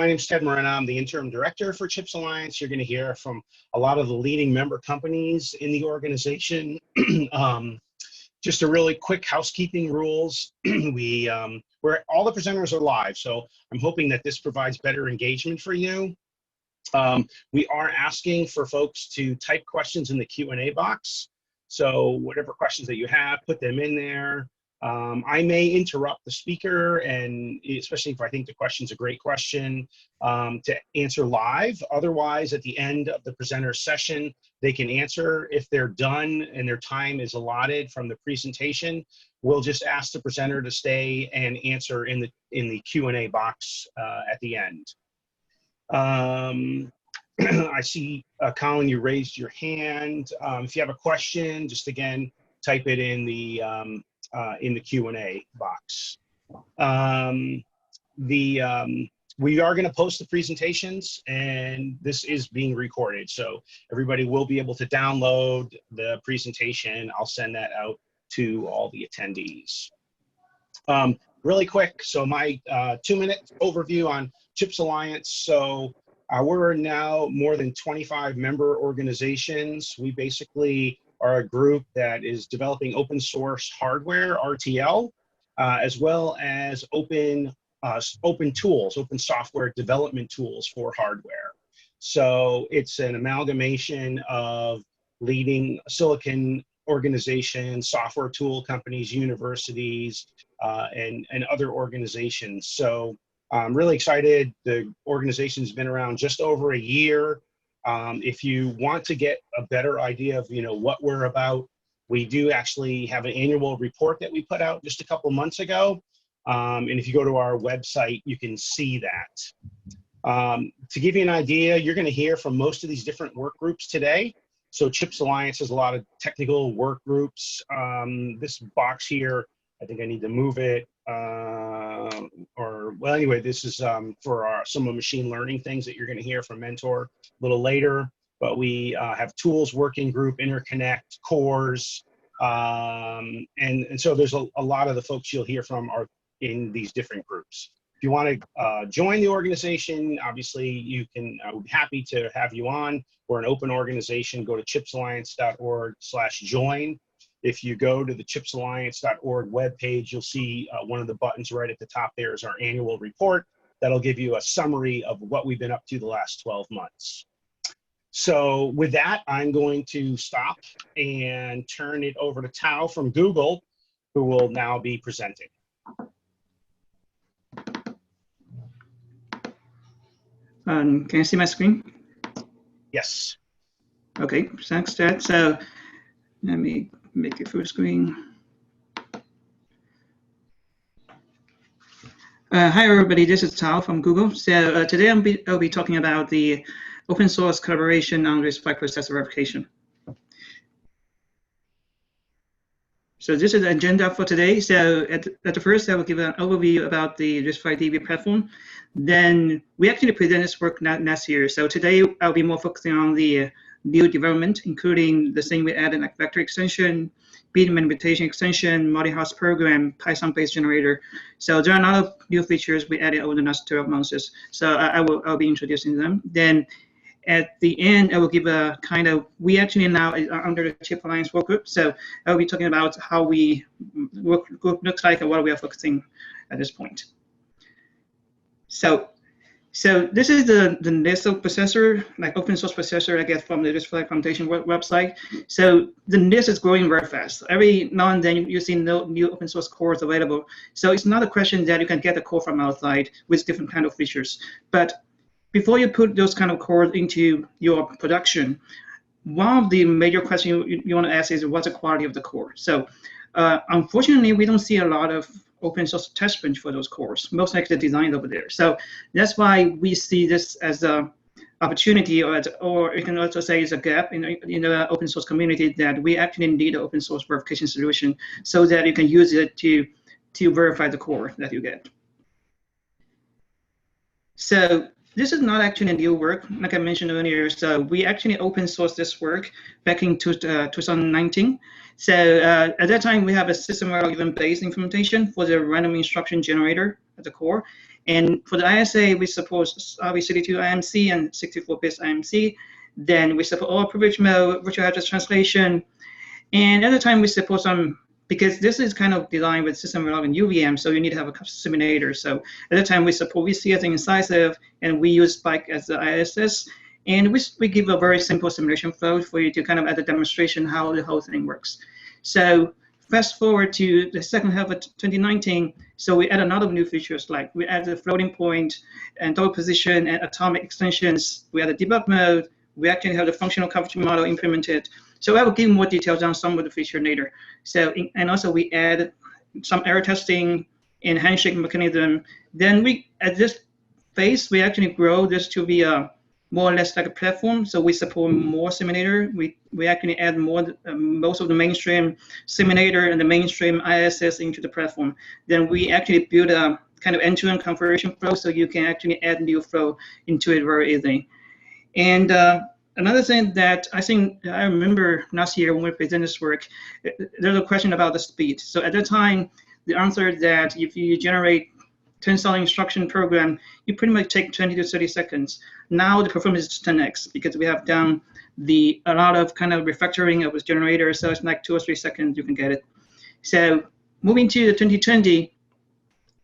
My name is Ted Moreno. I'm the interim director for CHIPS Alliance. You're going to hear from a lot of the leading member companies in the organization. Just a really quick housekeeping rules. Where all the presenters are live, so I'm hoping that this provides better engagement for you. We are asking for folks to type questions in the Q&A box. So whatever questions that you have, put them in there. I may interrupt the speaker, and especially if I think the question's a great question, to answer live. Otherwise, at the end of the presenter's session, they can answer. If they're done and their time is allotted from the presentation, we'll just ask the presenter to stay and answer in the Q&A box at the end. I see, Colin, you raised your hand. If you have a question, just again, type it in the Q&A box. We are going to post the presentations, and this is being recorded, so everybody will be able to download the presentation. I'll send that out to all the attendees. Really quick, so my 2-minute overview on CHIPS Alliance. So we're now more than 25 member organizations. We basically are a group that is developing open source hardware, RTL, as well as open tools, open software development tools for hardware. So it's an amalgamation of leading silicon organizations, software tool companies, universities, and other organizations. So I'm really excited. The organization's been around just over a year. If you want to get a better idea of what we're about, we do actually have an annual report that we put out just a couple months ago. And if you go to our website, you can see that. To give you an idea, you're going to hear from most of these different work groups today. So CHIPS Alliance has a lot of technical work groups. This box here, I think I need to move it. Well, anyway, this is for some of machine learning things that you're going to hear from Mentor a little later. But we have tools, working group, interconnect, cores. And so there's a lot of the folks you'll hear from are in these different groups. If you want to join the organization, obviously you can, I would be happy to have you on. We're an open organization. Go to chipsalliance.org/join. If you go to the chipsalliance.org webpage, you'll see one of the buttons right at the top there is our annual report. That'll give you a summary of what we've been up to the last 12 months. So with that, I'm going to stop and turn it over to Tao from Google, who will now be presenting. Can you see my screen? Yes. Okay, thanks, Ted. So let me make it full screen. Hi, everybody. This is Tao from Google. So today I'll be talking about the open source collaboration on RISC-V processor verification. So this is the agenda for today. So at the first, I will give an overview about the RISC-V DB platform. Then we actually present this work last year. So today I'll be more focusing on the new development, including the thing we added like vector extension, beat manipulation extension, multi-house program, Python-based generator. So there are a lot of new features we added over the last 12 months. So I'll be introducing them. Then at the end, I will give a kind of, we actually now are under the CHIP Alliance work group. So I'll be talking about how we work group looks like and what we are focusing at this point. So this is the NIST processor, like open source processor, I guess, from the RISC-V Foundation website. So the NIST is growing very fast. Every now and then you see new open source cores available. So it's not a question that you can get a core from outside with different kind of features. But before you put those kind of cores into your production, one of the major questions you want to ask is what's the quality of the core? So unfortunately, we don't see a lot of open source test bench for those cores, most likely designed over there. So that's why we see this as an opportunity, or you can also say it's a gap in the open source community, that we actually need an open source verification solution so that you can use it to verify the core that you get. So this is not actually a new work, like I mentioned earlier. So we actually open sourced this work back in 2019. So at that time, we have a system argument-based implementation for the random instruction generator at the core. And for the ISA, we support RV32 IMC and 64-bit IMC. Then we support all privilege mode, virtual address translation. And at the time we support some, because this is kind of designed with system verilog and UVM, so you need to have a simulator. So at the time we support VCS and incisive, and we use Spike as the ISS. And we give a very simple simulation flow for you to kind of add a demonstration how the whole thing works. So fast forward to the second half of 2019, so we add a lot of new features, like we add the floating point and double position and atomic extensions. We add a debug mode. We actually have the functional coverage model implemented. So I will give more details on some of the features later. So, and also we add some error testing and handshake mechanism. Then we, at this phase, we actually grow this to be a more or less like a platform. So we support more simulator. We actually add more, most of the mainstream simulator and the mainstream ISS into the platform. Then we actually build a kind of end-to-end configuration flow, so you can actually add new flow into it very easily. And another thing that I think I remember last year when we presented this work, there's a question about the speed. So at that time, the answer that if you generate 10,000 instruction program, you pretty much take 20 to 30 seconds. Now the performance is 10x because we have done a lot of kind of refactoring of this generator, so it's like 2 or 3 seconds you can get it. So moving to the 2020,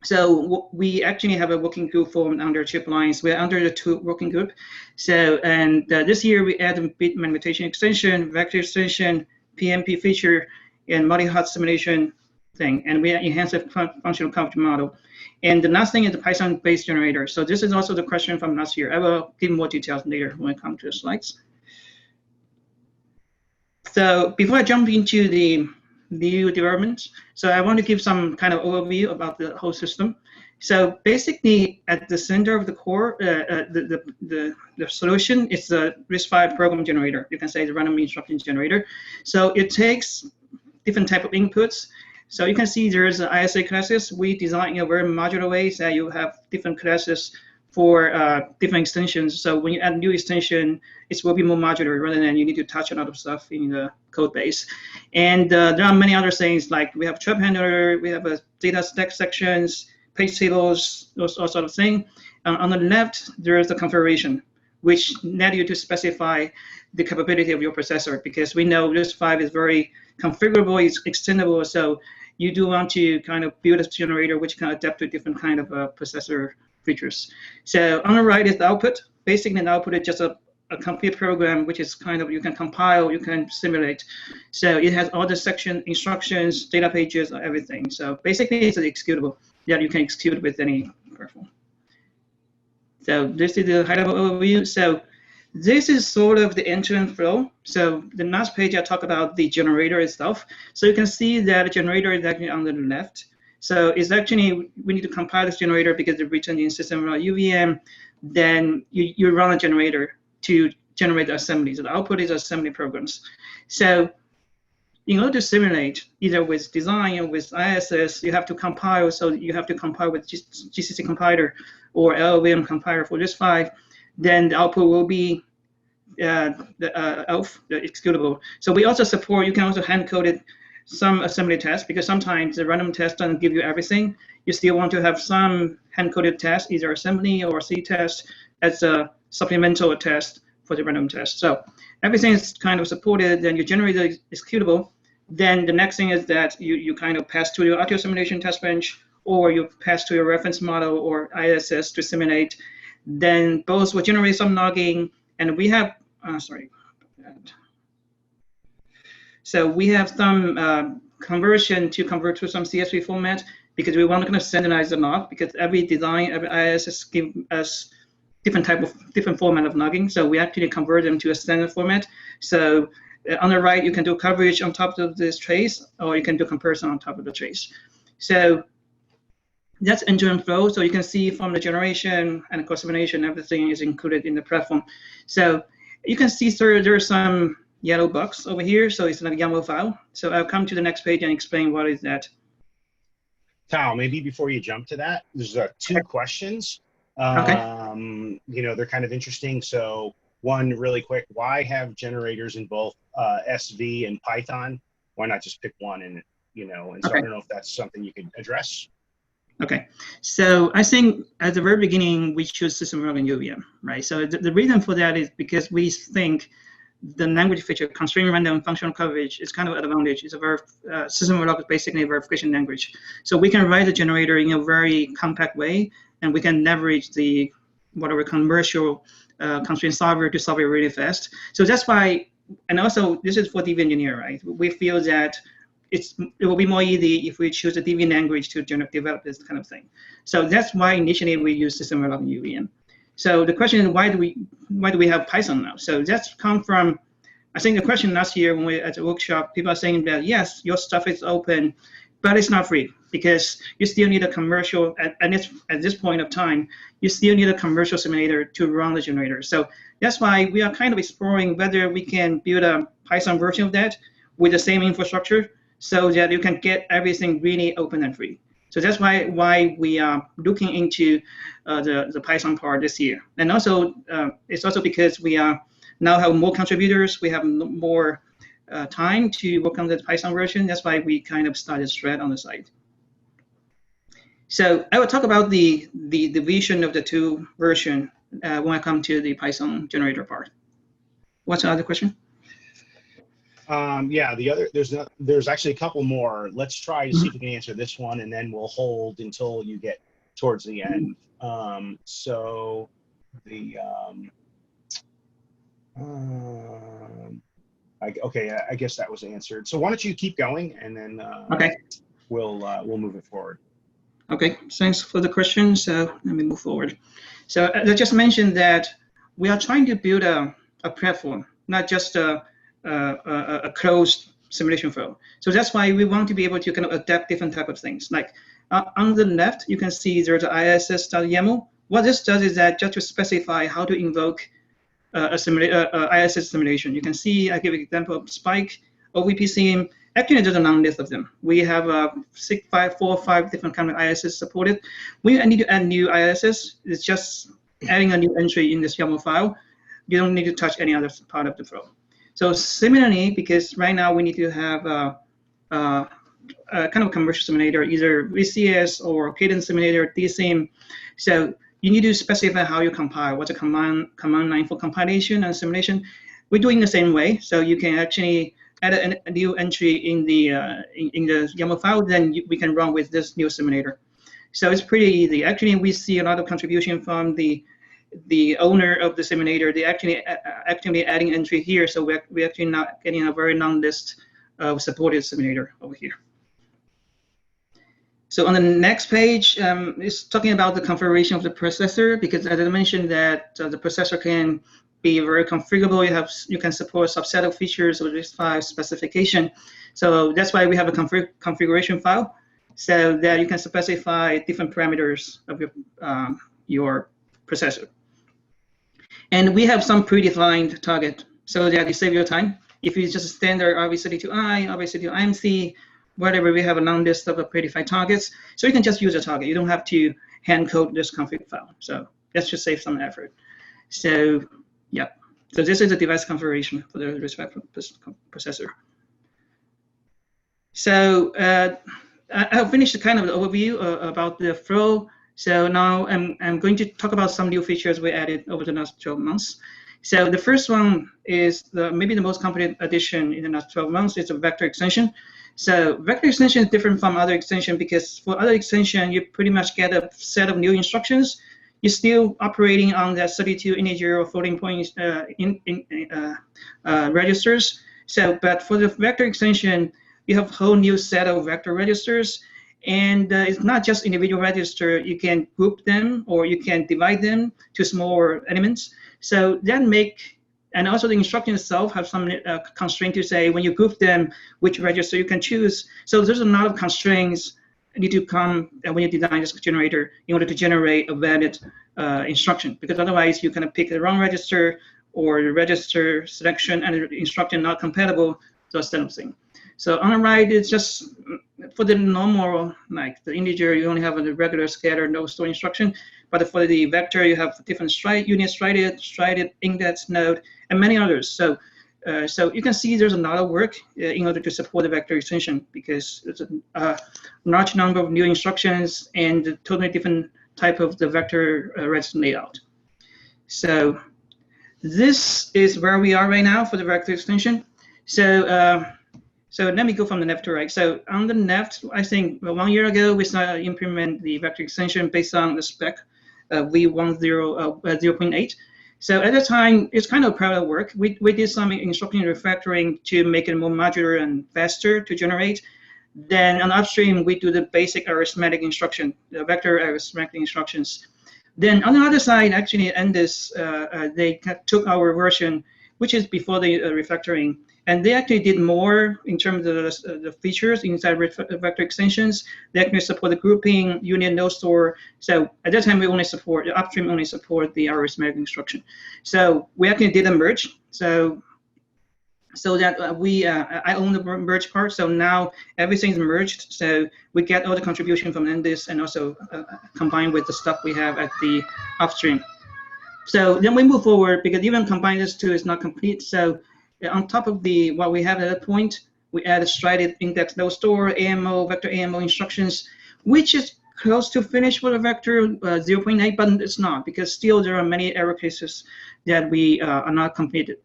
so we actually have a working group formed under Chip Lines. We're under the 2 working group. So, and this year we added bit manipulation extension, vector extension, PMP feature, and multi-hot simulation thing. And we enhance the functional coverage model. And the last thing is the Python-based generator. So this is also the question from last year. I will give more details later when I come to the slides. So before I jump into the new developments, so I want to give some kind of overview about the whole system. So basically, at the center of the core, the solution is the RISC-V program generator. You can say the random instruction generator. So it takes different type of inputs. So you can see there's ISA classes. We design in a very modular way, so you have different classes for different extensions. So when you add new extension, it will be more modular rather than you need to touch a lot of stuff in the code base. And there are many other things, like we have trap handler, we have a data stack sections, page tables, those all sort of thing. On the left, there is the configuration, which let you to specify the capability of your processor, because we know RISC-V is very configurable, it's extendable, so you do want to kind of build a generator which can adapt to different kind of processor features. So on the right is the output. Basically, the output is just a complete program, which is kind of, you can compile, you can simulate. So it has all the section instructions, data pages, everything. So basically, it's an executable that you can execute with any platform. So this is the high-level overview. So this is sort of the end-to-end flow. So the last page, I talk about the generator itself. So you can see that the generator is actually on the left. So it's actually, we need to compile this generator because it's written in system UVM. Then you run a generator to generate the assembly. So the output is assembly programs. So in order to simulate, either with design or with ISS, you have to compile. So you have to compile with GCC compiler or LLVM compiler for RISC-V. Then the output will be the ELF, the executable. So we also support, you can also hand-code it some assembly tests, because sometimes the random test doesn't give you everything. You still want to have some hand-coded test, either assembly or C test, as a supplemental test for the random test. So everything is kind of supported. Then you generate the executable. Then the next thing is that you kind of pass to your RTL simulation test bench, or you pass to your reference model or ISS to simulate. Then both will generate some logging, and we have, so we have some conversion to convert to some CSV format, because we want to kind of standardize the log, because every design, every ISS give us different format of logging. So we actually convert them to a standard format. So on the right, you can do coverage on top of this trace, or you can do comparison on top of the trace. So that's end-to-end flow. So you can see from the generation and cross-examination, everything is included in the platform. So you can see there's some yellow box over here. So it's like a YAML file. So I'll come to the next page and explain what is that. Tal, maybe before you jump to that, there's 2 questions. Okay. You know, they're kind of interesting. So one really quick, why have generators in both SV and Python? Why not just pick one? And, you know, and so I don't know if that's something you could address. Okay, so I think at the very beginning we choose system verilog and UVM, right? So the reason for that is because we think the language feature, constraint random functional coverage, is kind of an advantage. It's a very system verilog is basically a verification language, so we can write the generator in a very compact way, and we can leverage the whatever commercial constraint solver to solve it really fast. So that's why, and also this is for DV engineer, right? We feel that it will be more easy if we choose a DV language to develop this kind of thing. So that's why initially we use system verilog and UVM. So the question is, why do we have Python now? So that's come from, I think the question last year when we at the workshop, people are saying that yes, your stuff is open, but it's not free because you still need a commercial, at this point of time, you still need a commercial simulator to run the generator. So that's why we are kind of exploring whether we can build a Python version of that with the same infrastructure so that you can get everything really open and free. So that's why we are looking into the Python part this year. And also, it's also because we are now have more contributors, we have more time to work on the Python version. That's why we kind of started thread on the site. So I will talk about the vision of the two version when I come to the Python generator part. What's the other question? Yeah, there's actually a couple more. Let's try to see if we can answer this one, and then we'll hold until you get towards the end. So the okay, I guess that was answered. So why don't you keep going, and then okay, we'll move it forward. Okay, thanks for the question. So let me move forward. So I just mentioned that we are trying to build a platform, not just a closed simulation flow. So that's why we want to be able to kind of adapt different type of things. Like on the left, you can see there's an ISS.yaml. What this does is that just to specify how to invoke ISS simulation. You can see, I give an example of Spike, OVPCM. Actually, there's a long list of them. We have 4 or 5 different kind of ISS supported. We need to add new ISS. It's just adding a new entry in this YAML file. You don't need to touch any other part of the flow. So similarly, because right now we need to have a kind of commercial simulator, either VCS or cadence simulator, DSIM. So you need to specify how you compile, what's a command line for compilation and simulation. We're doing the same way. So you can actually add a new entry in the YAML file, then we can run with this new simulator. So it's pretty easy. Actually, we see a lot of contribution from the owner of the simulator. They actually actively adding entry here, so we're actually not getting a very long list of supported simulator over here. So on the next page, it's talking about the configuration of the processor, because as I mentioned that the processor can be very configurable. You can support a subset of features of RISC-V specification. So that's why we have a configuration file, so that you can specify different parameters of your processor. And we have some predefined target, so that you save your time. If you just standard RV32I, RV32IMC, whatever, we have a long list of predefined targets. So you can just use a target. You don't have to hand code this config file. So that should save some effort. So yeah, so this is the device configuration for the RISC-V processor. So I'll finish the kind of the overview about the flow. So now I'm going to talk about some new features we added over the last 12 months. So the first one is maybe the most complete addition in the last 12 months is a vector extension. So vector extension is different from other extension because for other extension, you pretty much get a set of new instructions. You're still operating on that 32 integer or floating point registers. So, but for the vector extension, you have a whole new set of vector registers. And it's not just individual register. You can group them or you can divide them to smaller elements. So that and also the instruction itself have some constraint to say when you group them, which register you can choose. So there's a lot of constraints need to come when you design this generator in order to generate a valid instruction, because otherwise you kind of pick the wrong register or the register selection and the instruction not compatible, those kind of thing. So on the right, it's just for the normal, like the integer, you only have a regular scatter, no store instruction. But for the vector, you have different unit, strided, index, node, and many others. So So you can see there's a lot of work in order to support the vector extension, because it's a large number of new instructions and a totally different type of the vector register layout. So this is where we are right now for the vector extension. So so let me go from the left to right. So on the left, I think 1 year ago, we started to implement the vector extension based on the spec V10.8. So at the time, it's kind of parallel work. We did some instruction refactoring to make it more modular and faster to generate. Then on upstream, we do the basic arithmetic instruction, the vector arithmetic instructions. Then on the other side, actually, Andis, they took our version, which is before the refactoring, and they actually did more in terms of the features inside vector extensions. They actually support the grouping, union, node store. So at that time, we only support, the upstream only support the arithmetic instruction. So we actually did a merge. So that I own the merge part. So now everything's merged. So we get all the contribution from Andis and also combined with the stuff we have at the upstream. So then we move forward, because even combine this two is not complete. So on top of what we have at that point, we add a strided index node store, AMO, vector AMO instructions, which is close to finish for the vector 0.8, but it's not, because still there are many error cases that we are not completed.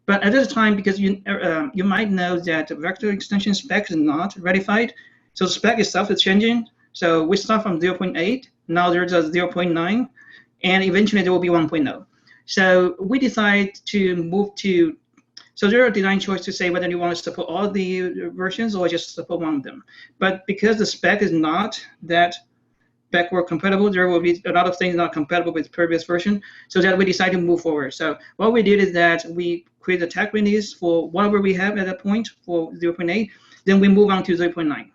But at this time, because you might know that the vector extension spec is not ratified, so the spec itself is changing. So we start from 0.8, now there's a 0.9, and eventually there will be 1.0. So we decide to move to, so there are design choice to say whether you want to support all the versions or just support one of them. But because the spec is not that backward compatible, there will be a lot of things not compatible with previous version, so that we decided to move forward. So what we did is that we create a tag release for whatever we have at that point for 0.8, then we move on to 0.9.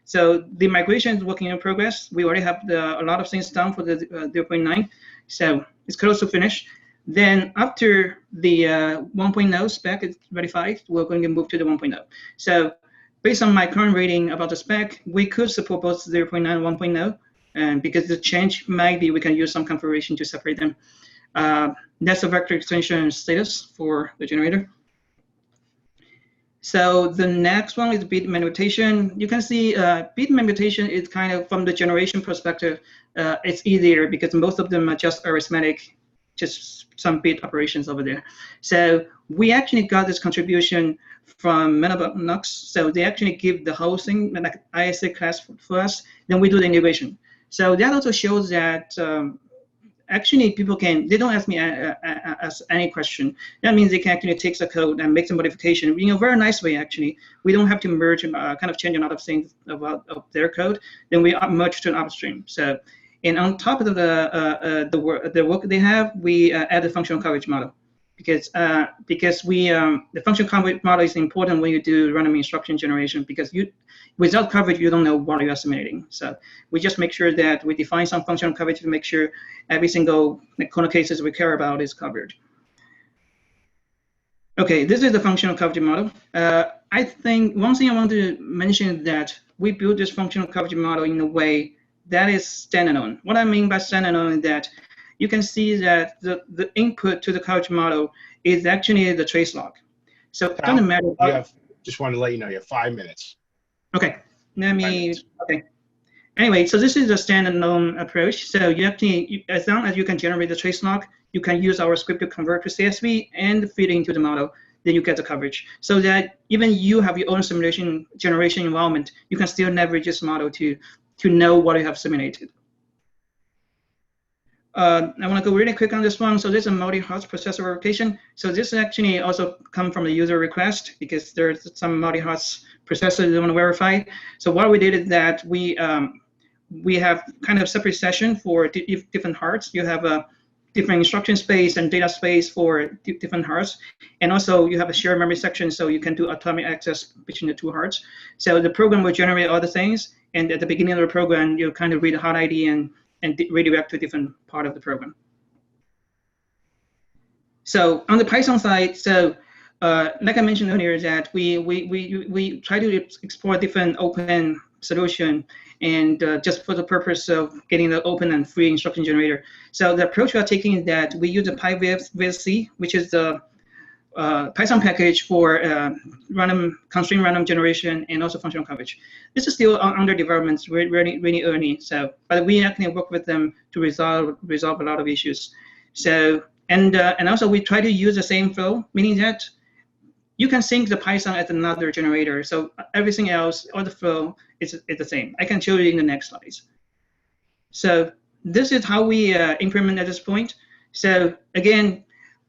So the migration is working in progress. We already have a lot of things done for the 0.9, so it's close to finish. Then after the 1.0 spec is verified, we're going to move to the 1.0. So based on my current reading about the spec, we could support both 0.9 and 1.0, and because the change might be, we can use some configuration to separate them. That's the vector extension status for the generator. So the next one is bit manipulation. You can see bit manipulation is kind of, from the generation perspective, it's easier because most of them are just arithmetic, just some bit operations over there. So we actually got this contribution from Metabox. So they actually give the whole thing like ASIC class for us. Then we do the integration. So that also shows that actually people can, they don't ask me any question. That means they can actually take the code and make some modification in a very nice way. Actually, we don't have to merge and kind of change a lot of things about their code. Then we merge to an upstream. So, and on top of the work they have, we add a functional coverage model, because we the functional coverage model is important when you do random instruction generation, because without coverage you don't know what you're assimilating. So we just make sure that we define some functional coverage to make sure every single corner cases we care about is covered. Okay, this is the functional coverage model. I think one thing I want to mention is that we built this functional coverage model in a way that is standalone. What I mean by standalone is that you can see that the input to the coverage model is actually the trace log. So it doesn't matter. Just want to let you know you have 5 minutes. Okay, okay. Anyway, so this is a standalone approach. So you actually, as long as you can generate the trace log, you can use our script to convert to CSV and feed it into the model. Then you get the coverage. So that even you have your own simulation generation environment, you can still leverage this model to know what you have simulated. I want to go really quick on this one. So this is a multi-host processor verification. So this actually also come from the user request, because there's some multi-host processors they want to verify. So what we did is that we have kind of separate session for different hearts. You have a different instruction space and data space for different hearts. And also you have a shared memory section, so you can do atomic access between the two hearts. So the program will generate all the things. And at the beginning of the program, you kind of read the hard ID and redirect to a different part of the program. So on the Python side, so like I mentioned earlier, that we try to explore different open solution, and just for the purpose of getting the open and free instruction generator. So the approach we are taking is that we use the PyVSC, which is the Python package for constraint random generation and also functional coverage. This is still under development, really early. So, but we actually work with them to resolve a lot of issues. So, and also we try to use the same flow, meaning that you can sync the Python as another generator. So everything else, all the flow is the same. I can show you in the next slides. So this is how we implement at this point. So again,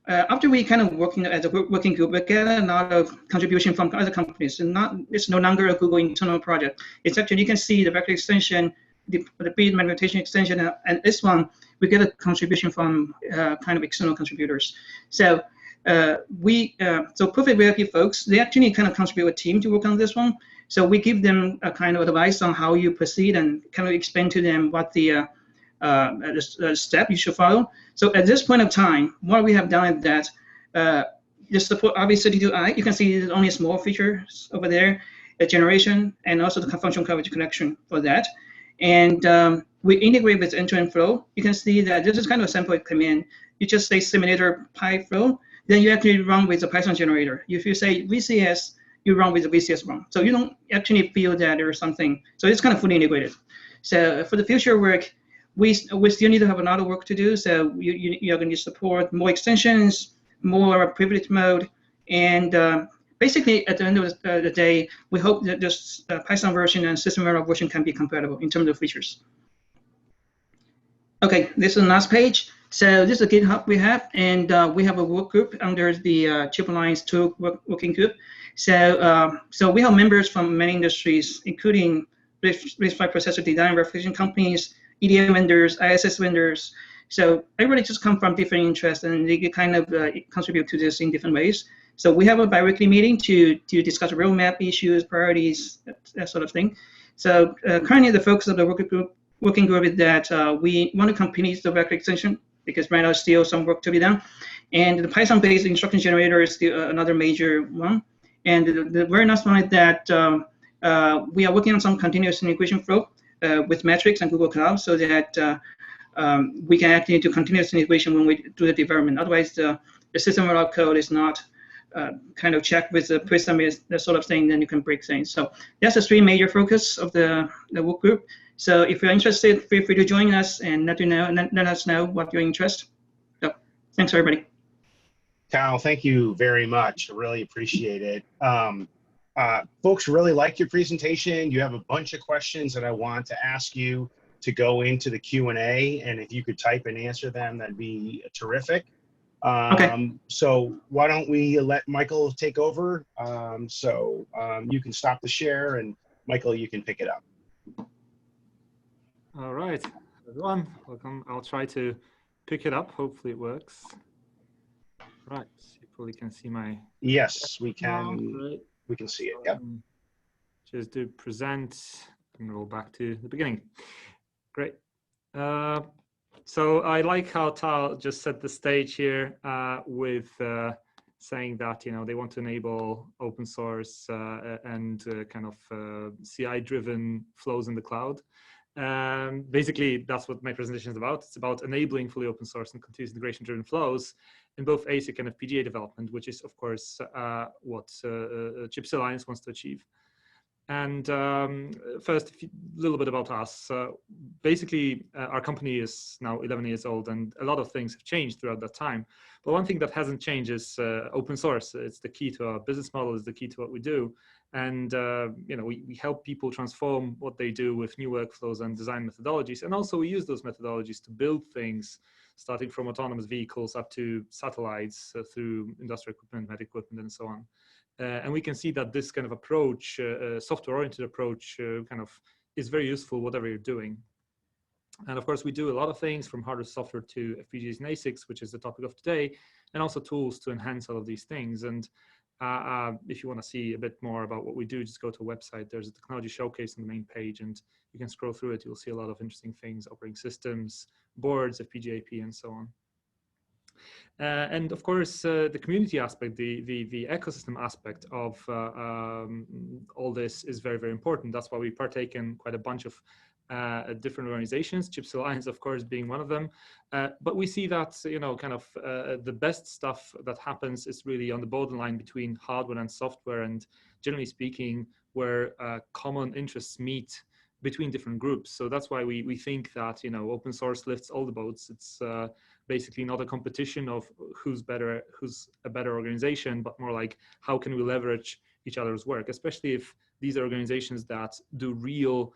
after we kind of working as a working group, we get a lot of contribution from other companies. And it's no longer a Google internal project. It's actually, you can see the Berkeley extension, the pre-implementation extension, and this one, we get a contribution from kind of external contributors. So so Perfect Reality folks, they actually kind of contribute a team to work on this one. So we give them a kind of advice on how you proceed and kind of explain to them what the step you should follow. So at this point of time, what we have done is that the support RB32i, you can see there's only small features over there, the generation, and also the functional coverage connection for that. And we integrate with end-to-end flow. You can see that this is kind of a sample command. You just say simulator PyFlow, then you actually run with the Python generator. If you say VCS, you run with the VCS run. So you don't actually feel that there's something. So it's kind of fully integrated. So for the future work, we still need to have a lot of work to do. So you're going to support more extensions, more privilege mode, and basically at the end of the day, we hope that this Python version and system version can be compatible in terms of features. Okay, this is the last page. So this is a GitHub we have, and we have a work group under the Chip Alliance 2 working group. So so we have members from many industries, including RISC-V processor design verification companies, EDA vendors, ISS vendors. So everybody just come from different interests, and they kind of contribute to this in different ways. So we have a bi-weekly meeting to discuss roadmap issues, priorities, that sort of thing. So currently the focus of the working group is that we want to complete the Berkeley extension, because right now there's still some work to be done. And the Python-based instruction generator is still another major one. And the very last one is that we are working on some continuous integration flow with Metrics and Google Cloud, so that we can actually do continuous integration when we do the development. Otherwise, the system without code is not kind of checked with the Prism, is that sort of thing, then you can break things. So that's the three major focus of the work group. So if you're interested, feel free to join us and let us know what your interest. So thanks, everybody. Kyle, thank you very much. I really appreciate it. Folks really like your presentation. You have a bunch of questions that I want to ask you to go into the Q&A, and if you could type and answer them, that'd be terrific. Okay. So why don't we let Michael take over? You can stop the share, and Michael, you can pick it up. All right, everyone, welcome. I'll try to pick it up. Hopefully it works. Right, you probably can see my... Yes, we can. Right. We can see it, yep. Just do present and roll back to the beginning. Great. So I like how Tal just set the stage here with saying that, you know, they want to enable open source and kind of CI-driven flows in the cloud. Basically, that's what my presentation is about. It's about enabling fully open source and continuous integration-driven flows in both ASIC and FPGA development, which is, of course, what Chips Alliance wants to achieve. And first, a little bit about us. Basically, our company is now 11 years old, and a lot of things have changed throughout that time. But one thing that hasn't changed is open source. It's the key to our business model, it's the key to what we do. And you know, we help people transform what they do with new workflows and design methodologies. And also we use those methodologies to build things, starting from autonomous vehicles up to satellites, through industrial equipment, medical equipment, and so on. And we can see that this kind of approach, software-oriented approach, kind of is very useful whatever you're doing. And of course, we do a lot of things from hardware, software to FPGAs and ASICs, which is the topic of today, and also tools to enhance all of these things. And if you want to see a bit more about what we do, just go to a website. There's a technology showcase on the main page, and you can scroll through it. You'll see a lot of interesting things, operating systems, boards, FPGA AP, and so on. And of course, the community aspect, the ecosystem aspect of all this is very, very important. That's why we partake in quite a bunch of different organizations, Chips Alliance, of course, being one of them. But we see that, kind of the best stuff that happens is really on the borderline between hardware and software, and generally speaking, where common interests meet between different groups. So that's why we think that, open source lifts all the boats. It's basically not a competition of who's a better organization, but more like how can we leverage each other's work, especially if these are organizations that do real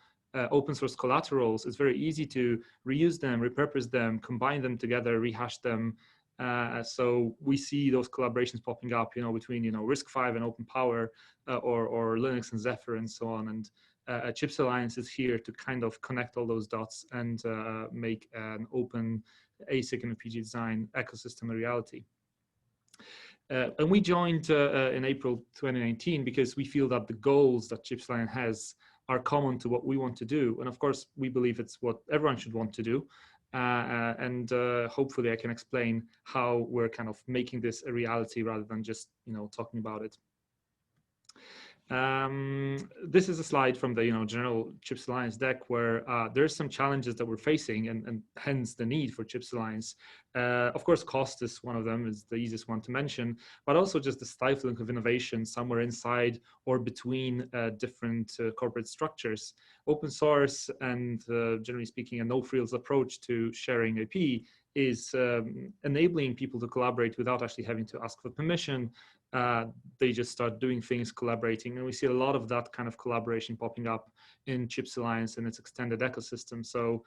open source collaterals. It's very easy to reuse them, repurpose them, combine them together, rehash them. So we see those collaborations popping up, between RISC-V and Open Power, or Linux and Zephyr and so on. And Chips Alliance is here to kind of connect all those dots and make an open ASIC and FPGA design ecosystem a reality. And we joined in April 2019 because we feel that the goals that Chips Alliance has are common to what we want to do. And of course, we believe it's what everyone should want to do. And hopefully I can explain how we're kind of making this a reality rather than just, talking about it. This is a slide from the general Chips Alliance deck where there's some challenges that we're facing, and hence the need for Chips Alliance. Of course, cost is one of them, is the easiest one to mention, but also just the stifling of innovation somewhere inside or between different corporate structures. Open source and generally speaking, a no-frills approach to sharing IP is enabling people to collaborate without actually having to ask for permission. They just start doing things, collaborating, and we see a lot of that kind of collaboration popping up in Chips Alliance and its extended ecosystem. So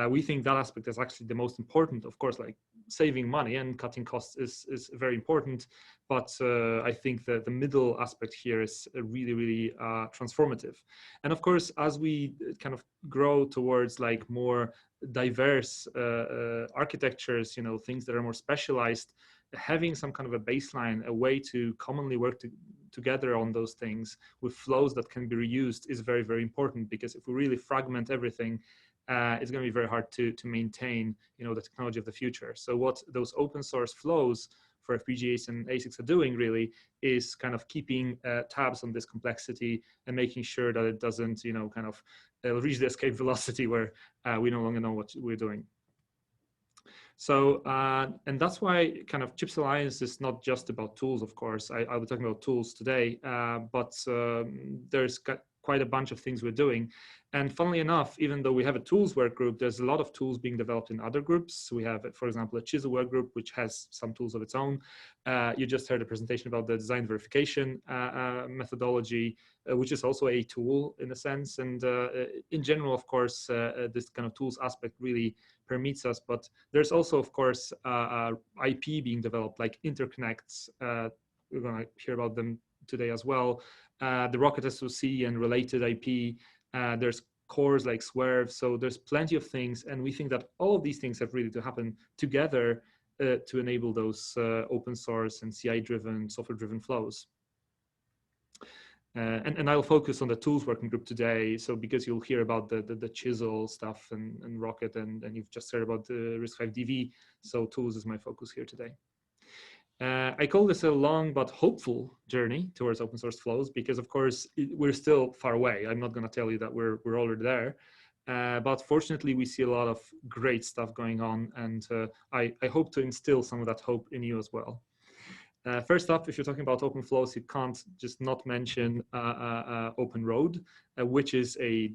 we think that aspect is actually the most important. Of course, like saving money and cutting costs is very important, but I think that the middle aspect here is really, really transformative. And of course, as we kind of grow towards like more diverse architectures, things that are more specialized, having some kind of a baseline, a way to commonly work together on those things with flows that can be reused is very, very important, because if we really fragment everything, it's going to be very hard to maintain, the technology of the future. So what those open source flows for FPGAs and ASICs are doing really is kind of keeping tabs on this complexity and making sure that it doesn't, kind of reach the escape velocity where we no longer know what we're doing. So, and that's why kind of Chips Alliance is not just about tools, of course. I'll be talking about tools today, but there's quite a bunch of things we're doing. And funnily enough, even though we have a tools work group, there's a lot of tools being developed in other groups. So we have, for example, a Chisel work group, which has some tools of its own. You just heard a presentation about the design verification methodology, which is also a tool in a sense. And in general, of course, this kind of tools aspect really permeates us. But there's also, of course, IP being developed, like interconnects. We're going to hear about them today as well. The Rocket SoC and related IP. There's cores like SweRV. So there's plenty of things. And we think that all of these things have really to happen together to enable those open source and CI-driven, software-driven flows. And I'll focus on the tools working group today. So because you'll hear about the Chisel stuff and Rocket, and you've just heard about the RISC-V DV. So tools is my focus here today. I call this a long but hopeful journey towards open source flows, because of course we're still far away. I'm not going to tell you that we're already there, but fortunately we see a lot of great stuff going on, and I hope to instill some of that hope in you as well. First up, if you're talking about open flows, you can't just not mention OpenROAD, which is a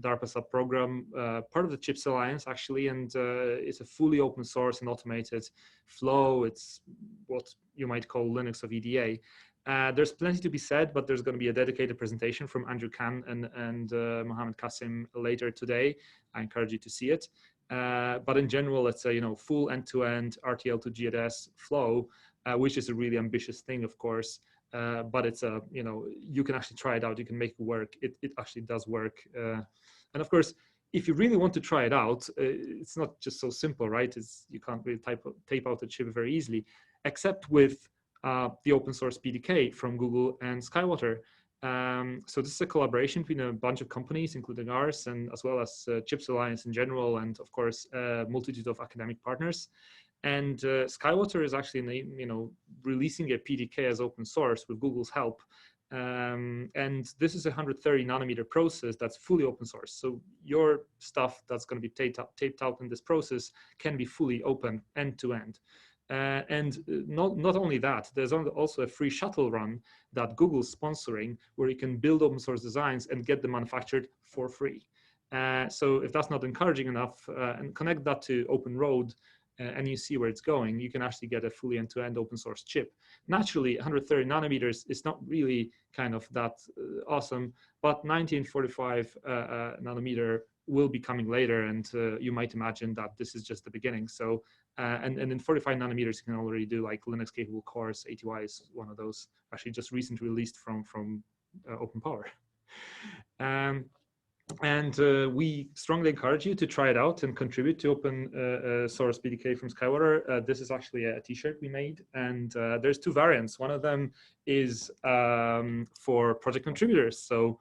DARPA sub-program, part of the Chips Alliance actually, and it's a fully open source and automated flow. It's what you might call Linux of EDA. There's plenty to be said, but there's going to be a dedicated presentation from Andrew Kahng and Mohamed Kassem later today. I encourage you to see it. But in general, it's a full end-to-end RTL-to-GDS flow, which is a really ambitious thing, of course. But it's you can actually try it out. You can make it work. It actually does work. And of course, if you really want to try it out, it's not just so simple, right? You can't really tape out a chip very easily, except with the open source PDK from Google and Skywater. So this is a collaboration between a bunch of companies, including ours, and as well as Chips Alliance in general, and of course, a multitude of academic partners. And Skywater is actually, releasing a PDK as open source with Google's help. And this is a 130 nanometer process that's fully open source. So your stuff that's going to be taped out in this process can be fully open end to end. And not only that, there's also a free shuttle run that Google's sponsoring, where you can build open source designs and get them manufactured for free. So if that's not encouraging enough, and connect that to OpenROAD, and you see where it's going, you can actually get a fully end-to-end open source chip. Naturally, 130 nanometers is not really kind of that awesome, but 1945 nanometer will be coming later, and you might imagine that this is just the beginning. So, and in 45 nanometers, you can already do like Linux-capable cores. ATY is one of those, actually just recently released from Open Power. And we strongly encourage you to try it out and contribute to open source PDK from Skywater. This is actually a t-shirt we made, and there's two variants. One of them is for project contributors. So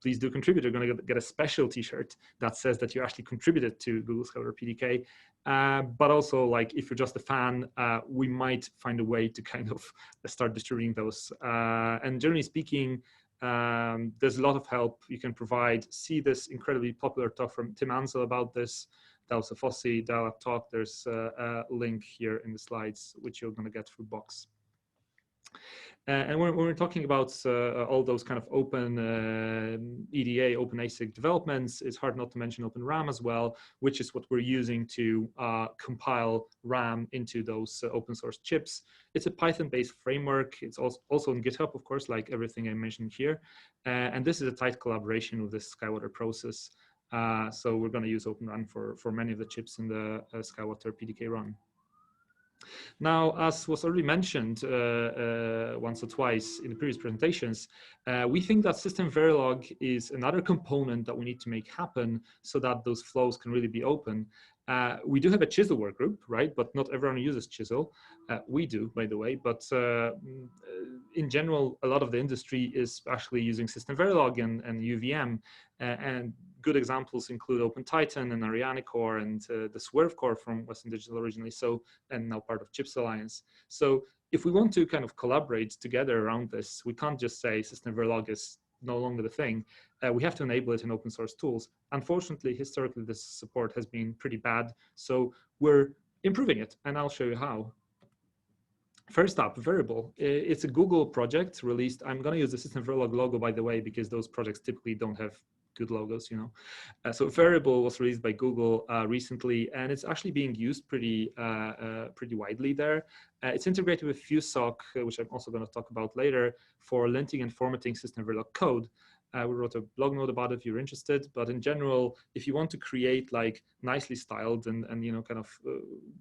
please do contribute. You're going to get a special t-shirt that says that you actually contributed to Google Skywater PDK. But also, like, if you're just a fan, we might find a way to kind of start distributing those. And generally speaking, there's a lot of help you can provide. See this incredibly popular talk from Tim Ansel about this. That was a FOSSI dial-up talk. There's a link here in the slides, which you're going to get through Box. And when we're talking about all those kind of open EDA, open ASIC developments, it's hard not to mention Open RAM as well, which is what we're using to compile RAM into those open source chips. It's a Python-based framework. It's also on GitHub, of course, like everything I mentioned here. And this is a tight collaboration with this Skywater process. So we're going to use Open RAM for many of the chips in the Skywater PDK run. Now, as was already mentioned once or twice in the previous presentations, we think that System Verilog is another component that we need to make happen so that those flows can really be open. We do have a Chisel work group, right? But not everyone uses Chisel. We do, by the way. But in general, a lot of the industry is actually using System Verilog and UVM. And good examples include OpenTitan and Ariane Core and the SweRV core from Western Digital originally, so, and now part of Chips Alliance. So if we want to kind of collaborate together around this, we can't just say System Verilog is no longer the thing. We have to enable it in open source tools. Unfortunately, historically, this support has been pretty bad. So we're improving it, and I'll show you how. First up, Variable. It's a Google project released. I'm going to use the System Verilog logo, by the way, because those projects typically don't have good logos, you know. So Variable was released by Google recently, and it's actually being used pretty widely there. It's integrated with FuseSoc, which I'm also going to talk about later, for linting and formatting System Verilog code. We wrote a blog note about it if you're interested, but in general, if you want to create like nicely styled and you know, kind of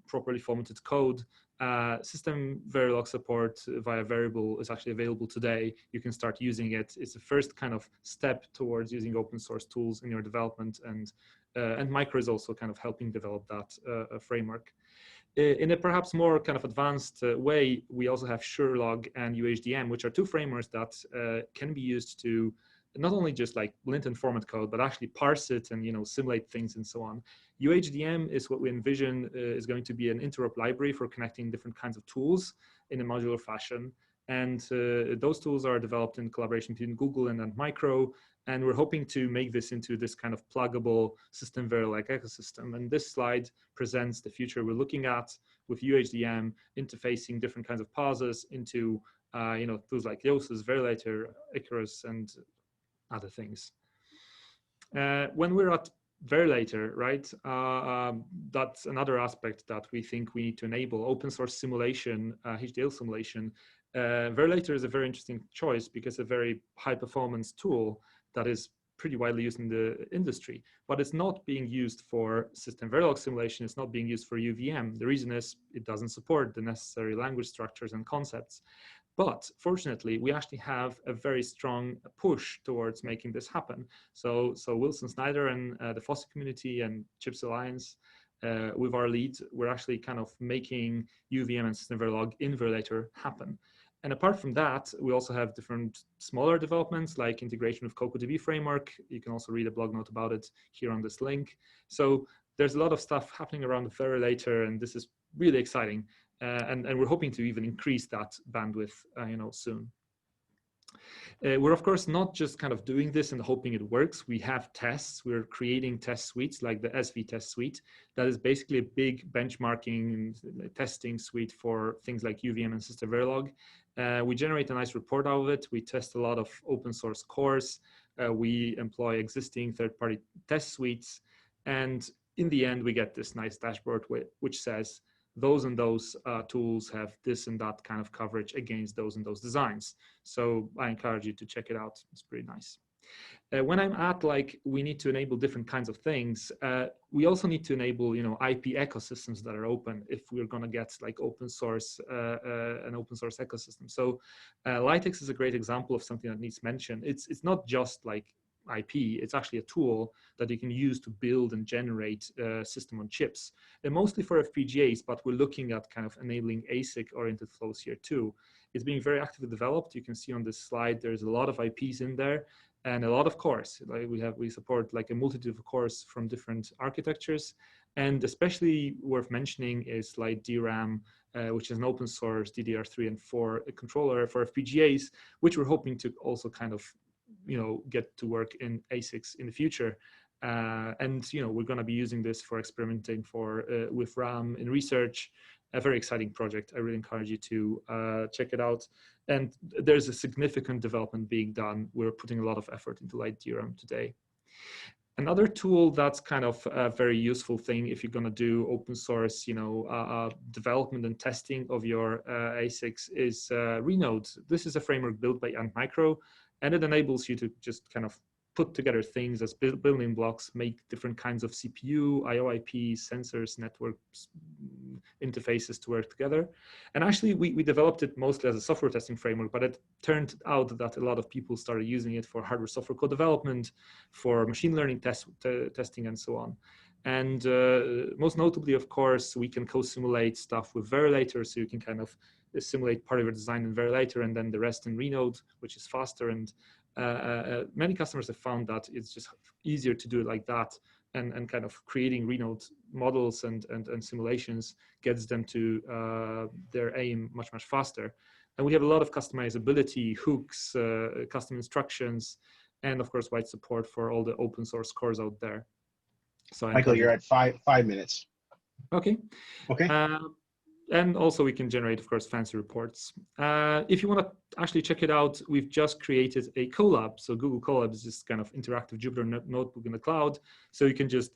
properly formatted code, System Verilog support via Variable is actually available today. You can start using it. It's the first kind of step towards using open source tools in your development, and Micro is also kind of helping develop that framework. In a perhaps more kind of advanced way, we also have SureLog and UHDM, which are two frameworks that can be used to not only just like lint and format code, but actually parse it and, you know, simulate things and so on. UHDM is what we envision is going to be an interop library for connecting different kinds of tools in a modular fashion. And those tools are developed in collaboration between Google and Antmicro. And we're hoping to make this into this kind of pluggable System Verilog ecosystem. And this slide presents the future we're looking at with UHDM interfacing different kinds of parsers into you know, tools like Ganousis, Verilator, Icarus, and other things. When we're at Verilator, right, that's another aspect that we think we need to enable, open source simulation, HDL simulation. Verilator is a very interesting choice because it's a very high performance tool that is pretty widely used in the industry, but it's not being used for System Verilog simulation. It's not being used for UVM. The reason is it doesn't support the necessary language structures and concepts. But fortunately, we actually have a very strong push towards making this happen. So Wilson Snyder and the FOSSI community and Chips Alliance, with our lead, we're actually kind of making UVM and System Verilog in Verilator happen. And apart from that, we also have different smaller developments like integration with CocoaDB framework. You can also read a blog note about it here on this link. So there's a lot of stuff happening around Verilator, and this is really exciting. And we're hoping to even increase that bandwidth, you know, soon. We're of course not just kind of doing this and hoping it works. We have tests. We're creating test suites like the SV test suite. That is basically a big benchmarking and testing suite for things like UVM and System Verilog. We generate a nice report out of it. We test a lot of open source cores. We employ existing third-party test suites. And in the end, we get this nice dashboard which says those and those tools have this and that kind of coverage against those and those designs. So I encourage you to check it out. It's pretty nice. When I'm at like, we need to enable different kinds of things, we also need to enable, IP ecosystems that are open if we're going to get like open source, an open source ecosystem. So Litex is a great example of something that needs mention. It's not just like IP, it's actually a tool that you can use to build and generate system on chips, and mostly for FPGAs, but we're looking at kind of enabling ASIC oriented flows here too. It's being very actively developed. You can see on this slide, there's a lot of IPs in there and a lot of cores. Like we support like a multitude of cores from different architectures, and especially worth mentioning is like DRAM, which is an open source DDR3 and 4 controller for FPGAs, which we're hoping to also kind of get to work in ASICs in the future. And we're going to be using this for experimenting with RAM in research. A very exciting project. I really encourage you to check it out. And there's a significant development being done. We're putting a lot of effort into light DRAM today. Another tool that's kind of a very useful thing if you're going to do open source, development and testing of your ASICs is Renode. This is a framework built by Antmicro, and it enables you to just kind of put together things as building blocks, make different kinds of CPU, I/O IPs, sensors, networks, interfaces to work together. And actually, we developed it mostly as a software testing framework, but it turned out that a lot of people started using it for hardware software code development, for machine learning testing, and so on. And most notably, of course, we can co-simulate stuff with Verilator, so you can kind of simulate part of your design in Verilator and then the rest in Renode, which is faster. And many customers have found that it's just easier to do it like that, and kind of creating Renode models and simulations gets them to their aim much faster. And we have a lot of customizability, hooks, custom instructions, and of course wide support for all the open source cores out there. So Michael, you're at five minutes. Okay. Okay. And also we can generate, of course, fancy reports. If you want to actually check it out, we've just created a Colab. So Google Colab is this kind of interactive Jupyter notebook in the cloud. So you can just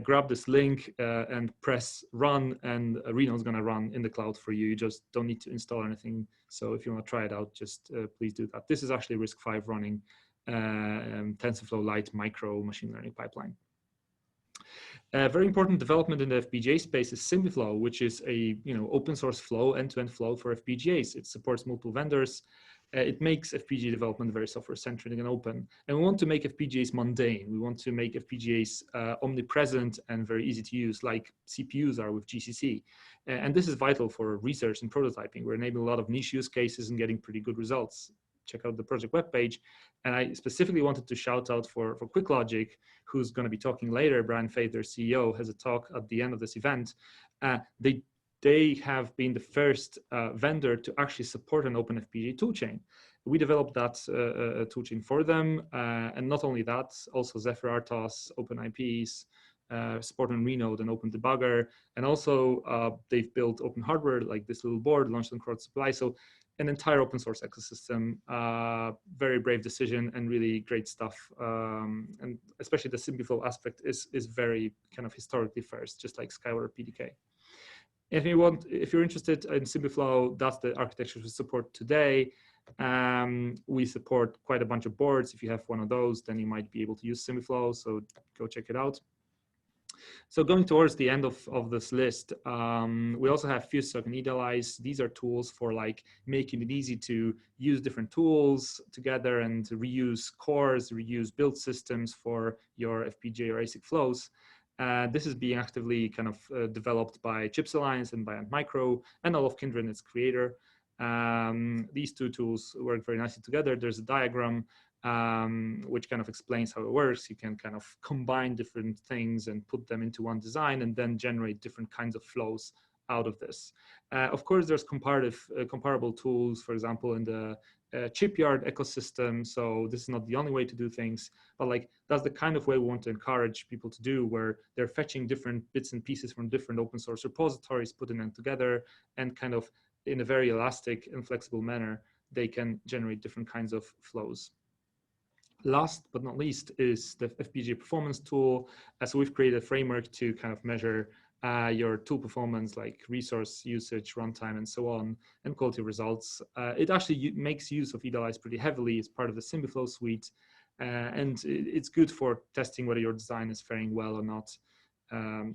grab this link and press run, and Reno is going to run in the cloud for you. You just don't need to install anything. So if you want to try it out, just please do that. This is actually RISC-V running TensorFlow Lite micro machine learning pipeline. Very important development in the FPGA space is SiMiFlow, which is a open source flow, end-to-end flow for FPGAs. It supports multiple vendors. It makes FPGA development very software-centric and open. And we want to make FPGAs mundane. We want to make FPGAs omnipresent and very easy to use, like CPUs are with GCC. And this is vital for research and prototyping. We're enabling a lot of niche use cases and getting pretty good results. Check out the project webpage. And I specifically wanted to shout out for QuickLogic, who's going to be talking later. Brian Faith, their CEO, has a talk at the end of this event. They have been the first vendor to actually support an open FPGA toolchain. We developed that toolchain for them. And not only that, also Zephyr RTOS, OpenIPs, support on Renode and Open Debugger. And also they've built open hardware like this little board launched on Crowd Supply. So an entire open source ecosystem, very brave decision and really great stuff. And especially the SiMiFlow aspect is very kind of historically first, just like Skyward PDK. If you're interested in SiMiFlow, that's the architecture we support today. We support quite a bunch of boards. If you have one of those, then you might be able to use SiMiFlow, so go check it out. So going towards the end of this list, we also have FuseSock and Idealize. These are tools for like making it easy to use different tools together and to reuse cores, reuse build systems for your FPGA or ASIC flows. This is being actively kind of developed by Chips Alliance and by Antmicro and all of Kindred and its creator. These two tools work very nicely together. There's a diagram which kind of explains how it works. You can kind of combine different things and put them into one design and then generate different kinds of flows out of this. Of course, there's comparable tools, for example, in the Chipyard ecosystem. So this is not the only way to do things, but like that's the kind of way we want to encourage people to do, where they're fetching different bits and pieces from different open source repositories, putting them together, and kind of in a very elastic and flexible manner, they can generate different kinds of flows. Last but not least is the FPGA performance tool. So we've created a framework to kind of measure your tool performance, like resource usage, runtime, and so on, and quality results. It actually makes use of eDALYs pretty heavily as part of the SymbiFlow suite, and it's good for testing whether your design is faring well or not.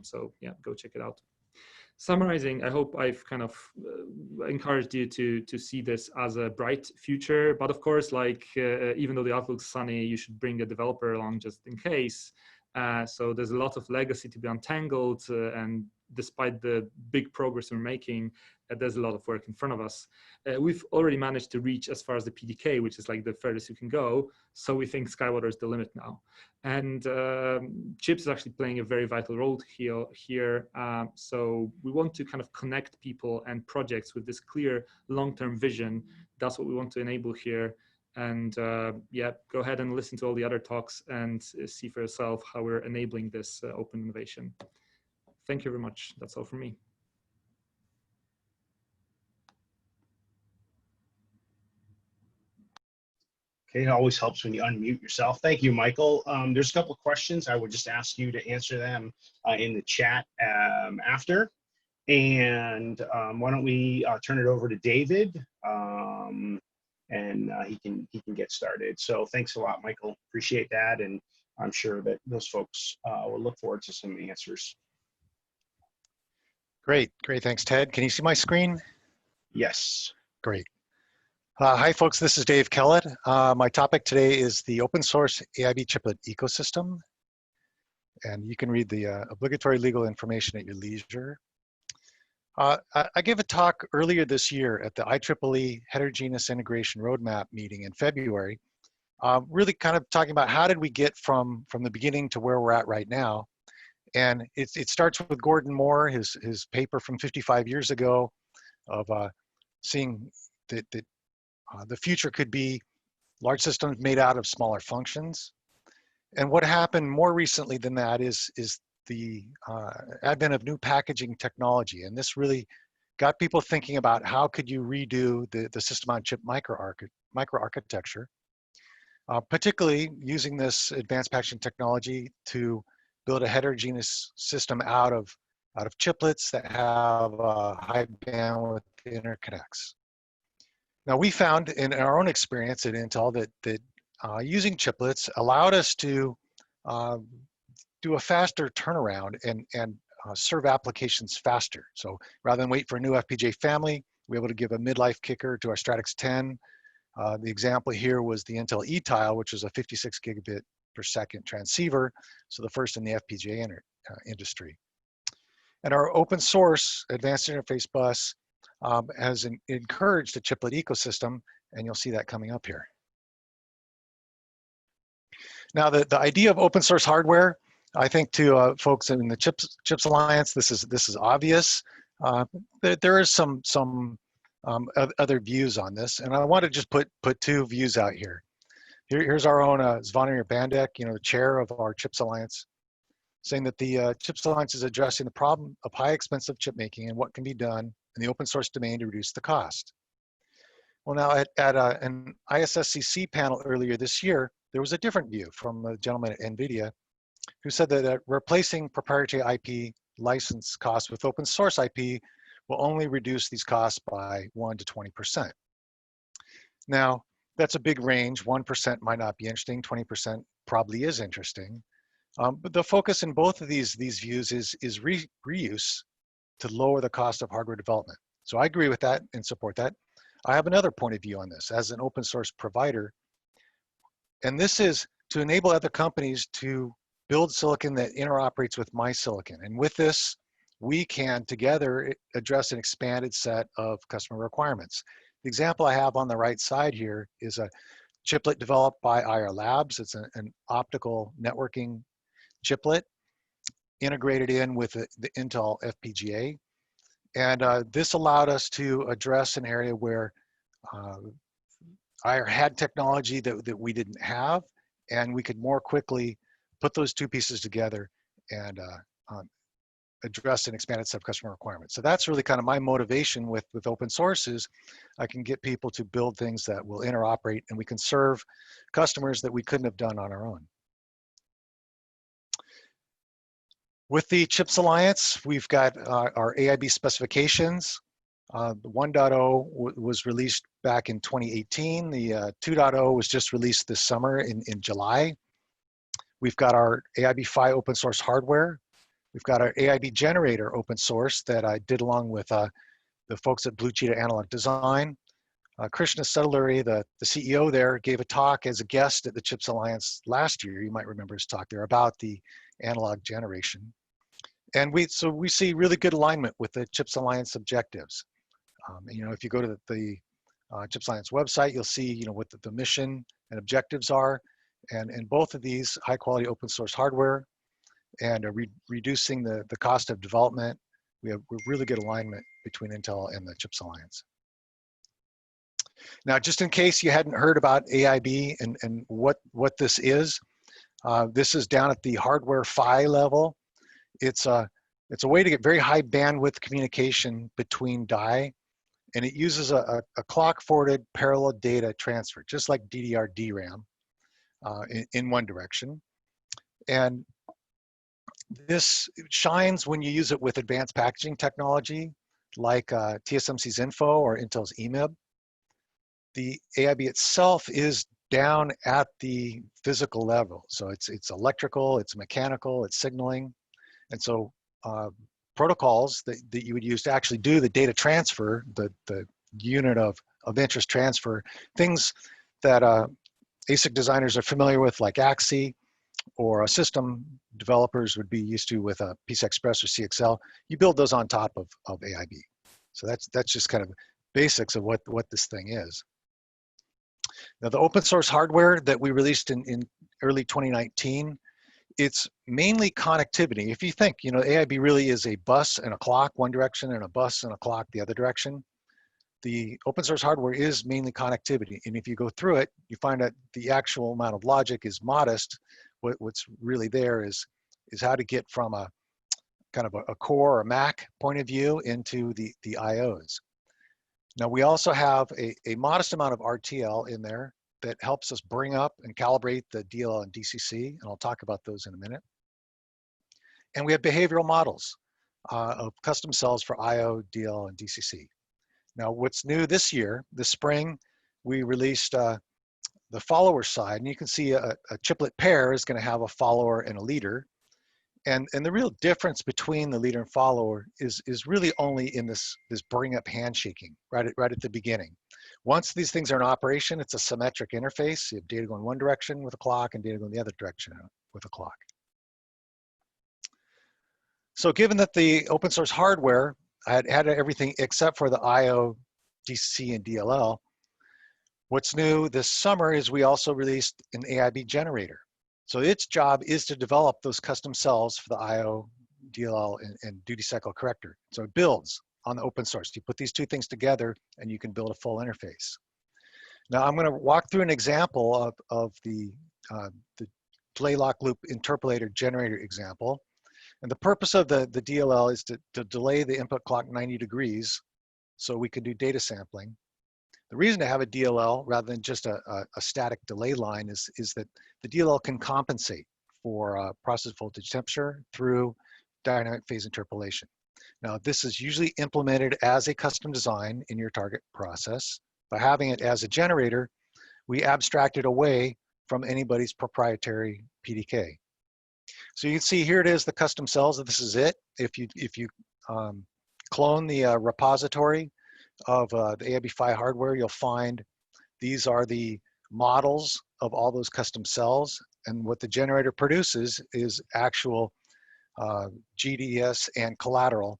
So yeah, go check it out. Summarizing, I hope I've kind of encouraged you to see this as a bright future. But of course, like even though the outlook's sunny, you should bring a developer along just in case. So there's a lot of legacy to be untangled, and despite the big progress we're making, there's a lot of work in front of us. We've already managed to reach as far as the PDK, which is like the furthest you can go. So we think Skywater is the limit now. And Chips is actually playing a very vital role here. So we want to kind of connect people and projects with this clear long-term vision. That's what we want to enable here. And yeah, go ahead and listen to all the other talks and see for yourself how we're enabling this open innovation. Thank you very much. That's all from me. Okay, it always helps when you unmute yourself. Thank you, Michael. There's a couple of questions. I would just ask you to answer them in the chat after. And why don't we turn it over to David, and he can get started. So thanks a lot, Michael. Appreciate that, and I'm sure that those folks will look forward to some answers. Great, thanks, Ted. Can you see my screen? Yes. Great. Hi, folks, this is Dave Kehlet. My topic today is the open source AIB chiplet ecosystem. And you can read the obligatory legal information at your leisure. I gave a talk earlier this year at the IEEE Heterogeneous Integration Roadmap meeting in February, really kind of talking about how did we get from the beginning to where we're at right now. And it starts with Gordon Moore, his paper from 55 years ago of seeing that the future could be large systems made out of smaller functions. And what happened more recently than that is the advent of new packaging technology. And this really got people thinking about how could you redo the system on chip microarchitecture, particularly using this advanced packaging technology to build a heterogeneous system out of chiplets that have high bandwidth interconnects. Now, we found in our own experience at Intel that using chiplets allowed us to do a faster turnaround and serve applications faster. So rather than wait for a new FPGA family, we were able to give a midlife kicker to our Stratix 10. The example here was the Intel eTile, which is a 56 gigabit per second transceiver, so the first in the FPGA industry. And our open source advanced interface bus has encouraged the chiplet ecosystem, and you'll see that coming up here. Now, the idea of open source hardware, I think to folks in the Chips Alliance, this is obvious. There is some other views on this, and I want to just put two views out here. Here's our own Zvonimir Bandic, the chair of our Chips Alliance, saying that the Chips Alliance is addressing the problem of high expensive chip making and what can be done in the open source domain to reduce the cost. Well, now at an ISSCC panel earlier this year, there was a different view from a gentleman at NVIDIA who said that replacing proprietary IP license costs with open source IP will only reduce these costs by 1 to 20%. Now, that's a big range. 1% might not be interesting, 20% probably is interesting. But the focus in both of these views is reuse to lower the cost of hardware development. So I agree with that and support that. I have another point of view on this as an open source provider, and this is to enable other companies to build silicon that interoperates with my silicon. And with this, we can together address an expanded set of customer requirements. The example I have on the right side here is a chiplet developed by IR Labs. It's an optical networking chiplet integrated in with the Intel FPGA. And this allowed us to address an area where I had technology that we didn't have, and we could more quickly put those two pieces together and address an expanded set of customer requirements. So that's really kind of my motivation with open source is I can get people to build things that will interoperate, and we can serve customers that we couldn't have done on our own. With the CHIPS Alliance, we've got our AIB specifications. The 1.0 was released back in 2018. The 2.0 was just released this summer in July. We've got our AIB PHY open source hardware. We've got our AIB generator open source that I did along with the folks at Blue Cheetah Analog Design. Krishna Sedluri, the CEO there, gave a talk as a guest at the CHIPS Alliance last year. You might remember his talk there about the analog generation. And we see really good alignment with the CHIPS Alliance objectives. You know, if you go to the CHIPS Alliance website, you'll see, you know, what the mission and objectives are. And both of these high quality open source hardware and reducing the cost of development, we have really good alignment between Intel and the CHIPS Alliance. Now, just in case you hadn't heard about AIB and what this is down at the hardware PHY level. It's a way to get very high bandwidth communication between die, and it uses a clock forwarded parallel data transfer, just like DDR DRAM in one direction. And this shines when you use it with advanced packaging technology like TSMC's Info or Intel's EMIB. The AIB itself is down at the physical level. So it's electrical, it's mechanical, it's signaling. And so protocols that you would use to actually do the data transfer, the unit of interest transfer, things that ASIC designers are familiar with, like AXI, or system developers would be used to with PCI Express or CXL, you build those on top of AIB. So that's just kind of basics of what this thing is. Now, the open source hardware that we released in early 2019, it's mainly connectivity. If you think, you know, AIB really is a bus and a clock one direction and a bus and a clock the other direction. The open source hardware is mainly connectivity. And if you go through it, you find that the actual amount of logic is modest. What's really there is how to get from a kind of a core or Mac point of view into the IOs. Now, we also have a modest amount of RTL in there that helps us bring up and calibrate the DLL and DCC, and I'll talk about those in a minute. And we have behavioral models of custom cells for IO, DLL, and DCC. Now, what's new this year, this spring, we released the follower side, and you can see a chiplet pair is going to have a follower and a leader. And the real difference between the leader and follower is really only in this bring up handshaking right at the beginning. Once these things are in operation, it's a symmetric interface. You have data going one direction with a clock and data going the other direction with a clock. So given that the open source hardware had everything except for the IO, DCC, and DLL, what's new this summer is we also released an AIB generator. So its job is to develop those custom cells for the IO, DLL, and duty cycle corrector. So it builds on the open source. You put these two things together and you can build a full interface. Now I'm going to walk through an example of the delay lock loop interpolator generator example. And the purpose of the DLL is to delay the input clock 90 degrees so we can do data sampling. The reason to have a DLL rather than just a static delay line is that the DLL can compensate for process voltage temperature through dynamic phase interpolation. Now, this is usually implemented as a custom design in your target process. By having it as a generator, we abstract it away from anybody's proprietary PDK. So you can see here it is, the custom cells. This is it. If you clone the repository of the AIB PHY hardware, you'll find these are the models of all those custom cells, and what the generator produces is actual GDS and collateral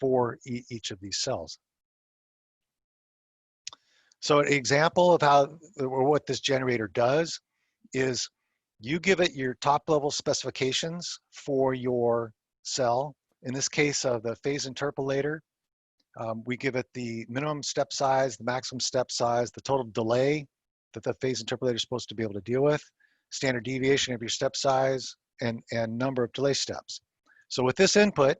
for each of these cells. So an example of how or what this generator does is you give it your top level specifications for your cell. In this case of the phase interpolator, we give it the minimum step size, the maximum step size, the total delay that the phase interpolator is supposed to be able to deal with, standard deviation of your step size, and number of delay steps. So with this input,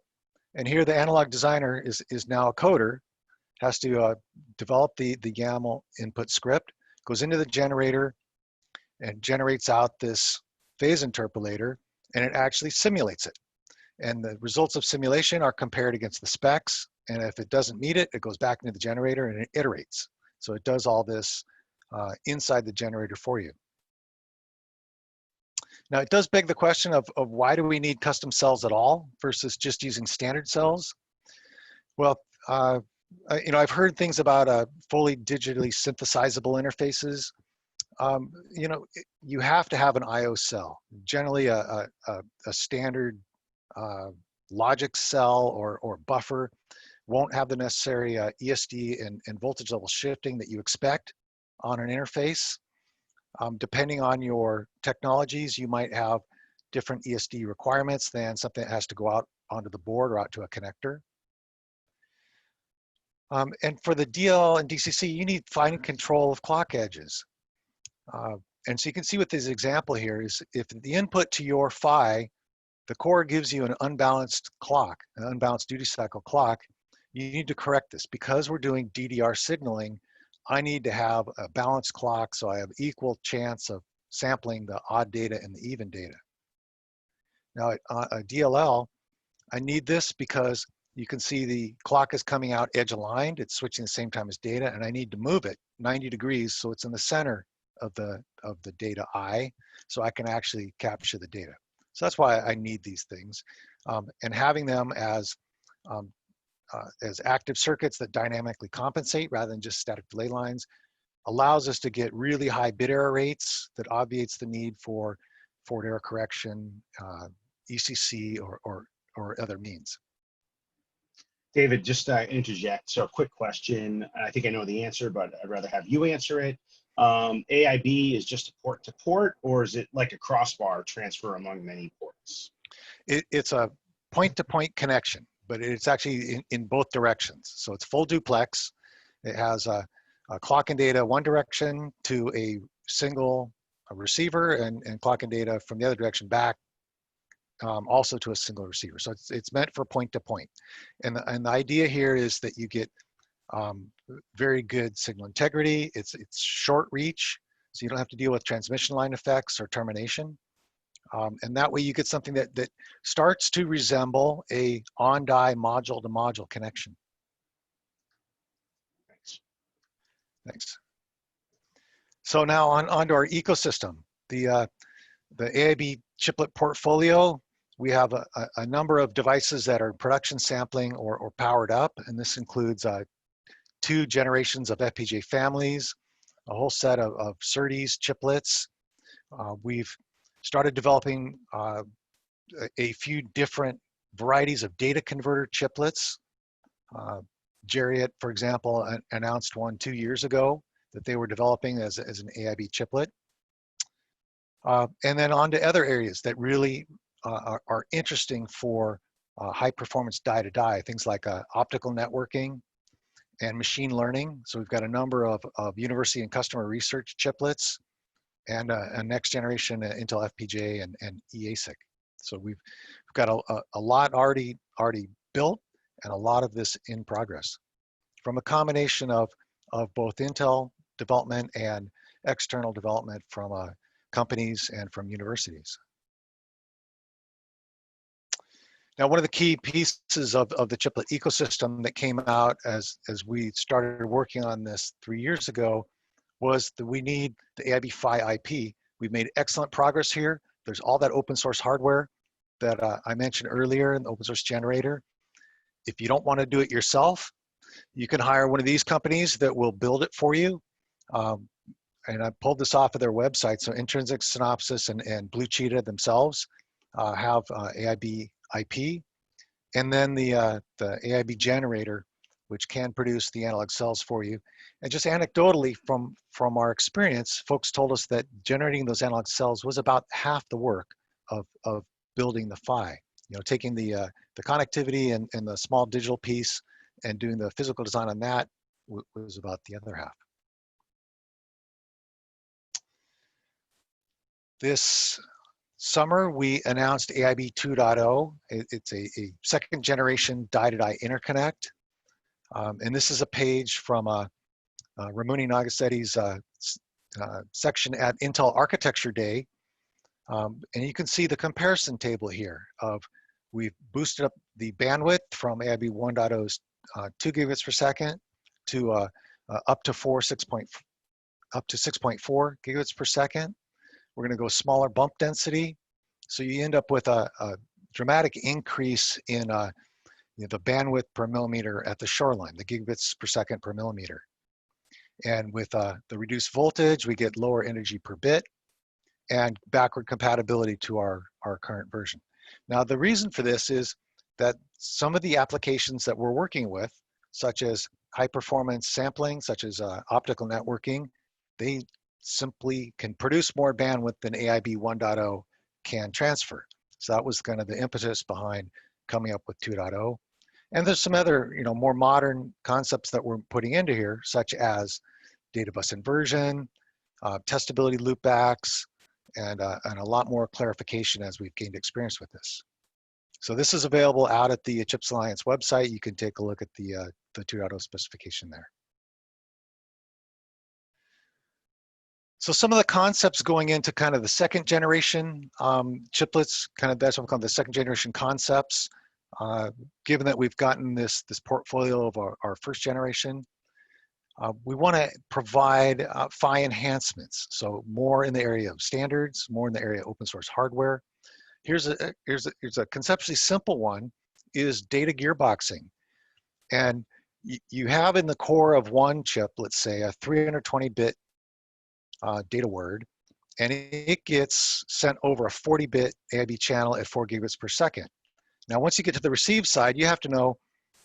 and here the analog designer is now a coder, has to develop the YAML input script, goes into the generator, and generates out this phase interpolator, and it actually simulates it. And the results of simulation are compared against the specs, and if it doesn't meet it, it goes back into the generator and it iterates. So it does all this inside the generator for you. Now it does beg the question of why do we need custom cells at all versus just using standard cells? Well, you know, I've heard things about fully digitally synthesizable interfaces. You know, you have to have an I/O cell. Generally, a standard logic cell or buffer won't have the necessary ESD and voltage level shifting that you expect on an interface. Depending on your technologies, you might have different ESD requirements than something that has to go out onto the board or out to a connector. And for the DL and DCC, you need fine control of clock edges. And so you can see with this example here is if the input to your PHY, the core gives you an unbalanced clock, an unbalanced duty cycle clock, you need to correct this. Because we're doing DDR signaling, I need to have a balanced clock so I have equal chance of sampling the odd data and the even data. Now a DLL, I need this because you can see the clock is coming out edge aligned, it's switching the same time as data, and I need to move it 90 degrees so it's in the center of the data I, so I can actually capture the data. So that's why I need these things. And having them as active circuits that dynamically compensate rather than just static delay lines allows us to get really high bit error rates that obviates the need for forward error correction, ECC, or other means. David, just interject. So a quick question. I think I know the answer, but I'd rather have you answer it. AIB is just a port to port, or is it like a crossbar transfer among many ports? It's a point-to-point connection, but it's actually in both directions. So it's full duplex. It has a clock and data one direction to a single receiver, and clock and data from the other direction back also to a single receiver. So it's meant for point-to-point. And the idea here is that you get very good signal integrity. It's short reach, so you don't have to deal with transmission line effects or termination. And that way you get something that starts to resemble a on-die module-to-module connection. Thanks. So now onto our ecosystem. The AIB chiplet portfolio, we have a number of devices that are production sampling or powered up, and this includes 2 generations of FPGA families, a whole set of SerDes chiplets. We've started developing a few different varieties of data converter chiplets. Jariat, for example, announced one 2 years ago that they were developing as an AIB chiplet. And then on to other areas that really are interesting for high performance die-to-die, things like optical networking and machine learning. So we've got a number of university and customer research chiplets and a next generation Intel FPGA and eASIC. So we've got a lot already built and a lot of this in progress from a combination of both Intel development and external development from companies and from universities. Now, one of the key pieces of the chiplet ecosystem that came out as we started working on this 3 years ago was that we need the AIB PHY IP. We've made excellent progress here. There's all that open source hardware that I mentioned earlier in the open source generator. If you don't want to do it yourself, you can hire one of these companies that will build it for you. And I pulled this off of their website. So Intrinsic, Synopsys, and Blue Cheetah themselves have AIB IP. And then the AIB generator, which can produce the analog cells for you. And just anecdotally from our experience, folks told us that generating those analog cells was about half the work of building the PHY. You know, taking the connectivity and the small digital piece and doing the physical design on that was about the other half. This summer, we announced AIB 2.0. It's a second generation die-to-die interconnect. And this is a page from Ramuni Nagasetti's section at Intel Architecture Day. And you can see the comparison table here of we've boosted up the bandwidth from AIB 1.0's 2 gigabits per second to up to 6.4 gigabits per second. We're going to go smaller bump density, so you end up with a dramatic increase in the bandwidth per millimeter at the shoreline, the gigabits per second per millimeter. And with the reduced voltage, we get lower energy per bit and backward compatibility to our current version. Now, the reason for this is that some of the applications that we're working with, such as high performance sampling, such as optical networking, they simply can produce more bandwidth than AIB 1.0 can transfer. So that was kind of the impetus behind coming up with 2.0. And there's some other, more modern concepts that we're putting into here, such as data bus inversion, testability loopbacks, and a lot more clarification as we've gained experience with this. So this is available out at the CHIPS Alliance website. You can take a look at the 2.0 specification there. So some of the concepts going into kind of the second generation chiplets, that's what we call the second generation concepts. Given that we've gotten this portfolio of our first generation, we want to provide PHY enhancements. So more in the area of standards, more in the area of open source hardware. Here's a conceptually simple one, is data gearboxing. And you have in the core of one chip, let's say a 320-bit data word, and it gets sent over a 40-bit AIB channel at 4 gigabits per second. Now, once you get to the receive side, you have to know,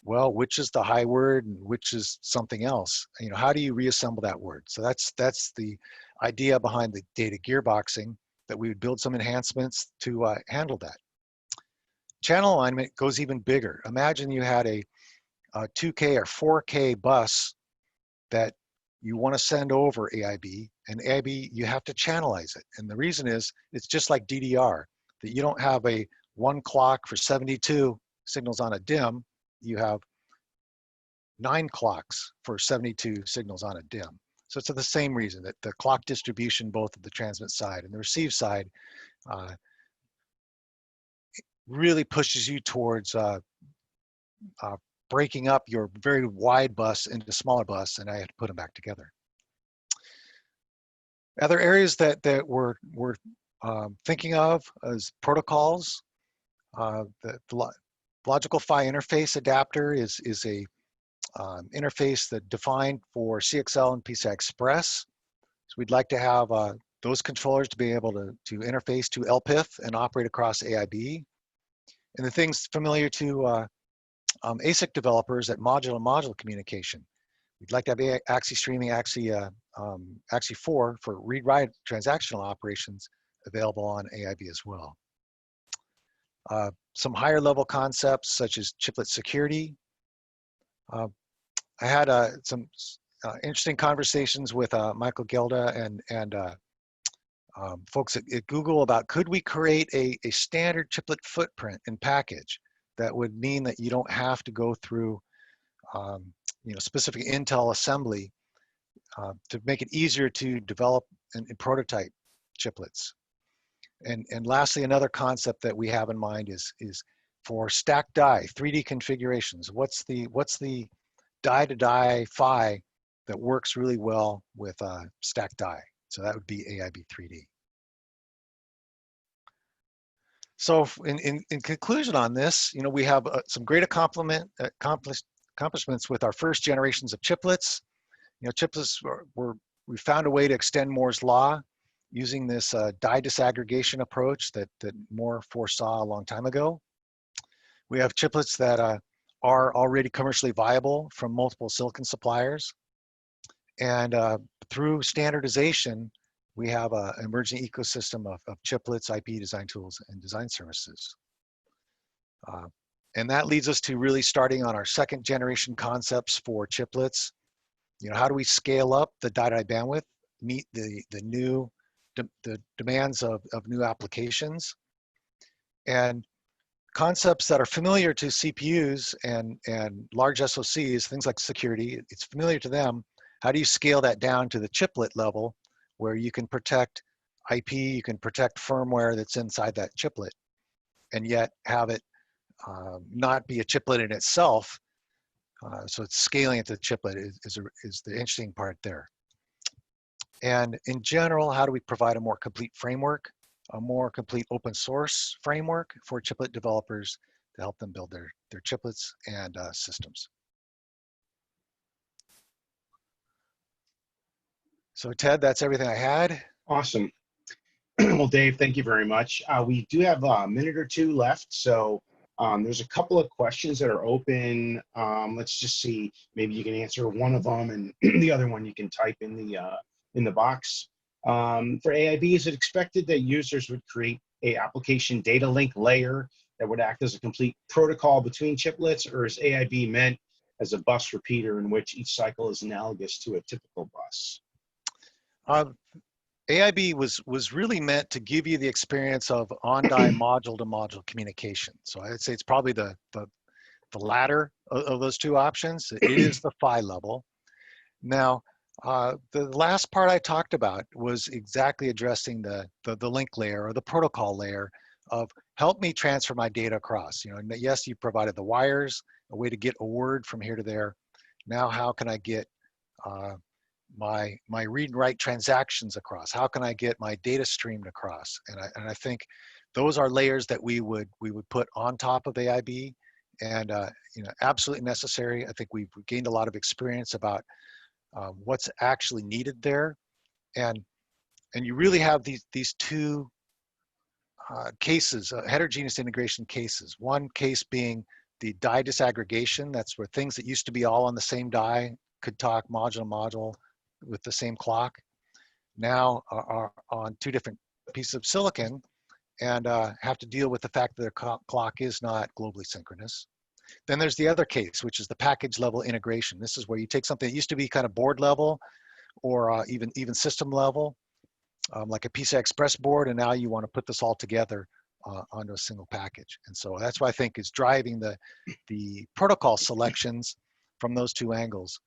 well, which is the high word and which is something else. How do you reassemble that word? So that's the idea behind the data gearboxing, that we would build some enhancements to handle that. Channel alignment goes even bigger. Imagine you had a 2K or 4K bus that you want to send over AIB, and AIB, you have to channelize it. And the reason is, it's just like DDR, that you don't have a 1 clock for 72 signals on a DIMM, you have 9 clocks for 72 signals on a DIMM. So it's the same reason, that the clock distribution, both of the transmit side and the receive side, really pushes you towards breaking up your very wide bus into smaller bus, and I have to put them back together. Other areas that we're thinking of as protocols, the logical PHY interface adapter is a interface that defined for CXL and PCI Express. So we'd like to have those controllers to be able to interface to LPIF and operate across AIB. And the things familiar to ASIC developers at module-to-module communication. We'd like to have AXI streaming, AXI 4 for read-write transactional operations available on AIB as well. Some higher level concepts such as chiplet security. I had some interesting conversations with Michael Gielda and folks at Google about, could we create a standard chiplet footprint and package that would mean that you don't have to go through specific Intel assembly to make it easier to develop and prototype chiplets. And lastly, another concept that we have in mind is for stacked die, 3D configurations. What's the die-to-die PHY that works really well with stacked die? So that would be AIB 3D. So in conclusion on this, we have some great accomplishments with our first generations of chiplets. Chiplets we found a way to extend Moore's law using this die disaggregation approach that Moore foresaw a long time ago. We have chiplets that are already commercially viable from multiple silicon suppliers. And through standardization, we have an emerging ecosystem of chiplets, IP design tools, and design services. And that leads us to really starting on our second generation concepts for chiplets. How do we scale up the die-to-die bandwidth, meet the new the demands of new applications. And concepts that are familiar to CPUs and large SoCs, things like security, it's familiar to them. How do you scale that down to the chiplet level where you can protect IP, you can protect firmware that's inside that chiplet, and yet have it not be a chiplet in itself? So it's scaling it to the chiplet is the interesting part there. And in general, how do we provide a more complete framework, a more complete open source framework for chiplet developers to help them build their chiplets and systems? So Ted, that's everything I had. Awesome. Well, Dave, thank you very much. We do have a minute or two left, so there's a couple of questions that are open. Let's just see, maybe you can answer one of them, and the other one you can type in the box. For AIB, is it expected that users would create a application data link layer that would act as a complete protocol between chiplets, or is AIB meant as a bus repeater in which each cycle is analogous to a typical bus? AIB was really meant to give you the experience of on-die module-to-module communication. So I'd say it's probably the latter of those two options. It is the PHY level. Now, the last part I talked about was exactly addressing the link layer or the protocol layer of help me transfer my data across. You know, yes, you provided the wires, a way to get a word from here to there. Now, how can I get my read and write transactions across? How can I get my data streamed across? And I think those are layers that we would put on top of AIB, and you know, absolutely necessary. I think we've gained a lot of experience about what's actually needed there, and you really have these two cases, heterogeneous integration cases. One case being the die disaggregation. That's where things that used to be all on the same die could talk module to module with the same clock, now are on two different pieces of silicon and have to deal with the fact that their clock is not globally synchronous. Then there's the other case, which is the package level integration. This is where you take something that used to be kind of board level or even system level, like a PCI Express board, and now you want to put this all together onto a single package. And so that's why I think is driving the protocol selections from those two angles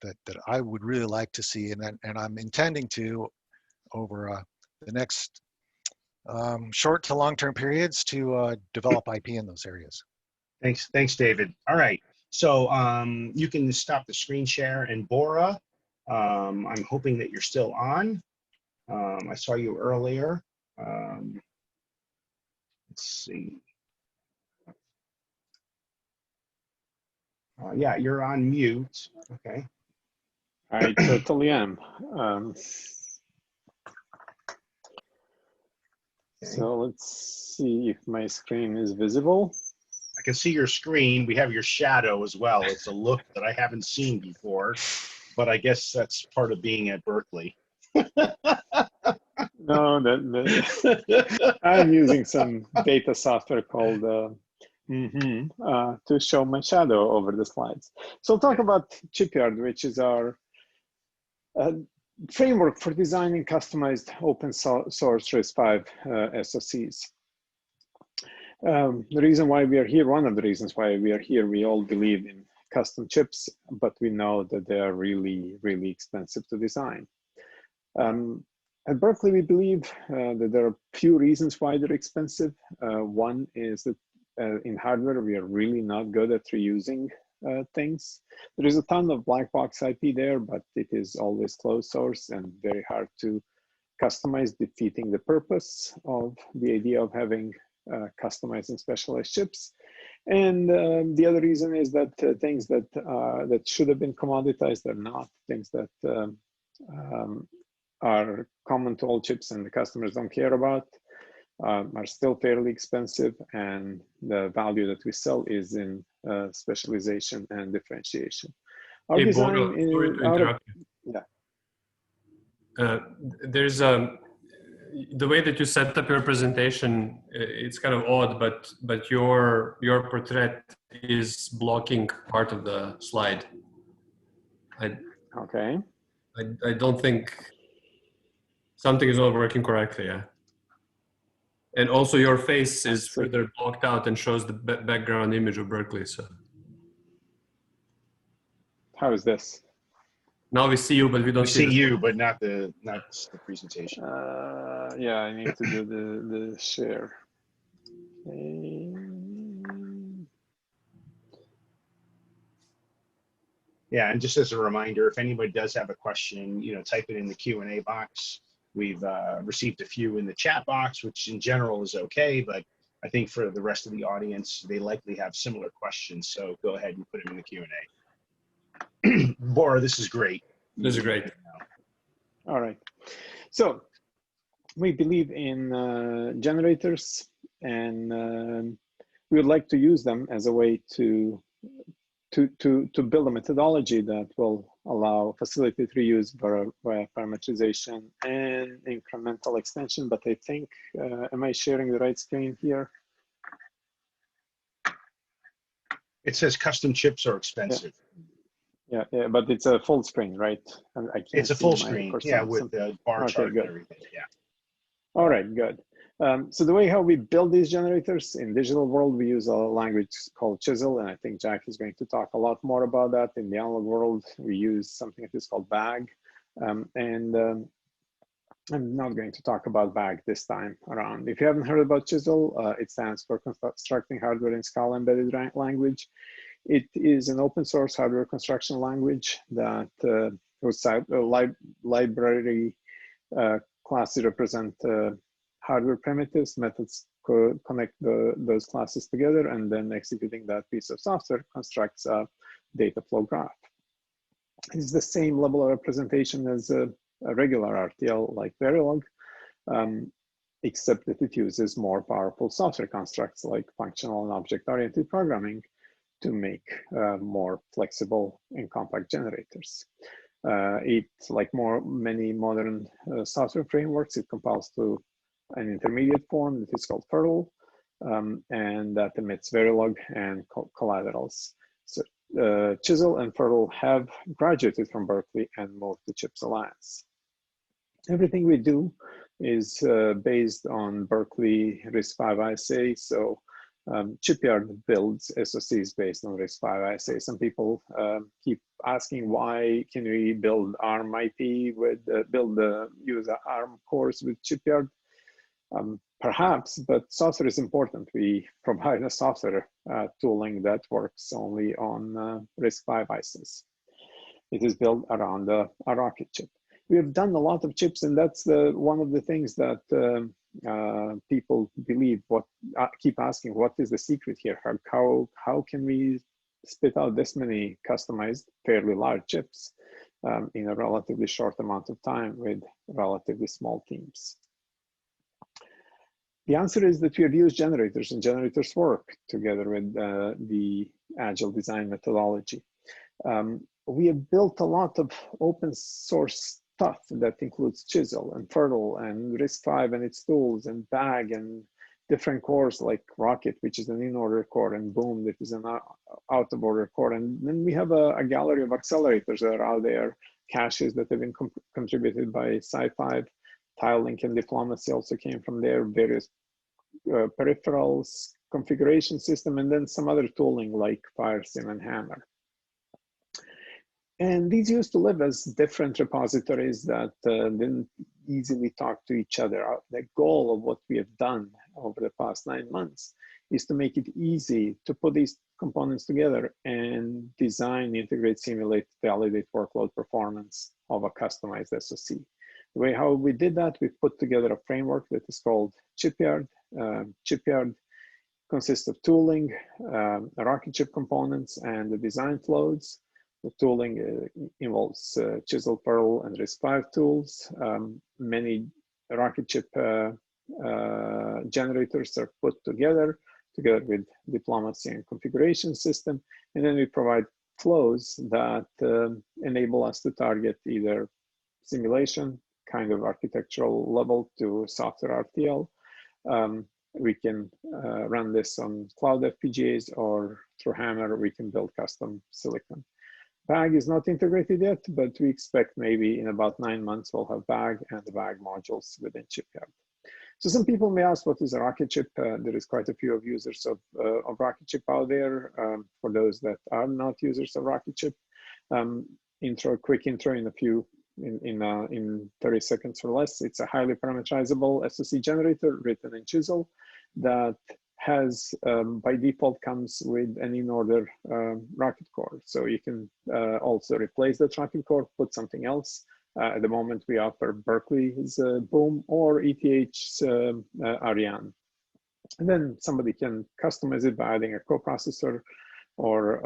that I would really like to see, and I'm intending to over the next short to long-term periods to develop IP in those areas. Thanks, David. All right, so you can stop the screen share, and Bora, I'm hoping that you're still on. I saw you earlier. Let's see. Yeah, you're on mute. Okay. I totally am. So let's see if my screen is visible. I can see your screen. We have your shadow as well. It's a look that I haven't seen before, but I guess that's part of being at Berkeley. No, I'm using some data software called to show my shadow over the slides. So I'll talk about Chipyard, which is our framework for designing customized open source RISC-V SoCs. The reason why we are here, one of the reasons why we are here, we all believe in custom chips, but we know that they are really, really expensive to design. At Berkeley, we believe that there are a few reasons why they're expensive. One is that in hardware, we are really not good at reusing things. There is a ton of black box IP there, but it is always closed source and very hard to customize, defeating the purpose of the idea of having customized and specialized chips. And the other reason is that things that should have been commoditized are not. Things that are common to all chips and the customers don't care about are still fairly expensive, and the value that we sell is in specialization and differentiation. Our hey, design Bodo, sorry to interrupt you. Yeah. There's the way that you set up your presentation, it's kind of odd, but your portrait is blocking part of the slide. Okay. I don't think Something is not working correctly, yeah. And also your face is So- further blocked out and shows the background image of Berkeley. So How is this? now we see you, but we don't We see the you, but not the presentation. Yeah, I need to do the share. Yeah, and just as a reminder, if anybody does have a question, type it in the Q&A box. We've received a few in the chat box, which in general is okay, but I think for the rest of the audience, they likely have similar questions. So go ahead and put them in the Q&A. Bora, this is great. This is great. All right. So we believe in generators, and we would like to use them as a way to build a methodology that will allow facilitate reuse via parameterization and incremental extension. But I think, am I sharing the right screen here? It says custom chips are expensive. Yeah, but it's a full screen, right? And I can't It's a see full my screen, cursor. yeah, with the bar chart and everything, yeah. All right, good. So the way how we build these generators in digital world, we use a language called Chisel, and I think Jack is going to talk a lot more about that. In the analog world, we use something that is called BAG, and I'm not going to talk about BAG this time around. If you haven't heard about Chisel, it stands for Constructing Hardware in Scala Embedded Language. It is an open source hardware construction language that whose library classes represent hardware primitives. Methods connect those classes together, and then executing that piece of software constructs a data flow graph. It's the same level of representation as a regular RTL like Verilog, except that it uses more powerful software constructs like functional and object-oriented programming to make more flexible and compact generators. It's like many modern software frameworks, it compiles to an intermediate form that is called FIRRTL, and that emits Verilog and collaterals. So Chisel and FIRRTL have graduated from Berkeley and moved to Chips Alliance. Everything we do is based on Berkeley RISC-V ISA. So Chipyard builds SoCs based on RISC-V ISA. Some people keep asking, why can we build ARM IP with use ARM cores with Chipyard? Perhaps, but software is important. We provide a software tooling that works only on RISC-V ISAs. It is built around a rocket chip. We have done a lot of chips, and that's one of the things that people believe. Keep asking, what is the secret here? How can we spit out this many customized, fairly large chips in a relatively short amount of time with relatively small teams? The answer is that we have used generators, and generators work together with the Agile design methodology. We have built a lot of open source stuff that includes Chisel and FIRRTL and RISC-V and its tools and BAG and different cores like Rocket, which is an in-order core, and Boom, that is an out-of-order core. And then we have a gallery of accelerators that are out there, caches that have been contributed by SiFive. TileLink and Diplomacy also came from there, various peripherals, configuration system, and then some other tooling like FireSim and Hammer. And these used to live as different repositories that didn't easily talk to each other. The goal of what we have done over the past 9 months is to make it easy to put these components together and design, integrate, simulate, validate workload performance of a customized SoC. The way how we did that, we put together a framework that is called Chipyard. Chipyard consists of tooling, rocket chip components, and the design flows. The tooling involves Chisel, FIRRTL, and RISC-V tools. Many rocket chip generators are put together with diplomacy and configuration system. And then we provide flows that enable us to target either simulation, kind of architectural level, to software RTL. We can run this on cloud FPGAs, or through Hammer, we can build custom silicon. BAG is not integrated yet, but we expect maybe in about 9 months we'll have BAG and the BAG modules within Chipyard. So some people may ask, what is a Rocket Chip? There is quite a few of users of Rocket Chip out there. For those that are not users of Rocket Chip, quick intro in 30 seconds or less. It's a highly parameterizable SoC generator written in Chisel that has, by default, comes with an in-order Rocket core. So you can also replace that Rocket core, put something else. At the moment, we offer Berkeley's Boom or ETH's Ariane. And then somebody can customize it by adding a coprocessor or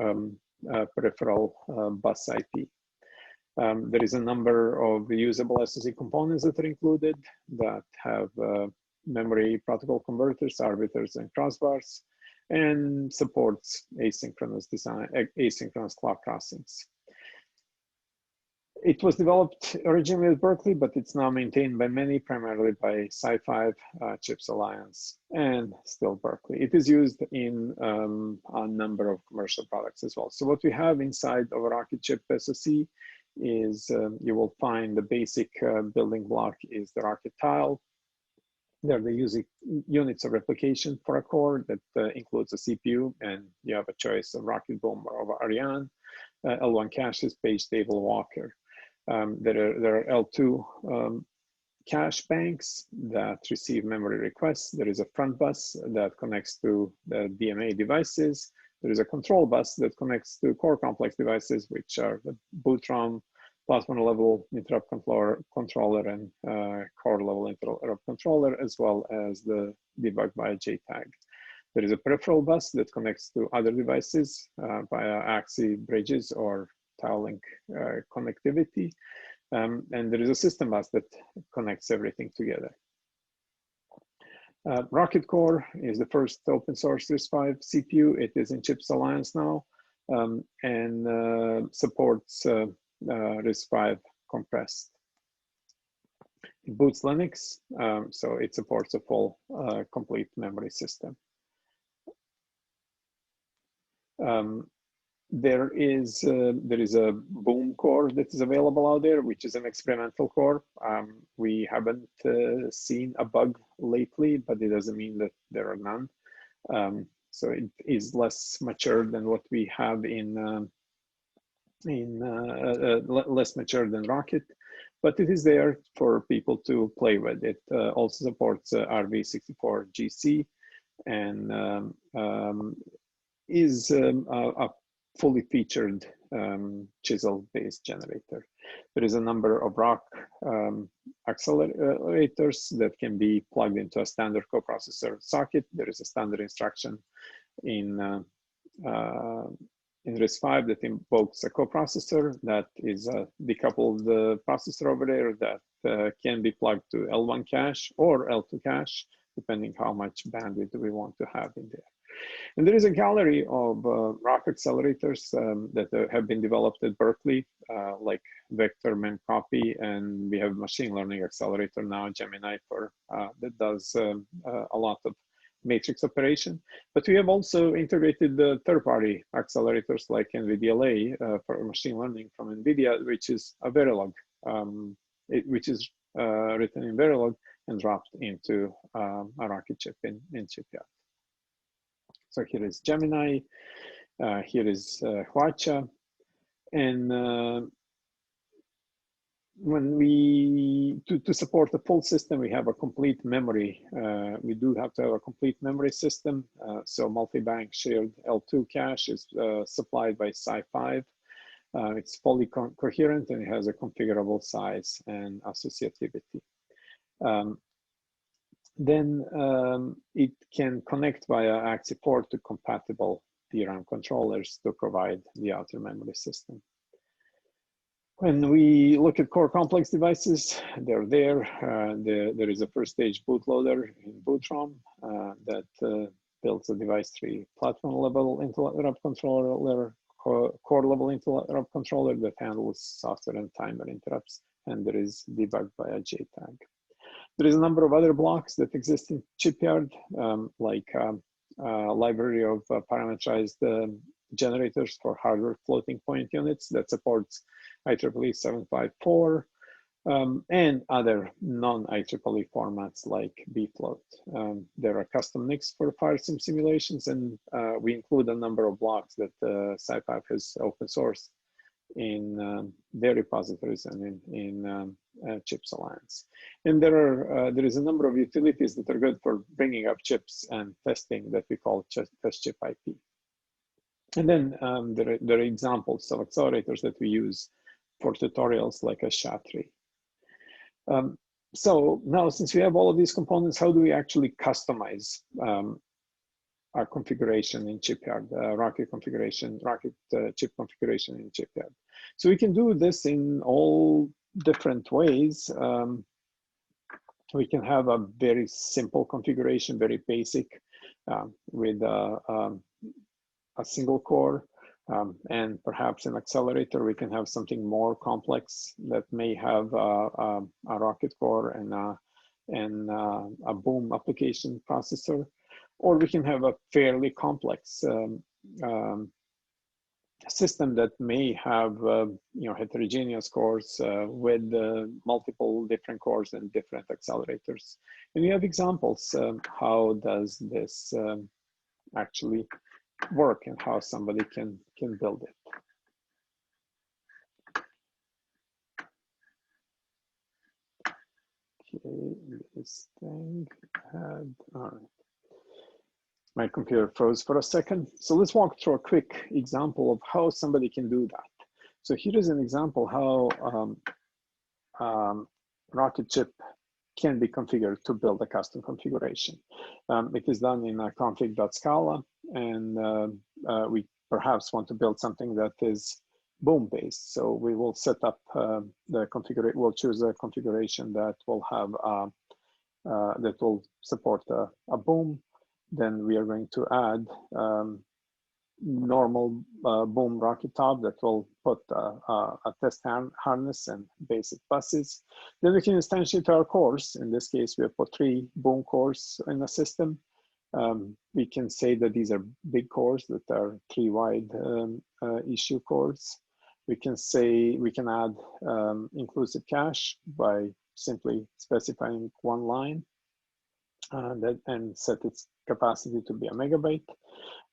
a peripheral bus IP. There is a number of usable SoC components that are included that have memory protocol converters, arbiters, and crossbars, and supports asynchronous clock crossings. It was developed originally at Berkeley, but it's now maintained by many, primarily by SiFive, Chips Alliance, and still Berkeley. It is used in a number of commercial products as well. So what we have inside of a Rocket Chip SoC is you will find the basic building block is the Rocket tile. They're the units of replication for a core that includes a CPU, and you have a choice of Rocket Boom or of Ariane. L1 caches, page table walker. There are L2 cache banks that receive memory requests. There is a front bus that connects to the DMA devices. There is a control bus that connects to core complex devices, which are the boot ROM, platform level interrupt controller, and core level interrupt controller, as well as the debug by JTAG. There is a peripheral bus that connects to other devices via AXI bridges or tile-link connectivity. And there is a system bus that connects everything together. Rocket Core is the first open source RISC-V CPU. It is in Chips Alliance now and supports RISC-V compressed. It boots Linux, so it supports a full complete memory system. There is a Boom core that is available out there, which is an experimental core. We haven't seen a bug lately, but it doesn't mean that there are none. So it is less mature than what we have less mature than Rocket, but it is there for people to play with. It also supports RV64GC and is a fully featured Chisel-based generator. There is a number of ROC accelerators that can be plugged into a standard coprocessor socket. There is a standard instruction in RISC-V that invokes a coprocessor that is a decoupled processor over there that can be plugged to L1 cache or L2 cache, depending how much bandwidth we want to have in there. And there is a gallery of ROC accelerators that have been developed at Berkeley, like Vector, Memcopy, and we have machine learning accelerator now, Gemini, that does a lot of matrix operation. But we have also integrated the third-party accelerators like NVIDIA for machine learning from NVIDIA, which is a Verilog, which is written in Verilog and dropped into a Rocket Chip in Chipyard. So here is Gemini, here is Hwacha, and when to support the full system, we have a complete memory. We do have to have a complete memory system. So multi-bank shared L2 cache is supplied by SiFive. It's fully coherent and it has a configurable size and associativity. Then it can connect via AXI port to compatible DRAM controllers to provide the outer memory system. When we look at core complex devices, they're there. There is a first stage bootloader in BootROM that builds a device tree platform level interrupt controller, core level interrupt controller that handles software and timer interrupts, and there is debug via JTAG. There is a number of other blocks that exist in Chipyard, like a library of parameterized generators for hardware floating point units that supports IEEE 754 and other non-IEEE formats like bfloat. There are custom NICs for FireSim simulations, and we include a number of blocks that SiFive has open sourced in their repositories and in Chips Alliance. And there is a number of utilities that are good for bringing up chips and testing that we call test chip IP. And then there are examples of accelerators that we use for tutorials like a SHA-3. So now, since we have all of these components, how do we actually customize our configuration in Chipyard, Rocket configuration, Rocket chip configuration in Chipyard? So we can do this in all different ways. We can have a very simple configuration, very basic, with a single core. And perhaps an accelerator, we can have something more complex that may have a Rocket core and a boom application processor. Or we can have a fairly complex system that may have heterogeneous cores with multiple different cores and different accelerators. And we have examples. How does this actually work and how somebody can build it? Okay, this thing had, all right. My computer froze for a second. So let's walk through a quick example of how somebody can do that. So here is an example how Rocket chip can be configured to build a custom configuration. It is done in a config.scala, and we perhaps want to build something that is boom based. So we will set up the configuration. We'll choose a configuration that will have that will support a boom. Then we are going to add normal boom Rocket top that will put a test harness and basic buses. Then we can instantiate our cores. In this case, we have put 3 boom cores in the system. We can say that these are big cores that are 3 wide issue cores. We can say we can add inclusive cache by simply specifying 1 line and set its capacity to be a megabyte.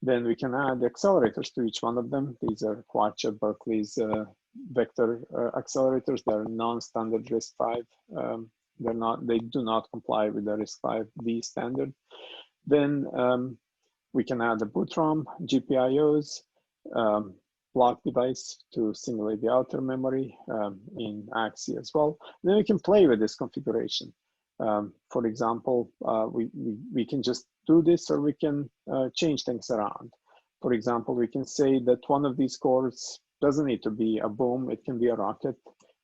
Then we can add accelerators to each one of them. These are Quadchip Berkeley's vector accelerators. They're non-standard RISC-V. They do not comply with the RISC-V standard. Then we can add a boot ROM, GPIOs, block device to simulate the outer memory in AXI as well. Then we can play with this configuration. For example, we can just do this, or we can change things around. For example, we can say that one of these cores doesn't need to be a boom, it can be a Rocket.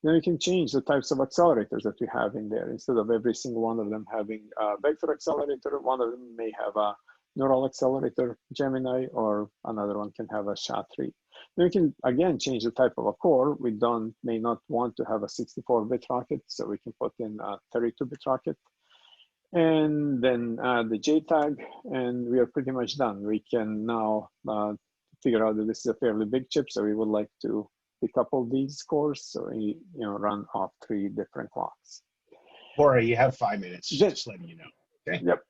Then we can change the types of accelerators that we have in there. Instead of every single one of them having a vector accelerator, one of them may have a neural accelerator, Gemini, or another one can have a SHA-3. Then we can, again, change the type of a core. We may not want to have a 64-bit Rocket, so we can put in a 32-bit Rocket. And then add the JTAG, and we are pretty much done. We can now figure out that this is a fairly big chip, so we would like to decouple these cores, so we run off 3 different clocks. Bora, you have 5 minutes, just letting you know. Okay. Yep.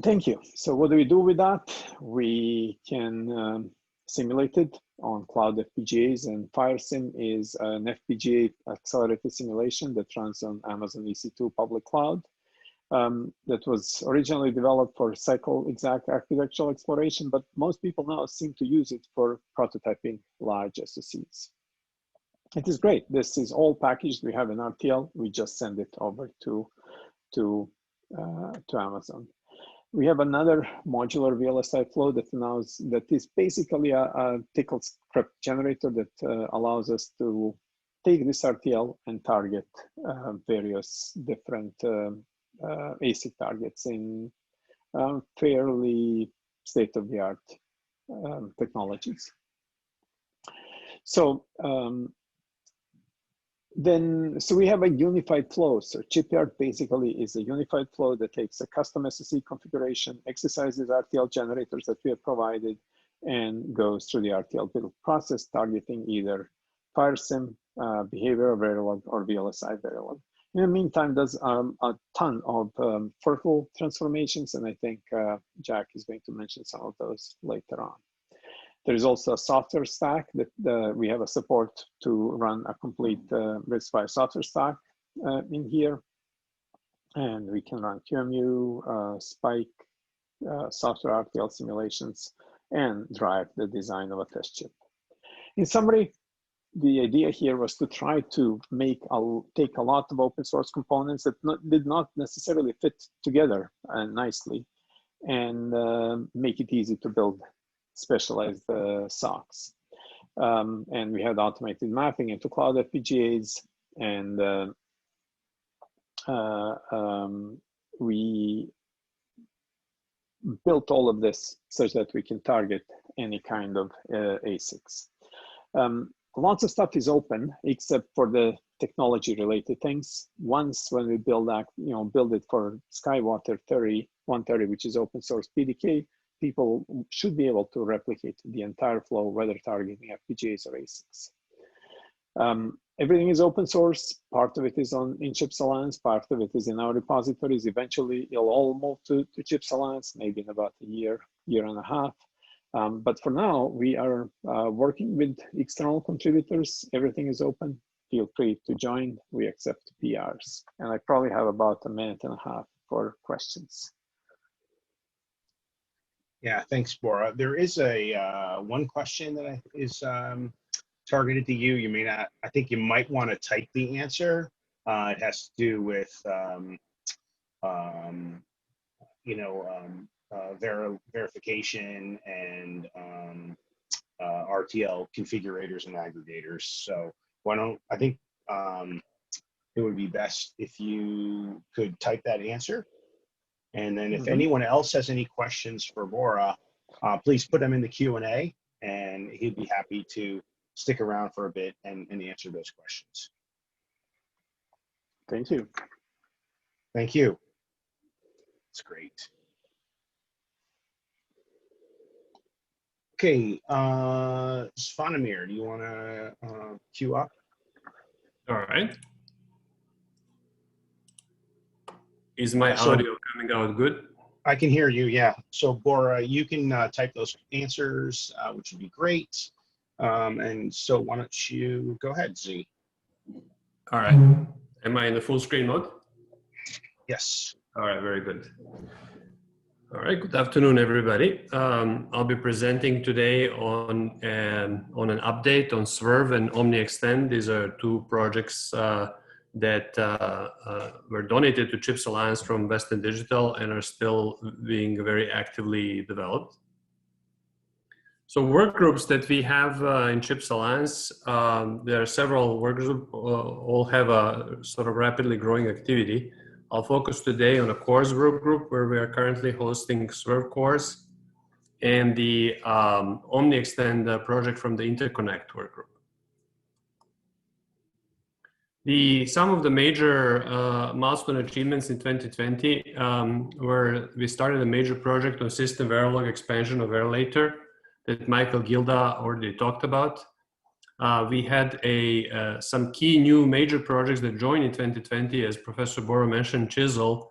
Thank you. So what do we do with that? We can simulate it on cloud FPGAs, and FireSim is an FPGA accelerated simulation that runs on Amazon EC2 public cloud. That was originally developed for cycle exact architectural exploration, but most people now seem to use it for prototyping large SoCs. It is great. This is all packaged. We have an RTL. We just send it over to Amazon. We have another modular VLSI flow that is basically a tickle script generator that allows us to take this RTL and target various different ASIC targets in fairly state-of-the-art technologies. So so we have a unified flow. So Chipyard basically is a unified flow that takes a custom SoC configuration, exercises RTL generators that we have provided, and goes through the RTL build process, targeting either FireSim, behavioral Verilog, or VLSI Verilog. In the meantime, does a ton of FIRRTL transformations, and I think Jack is going to mention some of those later on. There is also a software stack that we have a support to run a complete RISC-V software stack in here. And we can run QEMU, Spike, software RTL simulations, and drive the design of a test chip. In summary, the idea here was to try to take a lot of open source components that did not necessarily fit together nicely, and make it easy to build specialized SoCs. And we had automated mapping into cloud FPGAs, and we built all of this such that we can target any kind of ASICs. Lots of stuff is open except for the technology related things. Once when we build it for Skywater 130, which is open source PDK, people should be able to replicate the entire flow, whether targeting FPGAs or ASICs. Everything is open source. Part of it is in Chips Alliance, part of it is in our repositories. Eventually, it'll all move to Chips Alliance, maybe in about a year and a half. But for now, we are working with external contributors. Everything is open. Feel free to join. We accept PRs. And I probably have about a minute and a half for questions. Yeah, thanks, Bora. There is a one question that is targeted to you. You may not, I think you might want to type the answer. It has to do with, verification and RTL configurators and aggregators. So I think it would be best if you could type that answer. And then if anyone else has any questions for Bora, please put them in the Q&A, and he'd be happy to stick around for a bit and answer those questions. Thank you. Thank you. That's great. Okay, Zvonimir, do you want to queue up? All right. Is my audio coming out good? I can hear you, yeah. So Bora, you can type those answers, which would be great. And so why don't you go ahead, Z? All right. Am I in the full screen mode? Yes. All right, very good. All right, good afternoon, everybody. I'll be presenting today on an update on SweRV and OmniXtend. These are two projects that were donated to Chips Alliance from Western Digital and are still being very actively developed. So work groups that we have in Chips Alliance, there are several work groups, all have a sort of rapidly growing activity. I'll focus today on a cores group where we are currently hosting SweRV cores, and the OmniXtend project from the Interconnect work group. Some of the major milestone achievements in 2020 were we started a major project on system Verilog expansion of Accelerator that Michael Gielda already talked about. We had some key new major projects that joined in 2020, as Professor Bora mentioned. Chisel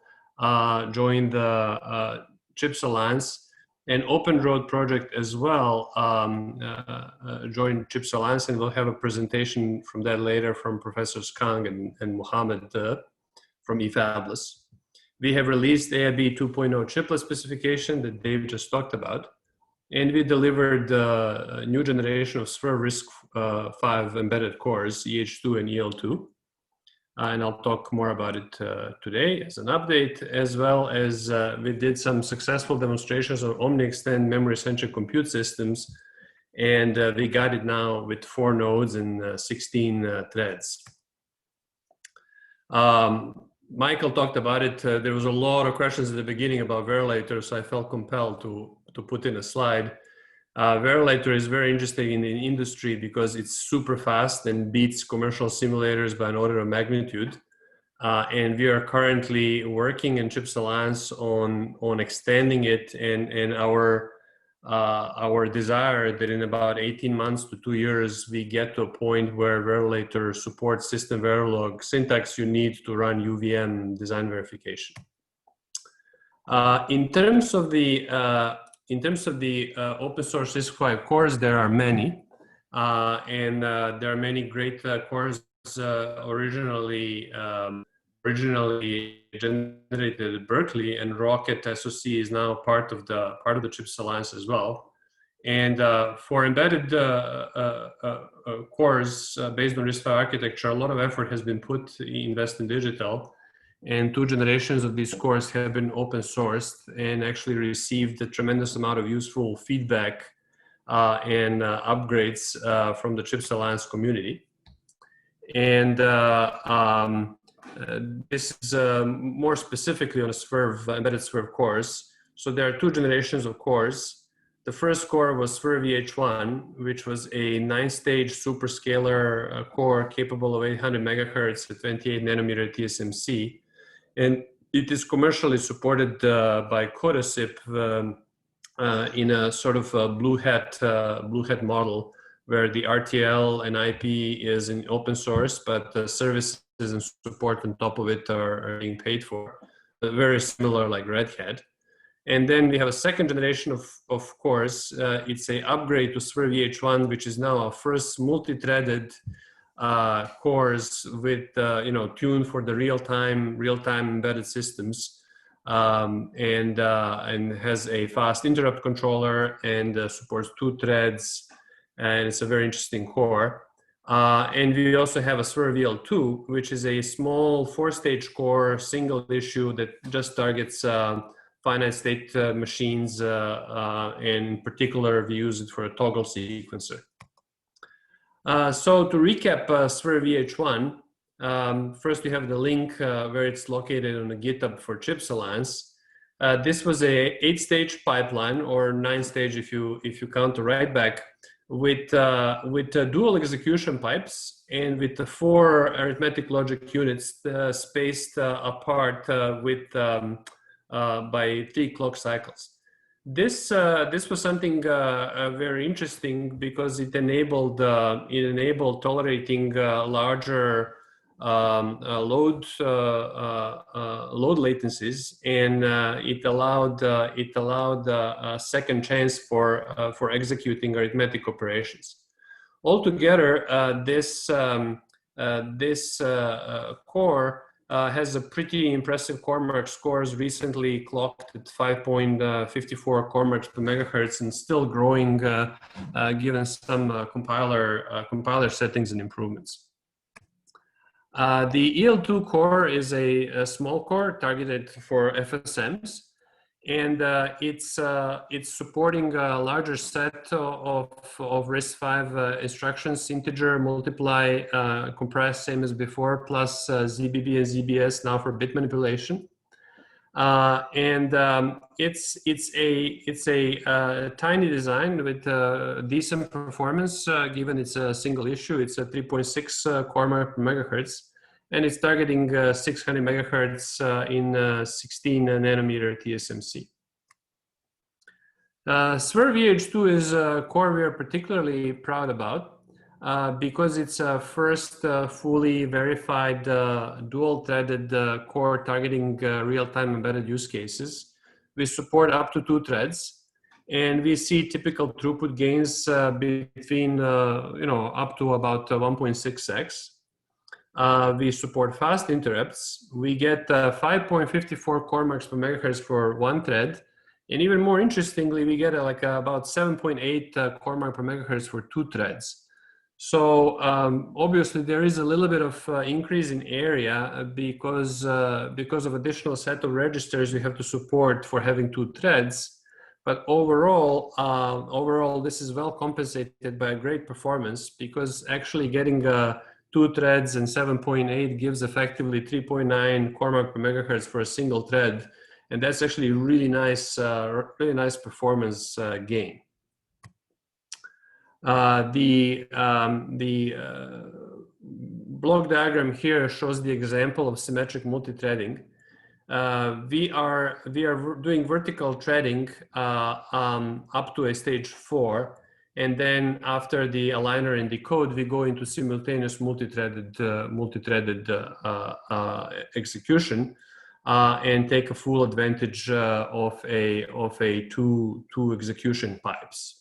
joined the Chips Alliance, and OpenROAD project as well joined Chips Alliance, and we'll have a presentation from that later from Professors Kahng and Mohamed from eFabless. We have released AIB 2.0 chiplet specification that Dave just talked about. And we delivered a new generation of SweRV RISC-V embedded cores, EH2 and EL2. And I'll talk more about it today as an update, as well as we did some successful demonstrations of OmniXtend memory-centric compute systems. And we got it now with 4 nodes and 16 threads. Michael talked about it. There was a lot of questions at the beginning about Accelerator, so I felt compelled to put in a slide. Accelerator is very interesting in the industry because it's super fast and beats commercial simulators by an order of magnitude. And we are currently working in Chips Alliance on extending it, and our our desire that in about 18 months to 2 years, we get to a point where Verilator supports system Verilog syntax you need to run UVM design verification. In terms of the open source RISC-V cores, there are many, and there are many great cores originally generated at Berkeley, and Rocket SoC is now part of the CHIPS Alliance as well. And for embedded cores based on RISC-V architecture, a lot of effort has been put in Western Digital, and 2 generations of these cores have been open sourced and actually received a tremendous amount of useful feedback and upgrades from the CHIPS Alliance community. And this is more specifically on a SweRV, embedded SweRV cores. So there are 2 generations of cores. The first core was SweRV H1, which was a 9-stage superscalar core capable of 800 megahertz at 28 nanometer TSMC. And it is commercially supported by Codasip in a sort of a blue hat model, where the RTL and IP is in open source, but the services and support on top of it are being paid for. Very similar like Red Hat. And then we have a second generation of cores. It's an upgrade to SweRV H1, which is now our first multi-threaded cores with tuned for the real-time embedded systems, and has a fast interrupt controller and supports 2 threads, and it's a very interesting core. And we also have a SweRV L2, which is a small 4-stage core, single issue that just targets finite state machines, and in particular we use it for a toggle sequencer. So to recap SweRV H1, first we have the link where it's located on the GitHub for CHIPS Alliance. This was a 8-stage pipeline, or 9-stage if you count the write back, with dual execution pipes and with the 4 arithmetic logic units spaced apart by 3 clock cycles. This was something very interesting because it enabled tolerating larger load latencies, and it allowed a second chance for executing arithmetic operations. Altogether, this core has a pretty impressive core mark scores, recently clocked at 5.54 core marks per megahertz, and still growing given some compiler settings and improvements. The EL2 core is a small core targeted for FSMs, and it's supporting a larger set of RISC-V instructions: integer, multiply, compress, same as before, plus ZBB and ZBS now for bit manipulation. It's a tiny design with decent performance, given it's a single issue. It's a 3.6 core mark per megahertz, and it's targeting 600 megahertz in 16 nanometer TSMC. SweRV H2 is a core we are particularly proud about because it's a first fully verified dual-threaded core targeting real-time embedded use cases. We support up to 2 threads, and we see typical throughput gains between up to about 1.6x. We support fast interrupts. We get 5.54 core marks per megahertz for 1 thread. And even more interestingly, we get about 7.8 core mark per megahertz for 2 threads. So obviously there is a little bit of increase in area because of additional set of registers we have to support for having 2 threads. But overall, this is well compensated by a great performance, because actually getting 2 threads and 7.8 gives effectively 3.9 core mark per megahertz for a single thread. And that's actually really nice performance gain. The block diagram here shows the example of symmetric multi-threading. we are doing vertical threading up to a stage 4, and then after the aligner and decode, we go into simultaneous multi-threaded execution and take a full advantage of a two execution pipes.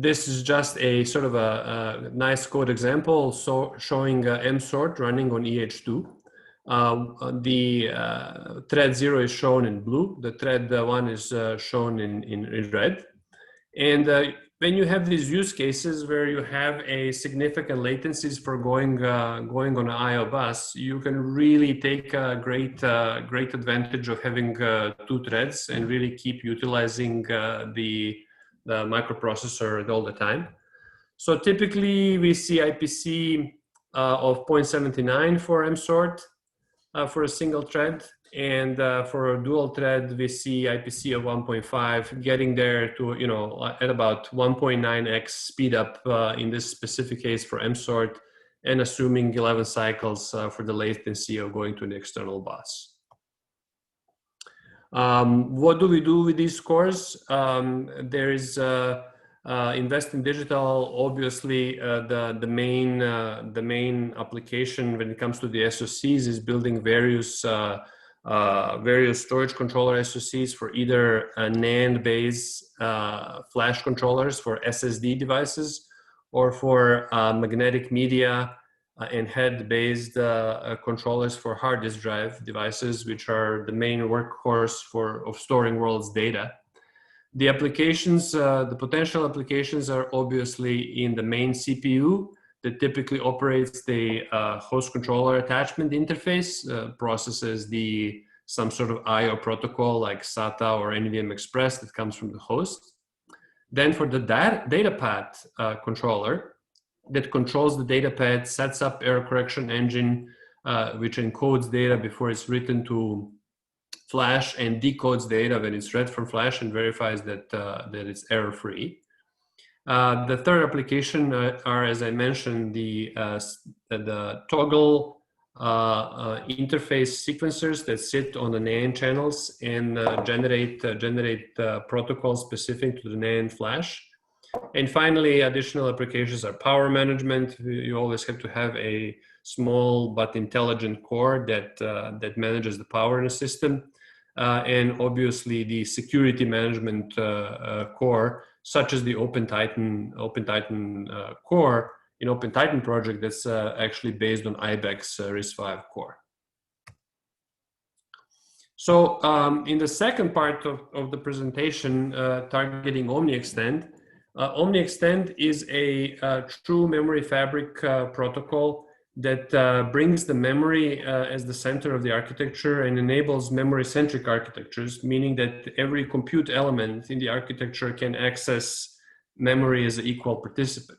This is just a sort of a nice code example, so showing MSort running on EH2. The thread 0 is shown in blue, the thread 1 is shown in red. And when you have these use cases where you have a significant latencies for going on an I/O bus, you can really take a great advantage of having 2 threads and really keep utilizing the microprocessor all the time. So typically we see IPC of 0.79 for MSort for a single thread, and for a dual thread we see IPC of 1.5, getting there to, you know, at about 1.9x speed up in this specific case for MSort, and assuming 11 cycles for the latency of going to an external bus. What do we do with these scores? There is Invest in Digital, obviously the main application when it comes to the SoCs is building various storage controller SoCs for either NAND-based flash controllers for SSD devices, or for magnetic media and head-based controllers for hard disk drive devices, which are the main workhorse of storing world's data. The applications, the potential applications are obviously in the main CPU that typically operates the host controller attachment interface, processes some sort of I/O protocol like SATA or NVM Express that comes from the host. Then for the datapad controller, that controls the datapad, sets up error correction engine, which encodes data before it's written to flash, and decodes data when it's read from flash, and verifies that it's error-free. The third application are, as I mentioned, the toggle interface sequencers that sit on the NAND channels and generate protocols specific to the NAND flash. And finally, additional applications are power management. You always have to have a small but intelligent core that manages the power in a system. And obviously the security management core, such as the OpenTitan core in OpenTitan project that's actually based on IBEX RISC-V core. So in the second part of the presentation, targeting OmniXtend, OmniXtend is a true memory fabric protocol that brings the memory as the center of the architecture and enables memory-centric architectures, meaning that every compute element in the architecture can access memory as an equal participant.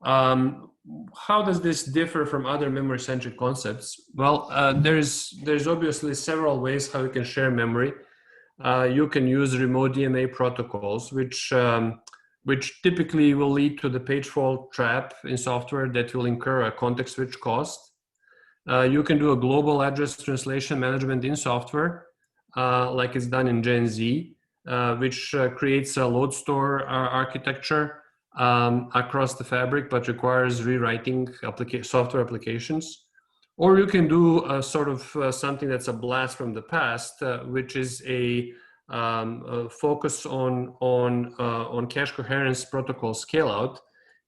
How does this differ from other memory-centric concepts? Well, there's obviously several ways how you can share memory. You can use remote DMA protocols, which typically will lead to the page fault trap in software that will incur a context switch cost. You can do a global address translation management in software, like it's done in Gen Z, which creates a load store architecture across the fabric, but requires rewriting software applications. Or you can do a sort of something that's a blast from the past, which is a focus on cache coherence protocol scale out.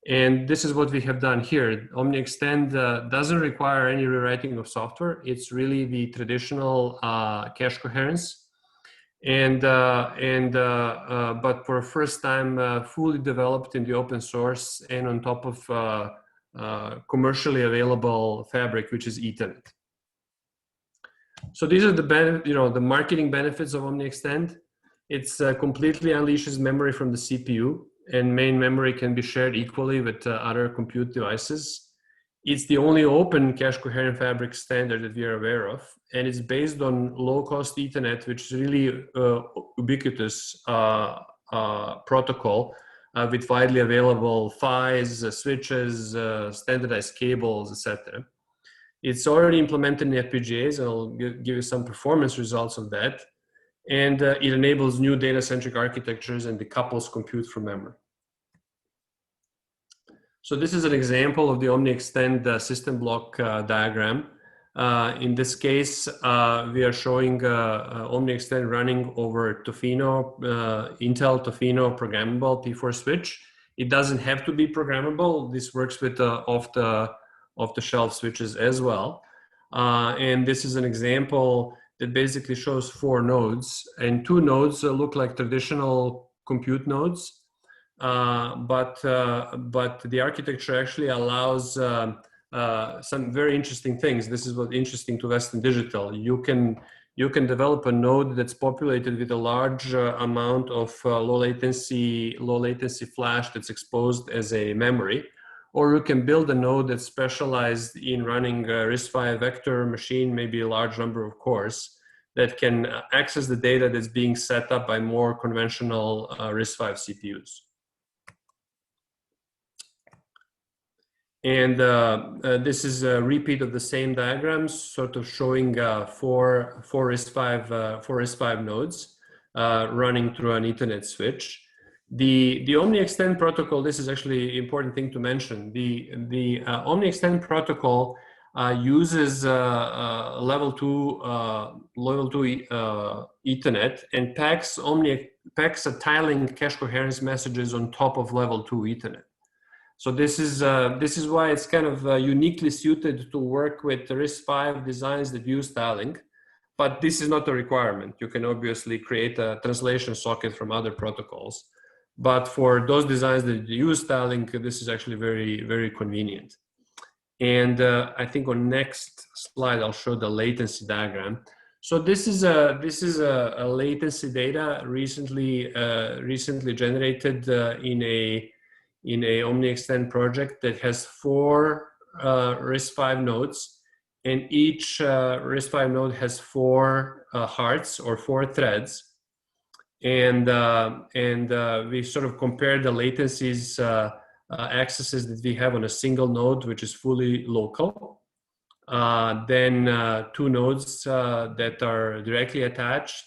And this is what we have done here. OmniXtend doesn't require any rewriting of software. It's really the traditional cache coherence. But for the first time, fully developed in the open source and on top of commercially available fabric, which is Ethernet. So these are the marketing benefits of OmniXtend. It's completely unleashes memory from the CPU, and main memory can be shared equally with other compute devices. It's the only open cache coherent fabric standard that we are aware of, and it's based on low-cost Ethernet, which is really ubiquitous protocol with widely available PHYs, switches, standardized cables, etc. It's already implemented in FPGAs, and I'll give you some performance results of that. And it enables new data-centric architectures and decouples compute from memory. So this is an example of the OmniXtend system block diagram. In this case, we are showing OmniXtend running over Tofino, Intel Tofino programmable P4 switch. It doesn't have to be programmable. This works with off-the-shelf switches as well. And this is an example that basically shows 4 nodes, and 2 nodes look like traditional compute nodes. But the architecture actually allows some very interesting things. This is what's interesting to Western Digital. You can develop a node that's populated with a large amount of low latency flash that's exposed as a memory, or you can build a node that's specialized in running a RISC-V vector machine, maybe a large number of cores, that can access the data that's being set up by more conventional RISC-V CPUs. And this is a repeat of the same diagrams, sort of showing four RISC-V nodes running through an Ethernet switch. The OmniXtend protocol, this is actually an important thing to mention. The OmniXtend protocol uses level 2 Ethernet and packs a tiling cache coherence messages on top of level 2 Ethernet. So this is why it's kind of uniquely suited to work with RISC-V designs that use tiling, but this is not a requirement. You can obviously create a translation socket from other protocols, but for those designs that use tiling, this is actually very, very convenient. And I think on next slide I'll show the latency diagram. So this is a latency data recently generated in a OmniXtend project that has 4 RISC-V nodes, and each RISC-V node has 4 hearts or 4 threads, and we sort of compare the latencies accesses that we have on a single node, which is fully local, then 2 nodes that are directly attached,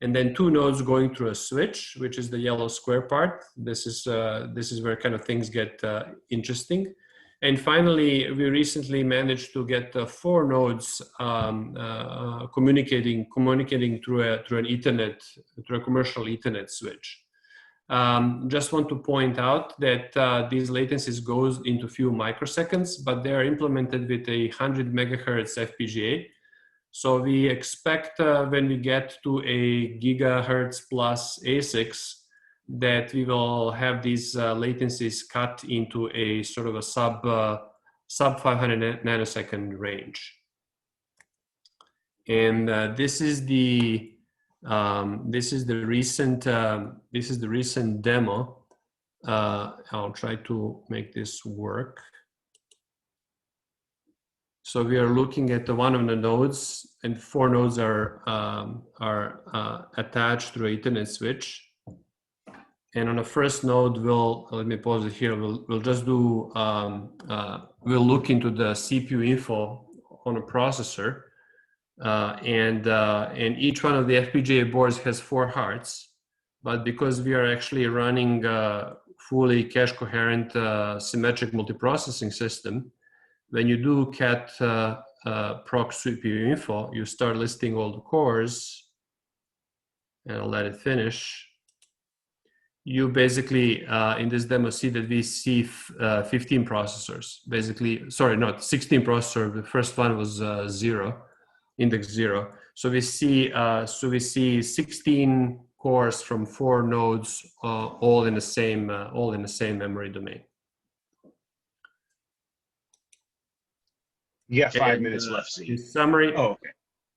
and then 2 nodes going through a switch, which is the yellow square part. This is where kind of things get interesting. And finally, we recently managed to get 4 nodes communicating through an Ethernet, through a commercial Ethernet switch. Just want to point out that these latencies goes into few microseconds, but they are implemented with a 100 megahertz FPGA. So we expect when we get to a gigahertz plus ASICs that we will have these latencies cut into a sort of a sub 500 nanosecond range. And this is the recent demo. I'll try to make this work. So we are looking at one of the nodes, and 4 nodes are attached through an Ethernet switch. And on the first node, let me pause it here. We'll just do we'll look into the CPU info on a processor, and each one of the FPGA boards has 4 hearts. But because we are actually running fully cache coherent symmetric multiprocessing system, when you do cat proc CPU info, you start listing all the cores, and I'll let it finish. You basically, in this demo, see that we see 15 processors. Basically, sorry, not 16 processors. The first one was 0, index 0. So we see 16 cores from 4 nodes, all in the same memory domain. You got 5 minutes left, Z. In summary, oh, okay.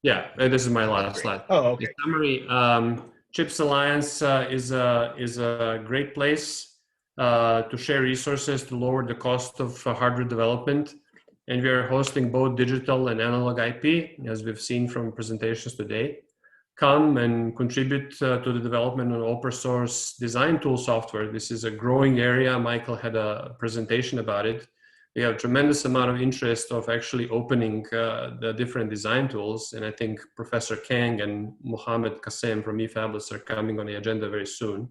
Yeah, this is my last slide. Oh, okay. In summary, CHIPS Alliance is a great place to share resources to lower the cost of hardware development. And we are hosting both digital and analog IP, as we've seen from presentations today. Come and contribute to the development of open source design tool software. This is a growing area. Michael had a presentation about it. a tremendous amount of interest of actually opening the different design tools. And I think Professor Kahng and Mohamed Kassem from eFabless are coming on the agenda very soon.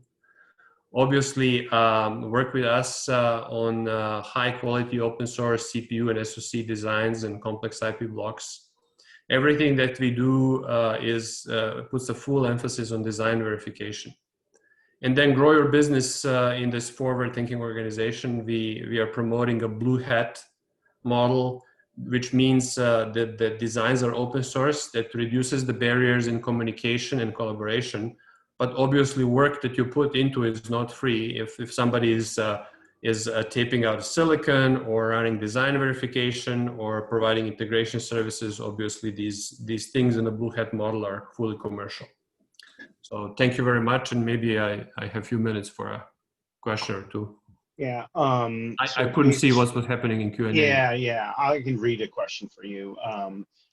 Obviously, work with us on high quality open source CPU and SoC designs and complex IP blocks. Everything that we do puts a full emphasis on design verification. And then grow your business in this forward-thinking organization. We are promoting a blue hat model, which means that the designs are open source, that reduces the barriers in communication and collaboration. But obviously, work that you put into it is not free. If somebody is taping out silicon or running design verification or providing integration services, obviously these things in the blue hat model are fully commercial. So thank you very much, and maybe I have a few minutes for a question or two. Yeah. I couldn't see what was happening in Q&A. Yeah. I can read a question for you.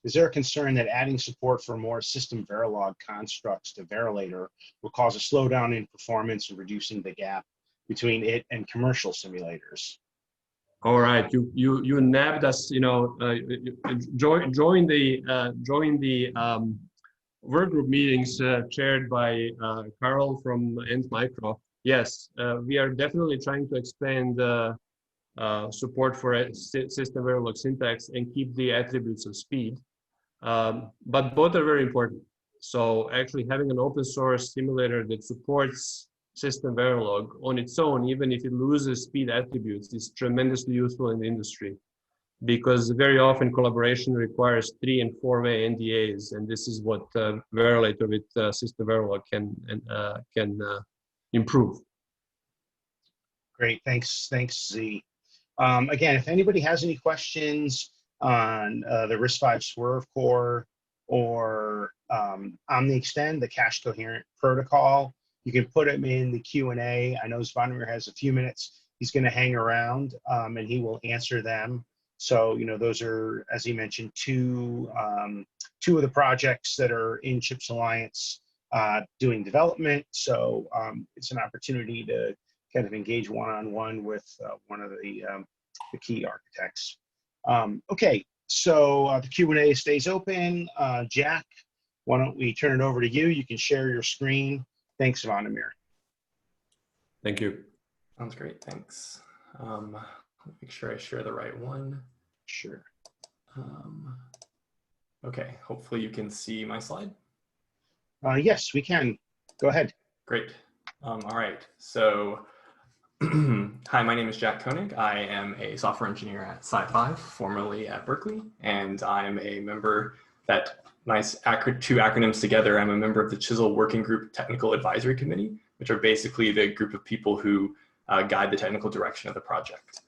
Is there a concern that adding support for more system Verilog constructs to Verilator will cause a slowdown in performance and reducing the gap between it and commercial simulators? All right, you nabbed us. Join the work group meetings chaired by Carl from Antmicro. Yes, we are definitely trying to expand support for system Verilog syntax and keep the attributes of speed. But both are very important. So actually having an open source simulator that supports system Verilog on its own, even if it loses speed attributes, is tremendously useful in the industry. Because very often collaboration requires 3- and 4-way NDAs, and this is what Verilator with System Verilog can improve. Great, thanks Z. Again, if anybody has any questions on the RISC-V SweRV core or OmniXtend, the cache coherent protocol, you can put them in the Q&A. I know Zvonimir has a few minutes. He's going to hang around and he will answer them. So, those are, as he mentioned, two of the projects that are in CHIPS Alliance doing development. So it's an opportunity to kind of engage one-on-one with one of the key architects. Okay, so the Q&A stays open. Jack, why don't we turn it over to you? You can share your screen. Thanks, Zvonimir. Thank you. Sounds great, thanks. Make sure I share the right one. Sure. Okay, hopefully you can see my slide. Yes, we can. Go ahead. Great. All right, so hi, my name is Jack Koenig. I am a software engineer at SiFive, formerly at Berkeley, and I'm a member, that nice two acronyms together, I'm a member of the Chisel Working Group Technical Advisory Committee, which are basically the group of people who guide the technical direction of the project.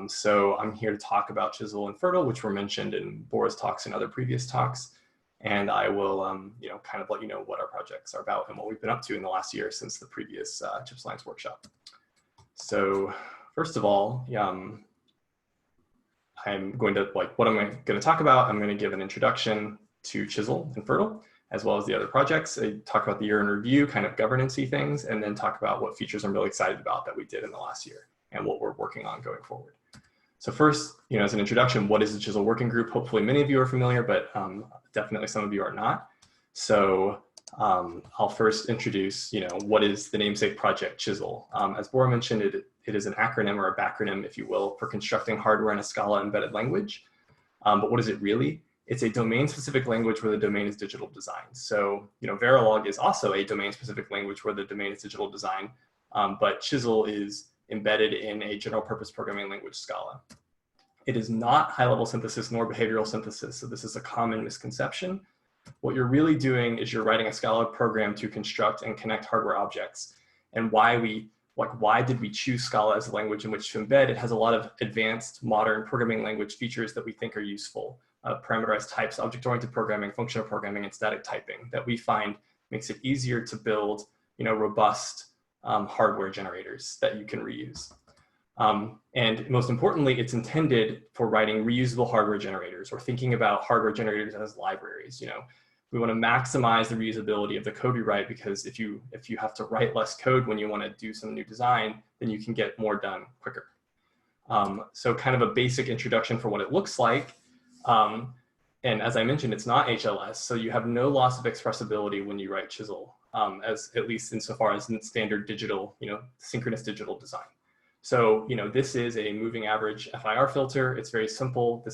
So I'm here to talk about Chisel and FIRRTL, which were mentioned in Bora's talks and other previous talks. And I will, kind of let you know what our projects are about and what we've been up to in the last year since the previous CHIPS Alliance workshop. So first of all, I'm going to, what am I going to talk about? I'm going to give an introduction to Chisel and FIRRTL, as well as the other projects. I talk about the year in review, kind of governance-y things, and then talk about what features I'm really excited about that we did in the last year and what we're working on going forward. So first, as an introduction, what is the Chisel Working Group? Hopefully many of you are familiar, but definitely some of you are not. So I'll first introduce, what is the namesake project Chisel? As Bora mentioned, it is an acronym or a backronym, if you will, for constructing hardware in a Scala embedded language. But what is it really? It's a domain-specific language where the domain is digital design. So, Verilog is also a domain-specific language where the domain is digital design, but Chisel is embedded in a general-purpose programming language, Scala. It is not high-level synthesis nor behavioral synthesis, so this is a common misconception. What you're really doing is you're writing a Scala program to construct and connect hardware objects. And why did we choose Scala as a language in which to embed? It has a lot of advanced, modern programming language features that we think are useful. Parameterized types, object-oriented programming, functional programming, and static typing that we find makes it easier to build, robust hardware generators that you can reuse. And most importantly, it's intended for writing reusable hardware generators or thinking about hardware generators as libraries. We want to maximize the reusability of the code we write, because if you have to write less code when you want to do some new design, then you can get more done quicker. So kind of a basic introduction for what it looks like. And as I mentioned, it's not HLS, so you have no loss of expressibility when you write Chisel, as at least insofar as in standard digital, synchronous digital design. So, this is a moving average FIR filter. It's very simple.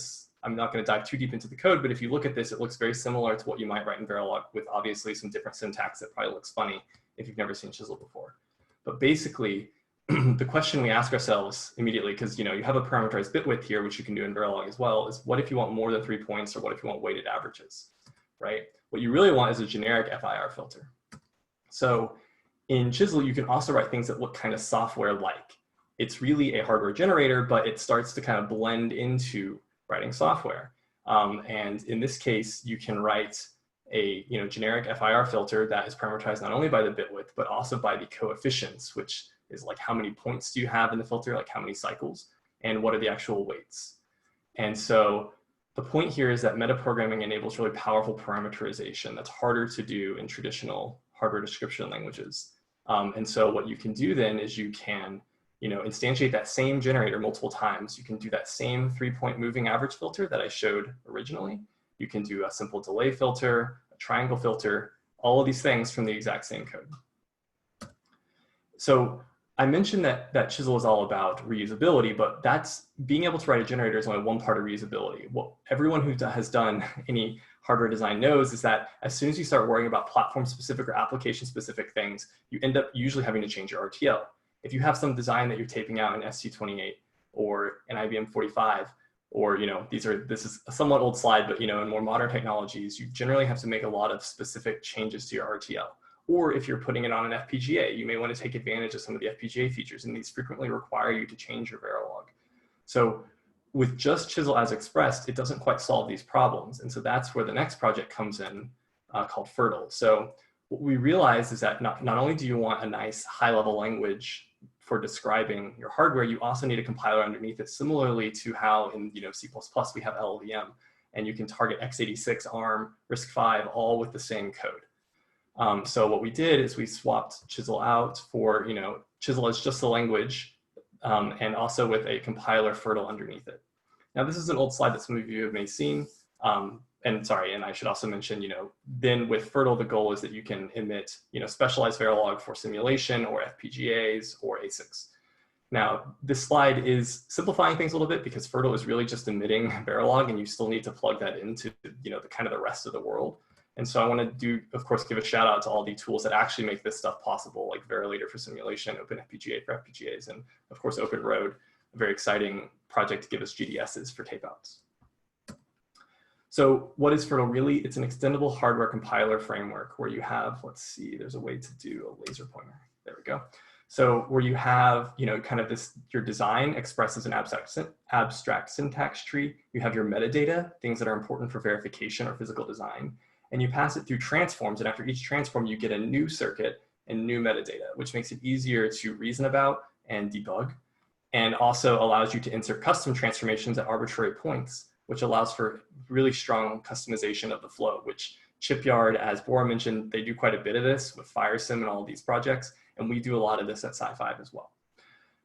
I'm not going to dive too deep into the code, but if you look at this, it looks very similar to what you might write in Verilog, with obviously some different syntax that probably looks funny if you've never seen Chisel before. But basically, the question we ask ourselves immediately, because you have a parameterized bit width here, which you can do in Verilog as well, is what if you want more than 3 points, or what if you want weighted averages, right? What you really want is a generic FIR filter. So in Chisel, you can also write things that look kind of software-like. It's really a hardware generator, but it starts to kind of blend into writing software. And in this case, you can write a generic FIR filter that is parameterized not only by the bit width, but also by the coefficients, which is like how many points do you have in the filter, like how many cycles, and what are the actual weights. And so the point here is that metaprogramming enables really powerful parameterization that's harder to do in traditional hardware description languages. And so what you can do then is you can instantiate that same generator multiple times. You can do that same 3-point moving average filter that I showed originally. You can do a simple delay filter, a triangle filter, all of these things from the exact same code. So I mentioned that Chisel is all about reusability, but that's being able to write a generator is only one part of reusability. What everyone who has done any hardware design knows is that as soon as you start worrying about platform specific or application specific things, you end up usually having to change your RTL. If you have some design that you're taping out in ST28 or an IBM 45, or this is a somewhat old slide, but in more modern technologies, you generally have to make a lot of specific changes to your RTL. Or if you're putting it on an FPGA, you may want to take advantage of some of the FPGA features, and these frequently require you to change your Verilog. So with just Chisel as expressed, it doesn't quite solve these problems. And so that's where the next project comes in, called FIRRTL. So what we realized is that not only do you want a nice high-level language for describing your hardware, you also need a compiler underneath it, similarly to how in C++ we have LLVM, and you can target x86, ARM, RISC-V, all with the same code. So what we did is we swapped Chisel out for Chisel as just the language, and also with a compiler FIRRTL underneath it. Now this is an old slide that some of you may have seen. And I should also mention, then with FIRRTL, the goal is that you can emit, specialized Verilog for simulation or FPGAs or ASICs. Now, this slide is simplifying things a little bit because FIRRTL is really just emitting Verilog, and you still need to plug that into, the rest of the world. And so I want to of course, give a shout out to all the tools that actually make this stuff possible, like Verilator for simulation, OpenFPGA for FPGAs, and of course, OpenROAD, a very exciting project to give us GDSs for tape outs. So what is FIRRTL really? It's an extendable hardware compiler framework where you have, let's see, there's a way to do a laser pointer. There we go. So where you have, kind of your design expresses an abstract syntax tree. You have your metadata, things that are important for verification or physical design, and you pass it through transforms. And after each transform, you get a new circuit and new metadata, which makes it easier to reason about and debug, and also allows you to insert custom transformations at arbitrary points, which allows for really strong customization of the flow, which Chipyard, as Bora mentioned, they do quite a bit of this with FireSim and all of these projects, and we do a lot of this at SiFive as well.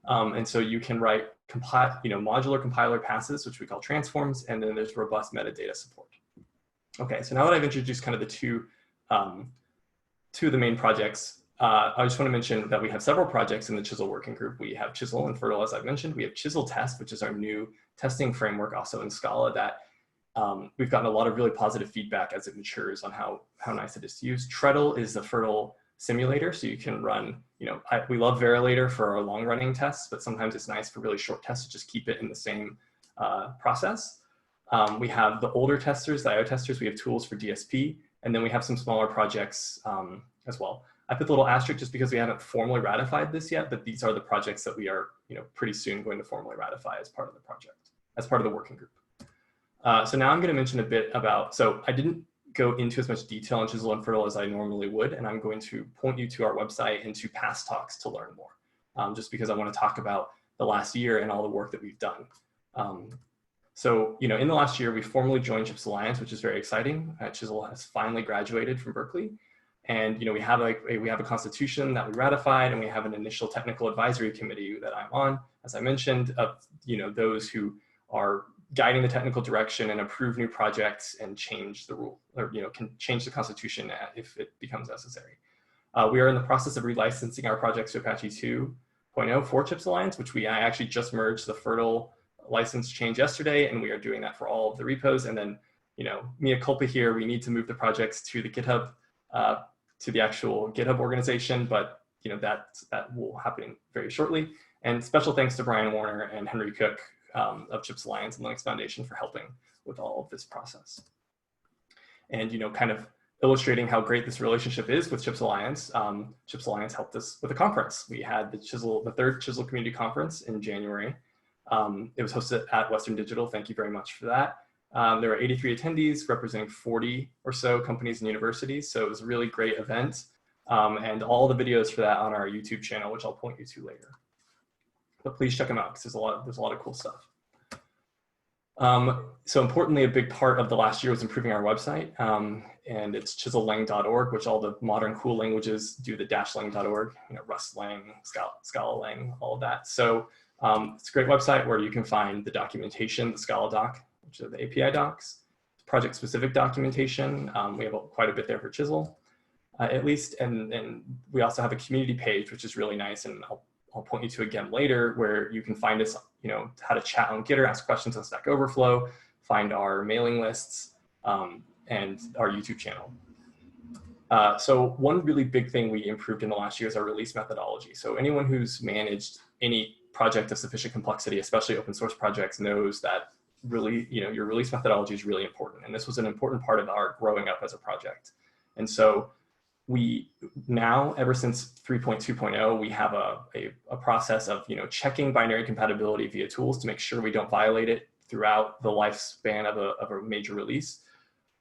And so you can write modular compiler passes, which we call transforms, and then there's robust metadata support. Okay, so now that I've introduced kind of the two of the main projects, I just want to mention that we have several projects in the Chisel working group. We have Chisel and FIRRTL, as I've mentioned. We have Chisel Test, which is our new testing framework, also in Scala, that we've gotten a lot of really positive feedback as it matures on how nice it is to use. Treadle is the FIRRTL simulator, so you can run, we love Verilator for our long running tests, but sometimes it's nice for really short tests to just keep it in the same process. We have the older testers, the IO testers, we have tools for DSP, and then we have some smaller projects as well. I put the little asterisk just because we haven't formally ratified this yet, but these are the projects that we are, pretty soon going to formally ratify as part of the project, as part of the working group. So now I'm going to mention a bit about, so I didn't go into as much detail on Chisel and FIRRTL as I normally would, and I'm going to point you to our website and to past talks to learn more, just because I want to talk about the last year and all the work that we've done. So, in the last year, we formally joined CHIPS Alliance, which is very exciting. Chisel has finally graduated from Berkeley. And we have a constitution that we ratified, and we have an initial technical advisory committee that I'm on, as I mentioned, of those who are guiding the technical direction and approve new projects and change the rule, or can change the constitution if it becomes necessary. We are in the process of relicensing our projects to Apache 2.0 for CHIPS Alliance, which I actually just merged the FIRRTL license change yesterday, and we are doing that for all of the repos. And then, mea culpa here, we need to move the projects to the GitHub, to the actual GitHub organization, but that will happen very shortly. And special thanks to Brian Warner and Henry Cook of CHIPS Alliance and Linux Foundation for helping with all of this process. And kind of illustrating how great this relationship is with CHIPS Alliance, CHIPS Alliance helped us with a conference. We had the third Chisel Community Conference in January. It was hosted at Western Digital. Thank you very much for that. There were 83 attendees representing 40 or so companies and universities. So it was a really great event. And all the videos for that on our YouTube channel, which I'll point you to later. But please check them out because there's a lot of cool stuff. So importantly, a big part of the last year was improving our website. And it's chisellang.org, which all the modern cool languages do the -lang.org, Rust lang, Scala lang, all of that. So it's a great website where you can find the documentation, the Scala doc, which are the API docs, project-specific documentation. We have quite a bit there for Chisel, at least. And we also have a community page, which is really nice. And I'll point you to again later, where you can find us, how to chat on Gitter, ask questions on Stack Overflow, find our mailing lists, and our YouTube channel. So one really big thing we improved in the last year is our release methodology. So anyone who's managed any project of sufficient complexity, especially open source projects, knows that really, your release methodology is really important. And this was an important part of our growing up as a project. And so we now, ever since 3.2.0, we have a process of, checking binary compatibility via tools to make sure we don't violate it throughout the lifespan of a major release.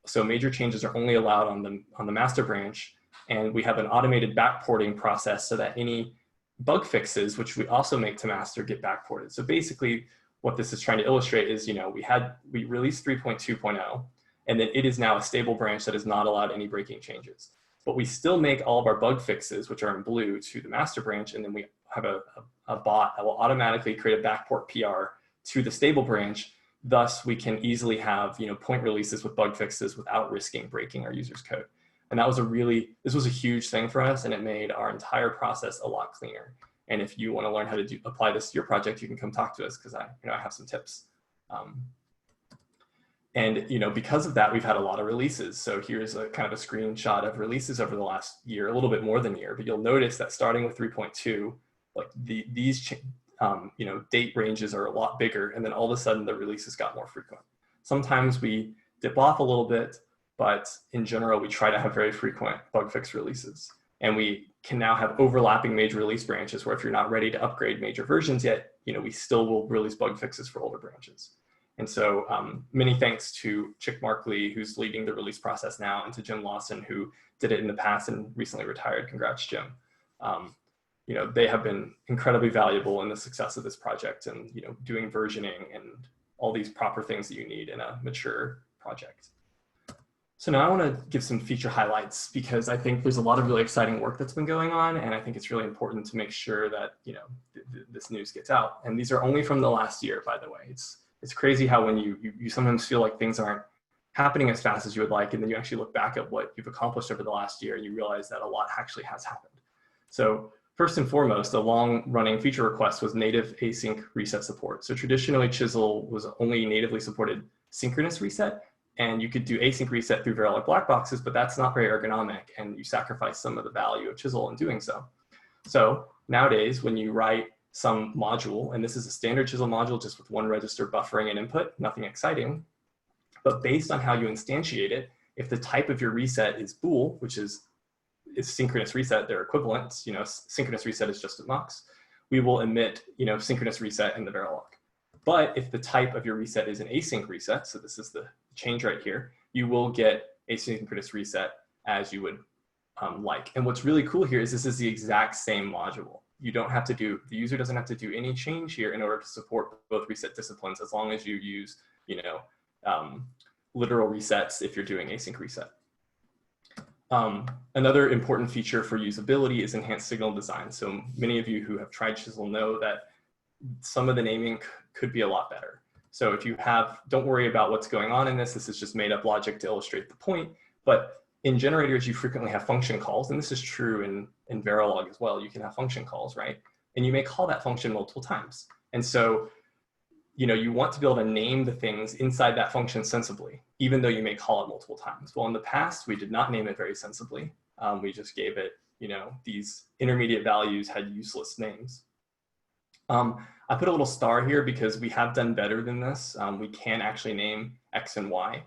So major changes are only allowed on the master branch, and we have an automated backporting process so that any bug fixes, which we also make to master, get backported. So basically, what this is trying to illustrate is, we released 3.2.0, and then it is now a stable branch that is not allowed any breaking changes. But we still make all of our bug fixes, which are in blue, to the master branch, and then we have a bot that will automatically create a backport PR to the stable branch. Thus, we can easily have point releases with bug fixes without risking breaking our user's code. And that was this was a huge thing for us, and it made our entire process a lot cleaner. And if you want to learn how to apply this to your project, you can come talk to us because I have some tips. And because of that, we've had a lot of releases. So here's a kind of a screenshot of releases over the last year, a little bit more than a year. But you'll notice that starting with 3.2, like these date ranges are a lot bigger, and then all of a sudden the releases got more frequent. Sometimes we dip off a little bit, but in general, we try to have very frequent bug fix releases. And we can now have overlapping major release branches where if you're not ready to upgrade major versions yet, we still will release bug fixes for older branches. And so many thanks to Chick Markley, who's leading the release process now, and to Jim Lawson, who did it in the past and recently retired. Congrats, Jim. They have been incredibly valuable in the success of this project, and doing versioning and all these proper things that you need in a mature project. So now I want to give some feature highlights, because I think there's a lot of really exciting work that's been going on, and I think it's really important to make sure that this news gets out. And these are only from the last year, by the way. It's crazy how when you sometimes feel like things aren't happening as fast as you would like, and then you actually look back at what you've accomplished over the last year, and you realize that a lot actually has happened. So first and foremost, a long-running feature request was native async reset support. So traditionally, Chisel was only natively supported synchronous reset, and you could do async reset through Verilog black boxes, but that's not very ergonomic, and you sacrifice some of the value of Chisel in doing so. So nowadays, when you write some module, and this is a standard Chisel module just with one register buffering and input, nothing exciting, but based on how you instantiate it, if the type of your reset is bool, which is synchronous reset, they're equivalents, synchronous reset is just a mux, we will emit, synchronous reset in the Verilog. But if the type of your reset is an async reset, so this is the change right here, you will get asynchronous reset as you would like. And what's really cool here is this is the exact same module. You don't have to the user doesn't have to do any change here in order to support both reset disciplines, as long as you use, literal resets if you're doing async reset. Another important feature for usability is enhanced signal design. So many of you who have tried Chisel know that some of the naming could be a lot better. So if you have, don't worry about what's going on in this. This is just made up logic to illustrate the point. But in generators, you frequently have function calls, and this is true in Verilog as well. You can have function calls, right? And you may call that function multiple times. And so, you want to be able to name the things inside that function sensibly, even though you may call it multiple times. Well, in the past, we did not name it very sensibly. We just gave it, these intermediate values had useless names. I put a little star here because we have done better than this. We can actually name X and Y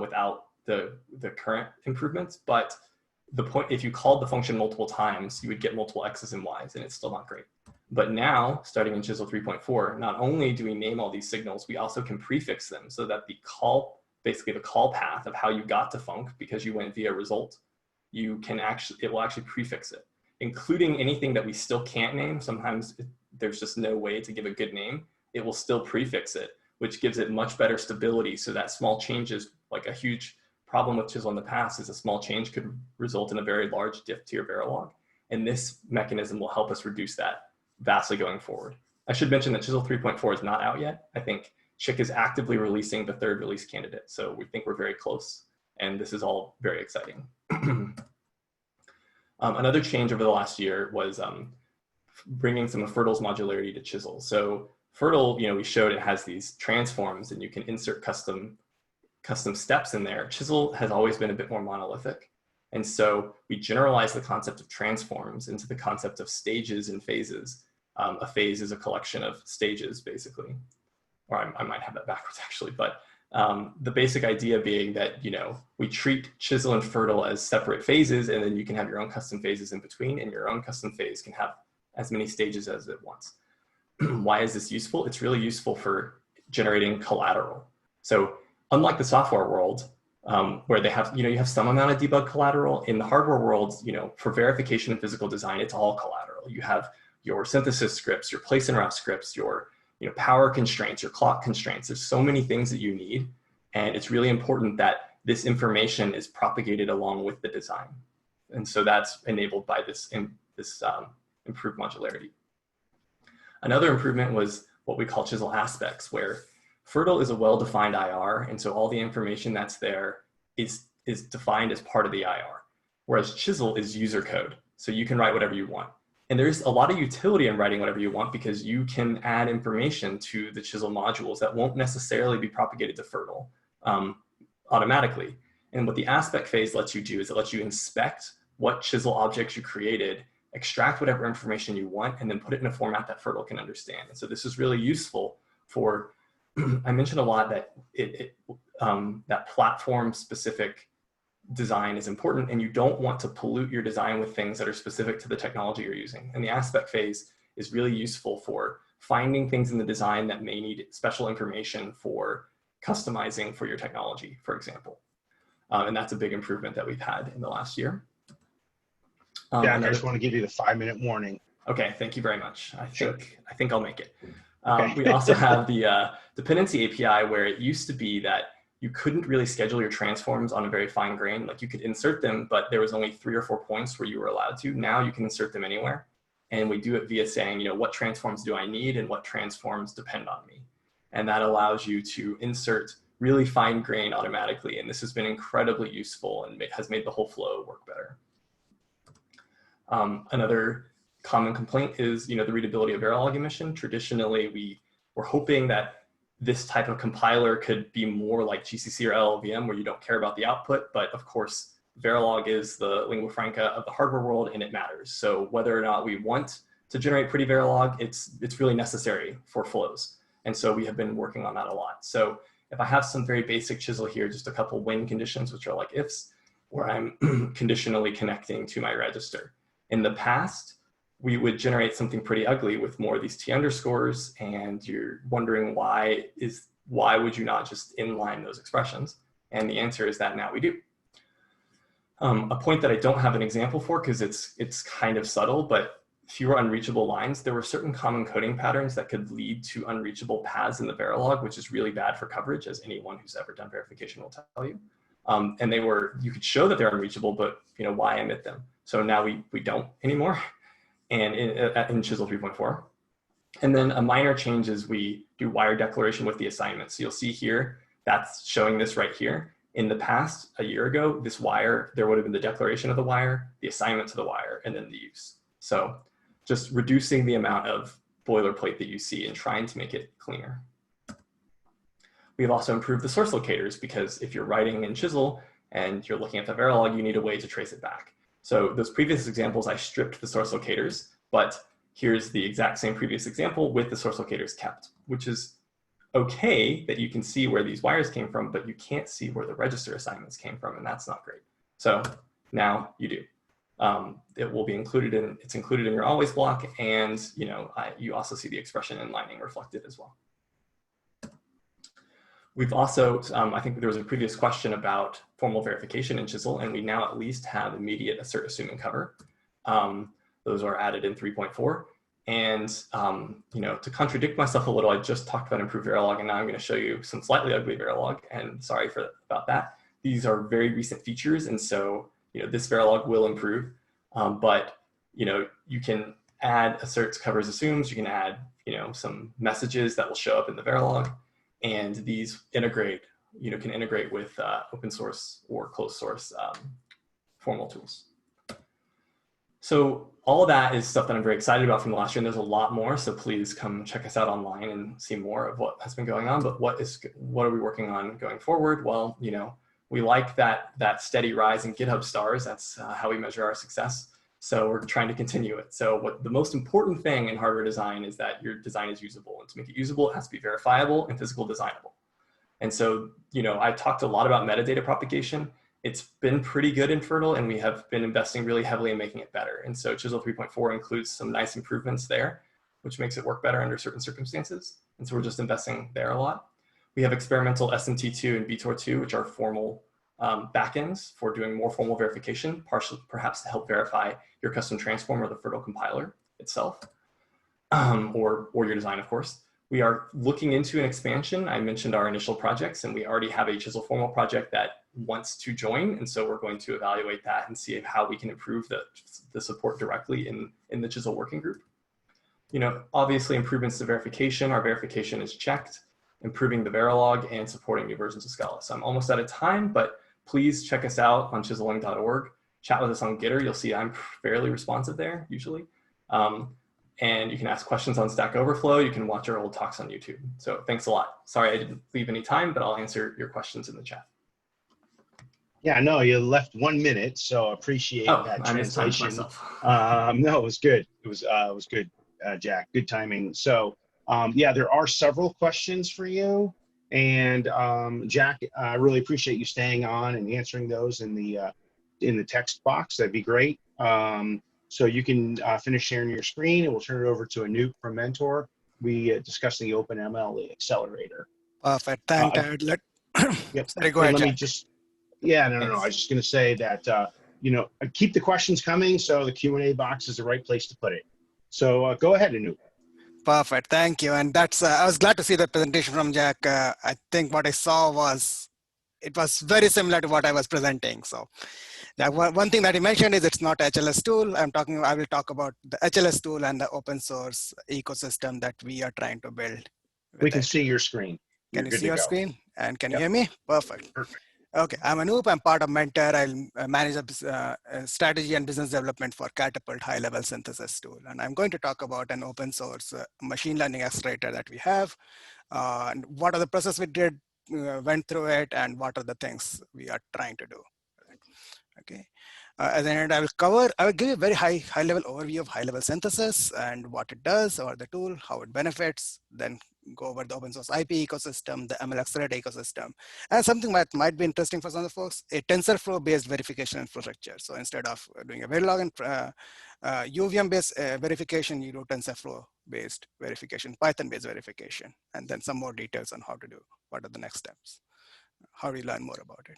without the current improvements. But the point, if you called the function multiple times, you would get multiple X's and Y's, and it's still not great. But now, starting in Chisel 3.4, not only do we name all these signals, we also can prefix them so that the call, basically the call path of how you got to func, because you went via result, it will actually prefix it, including anything that we still can't name. Sometimes there's just no way to give a good name. It will still prefix it, which gives it much better stability, so that small changes, like a huge problem with Chisel in the past is a small change could result in a very large diff to your Verilog. And this mechanism will help us reduce that vastly going forward. I should mention that Chisel 3.4 is not out yet. I think Chick is actively releasing the 3rd release candidate. So we think we're very close, and this is all very exciting. Another change over the last year was bringing some of FIRRTL's modularity to Chisel. So FIRRTL, we showed it has these transforms, and you can insert custom steps in there. Chisel has always been a bit more monolithic. And so we generalized the concept of transforms into the concept of stages and phases. A phase is a collection of stages, basically. Or I might have that backwards, actually. But the basic idea being that, we treat Chisel and FIRRTL as separate phases, and then you can have your own custom phases in between, and your own custom phase can have as many stages as it wants. Why is this useful? It's really useful for generating collateral. So unlike the software world, where they have, you have some amount of debug collateral, in the hardware world, for verification and physical design, it's all collateral. You have your synthesis scripts, your place and route scripts, your power constraints, your clock constraints. There's so many things that you need. And it's really important that this information is propagated along with the design. And so that's enabled by this improved modularity. Another improvement was what we call Chisel aspects, where FIRRTL is a well-defined IR, and so all the information that's there is defined as part of the IR, whereas Chisel is user code, so you can write whatever you want. And there's a lot of utility in writing whatever you want, because you can add information to the Chisel modules that won't necessarily be propagated to FIRRTL automatically. And what the aspect phase lets you do is it lets you inspect what Chisel objects you created, extract whatever information you want, and then put it in a format that FIRRTL can understand. And so this is really useful for, I mentioned a lot that that platform-specific design is important, and you don't want to pollute your design with things that are specific to the technology you're using. And the aspect phase is really useful for finding things in the design that may need special information for customizing for your technology, for example. And that's a big improvement that we've had in the last year. Yeah, I just want to give you the 5-minute warning. Okay, thank you very much. I think I'll make it. Okay. We also have the dependency API, where it used to be that you couldn't really schedule your transforms on a very fine grain. Like, you could insert them, but there was only 3 or 4 points where you were allowed to. Now you can insert them anywhere. And we do it via saying, what transforms do I need and what transforms depend on me? And that allows you to insert really fine grain automatically. And this has been incredibly useful and has made the whole flow work better. Another common complaint is, the readability of Verilog emission. Traditionally, we were hoping that this type of compiler could be more like GCC or LLVM, where you don't care about the output. But of course, Verilog is the lingua franca of the hardware world, and it matters. So whether or not we want to generate pretty Verilog, it's really necessary for flows. And so we have been working on that a lot. So if I have some very basic Chisel here, just a couple when conditions, which are like ifs, where I'm conditionally connecting to my register. In the past, we would generate something pretty ugly with more of these T underscores, and you're wondering why would you not just inline those expressions? And the answer is that now we do. A point that I don't have an example for, because it's kind of subtle, but fewer unreachable lines. There were certain common coding patterns that could lead to unreachable paths in the Verilog, which is really bad for coverage, as anyone who's ever done verification will tell you. And you could show that they're unreachable, but why emit them? So now we don't anymore, and in Chisel 3.4. And then a minor change is we do wire declaration with the assignment. So you'll see here, that's showing this right here. In the past, a year ago, this wire, there would have been the declaration of the wire, the assignment to the wire, and then the use. So just reducing the amount of boilerplate that you see and trying to make it cleaner. We've also improved the source locators, because if you're writing in Chisel and you're looking at the Verilog, you need a way to trace it back. So those previous examples, I stripped the source locators, but here's the exact same previous example with the source locators kept, which is okay that you can see where these wires came from, but you can't see where the register assignments came from, and that's not great. So now you do. It will be included it's included in your always block, and you also see the expression inlining reflected as well. We've also, I think there was a previous question about formal verification in Chisel, and we now at least have immediate assert, assume, and cover. Those are added in 3.4. And to contradict myself a little, I just talked about improved Verilog, and now I'm going to show you some slightly ugly Verilog, and sorry about that. These are very recent features, and so this Verilog will improve. But you can add asserts, covers, assumes. You can add some messages that will show up in the Verilog. And these integrate, can integrate with open source or closed source formal tools. So all of that is stuff that I'm very excited about from last year, and there's a lot more. So please come check us out online and see more of what has been going on. But what are we working on going forward? Well, we like that steady rise in GitHub stars. That's how we measure our success. So we're trying to continue it. So the most important thing in hardware design is that your design is usable. And to make it usable, it has to be verifiable and physical designable. And so, I talked a lot about metadata propagation. It's been pretty good in FIRRTL, and we have been investing really heavily in making it better. And so Chisel 3.4 includes some nice improvements there, which makes it work better under certain circumstances. And so we're just investing there a lot. We have experimental SMT2 and VTOR2, which are formal backends for doing more formal verification, partially perhaps to help verify your custom transform or the FIRRTL compiler itself, or your design, of course. We are looking into an expansion. I mentioned our initial projects, and we already have a Chisel formal project that wants to join. And so we're going to evaluate that and see how we can improve the support directly in the Chisel working group. Obviously improvements to verification. Our verification is checked, improving the Verilog, and supporting new versions of Scala. So I'm almost out of time, but please check us out on chiseling.org. Chat with us on Gitter. You'll see I'm fairly responsive there usually. And you can ask questions on Stack Overflow. You can watch our old talks on YouTube. So thanks a lot. Sorry I didn't leave any time, but I'll answer your questions in the chat. Yeah, no, you left 1 minute, so appreciate that translation. No, it was good. It was good, Jack. Good timing. So yeah, there are several questions for you, and Jack, I really appreciate you staying on and answering those in the text box. That'd be great. So you can finish sharing your screen, and we'll turn it over to Anoop from Mentor. We discussed the OpenML Accelerator. Perfect. Thank you. Yep. Sorry, go ahead, Let me Jack. just. Yeah, no. I was just going to say that keep the questions coming. So the Q&A box is the right place to put it. So go ahead, Anoop. Perfect. Thank you. And that's I was glad to see the presentation from Jack. I think what I saw was it was very similar to what I was presenting. So one thing that he mentioned is it's not HLS tool. I will talk about the HLS tool and the open source ecosystem that we are trying to build. We can see your screen. Can you see your screen? And can you hear me? Perfect. Perfect. Okay, I'm Anoop. I'm part of Mentor. I'll manage strategy and business development for Catapult high-level synthesis tool. And I'm going to talk about an open source machine learning accelerator that we have. And what are the processes we did, went through it, and what are the things we are trying to do. Okay. At the end, I will give you a very high-level overview of high-level synthesis and what it does, or the tool, how it benefits, then go over the open source IP ecosystem, the ML accelerator ecosystem, and something that might be interesting for some of the folks, a TensorFlow-based verification infrastructure. So instead of doing a Verilog and UVM-based verification, you do TensorFlow-based verification, Python-based verification, and then some more details on how to do, what are the next steps, how do you learn more about it.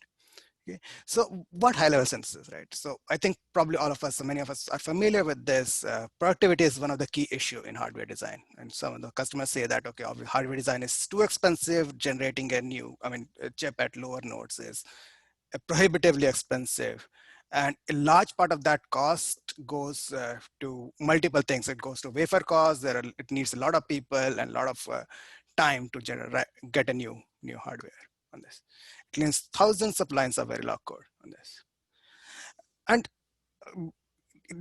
Okay. So what high-level synthesis, right? So I think probably all of us, many of us are familiar with this. Productivity is one of the key issue in hardware design. And some of the customers say that, okay, hardware design is too expensive, generating a chip at lower nodes is prohibitively expensive. And a large part of that cost goes to multiple things. It goes to wafer costs. It needs a lot of people and a lot of time to get a new hardware on this. It needs thousands of lines of Verilog code on this. And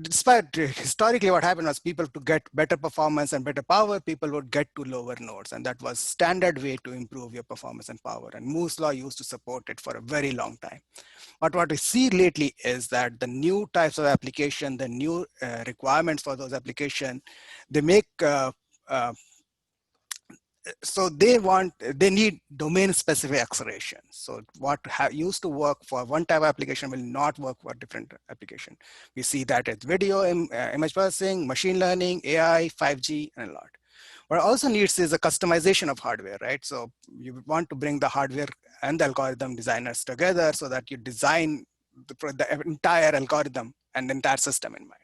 despite historically what happened was people to get better performance and better power, people would get to lower nodes. And that was standard way to improve your performance and power. And Moore's law used to support it for a very long time. But what we see lately is that the new types of application, the new requirements for those application, they make so they need domain specific acceleration. So what used to work for one type of application will not work for different application. We see that it's video, image processing, machine learning, AI, 5G, and a lot. What also needs is a customization of hardware, right? So you want to bring the hardware and the algorithm designers together so that you design the entire algorithm and the entire system in mind.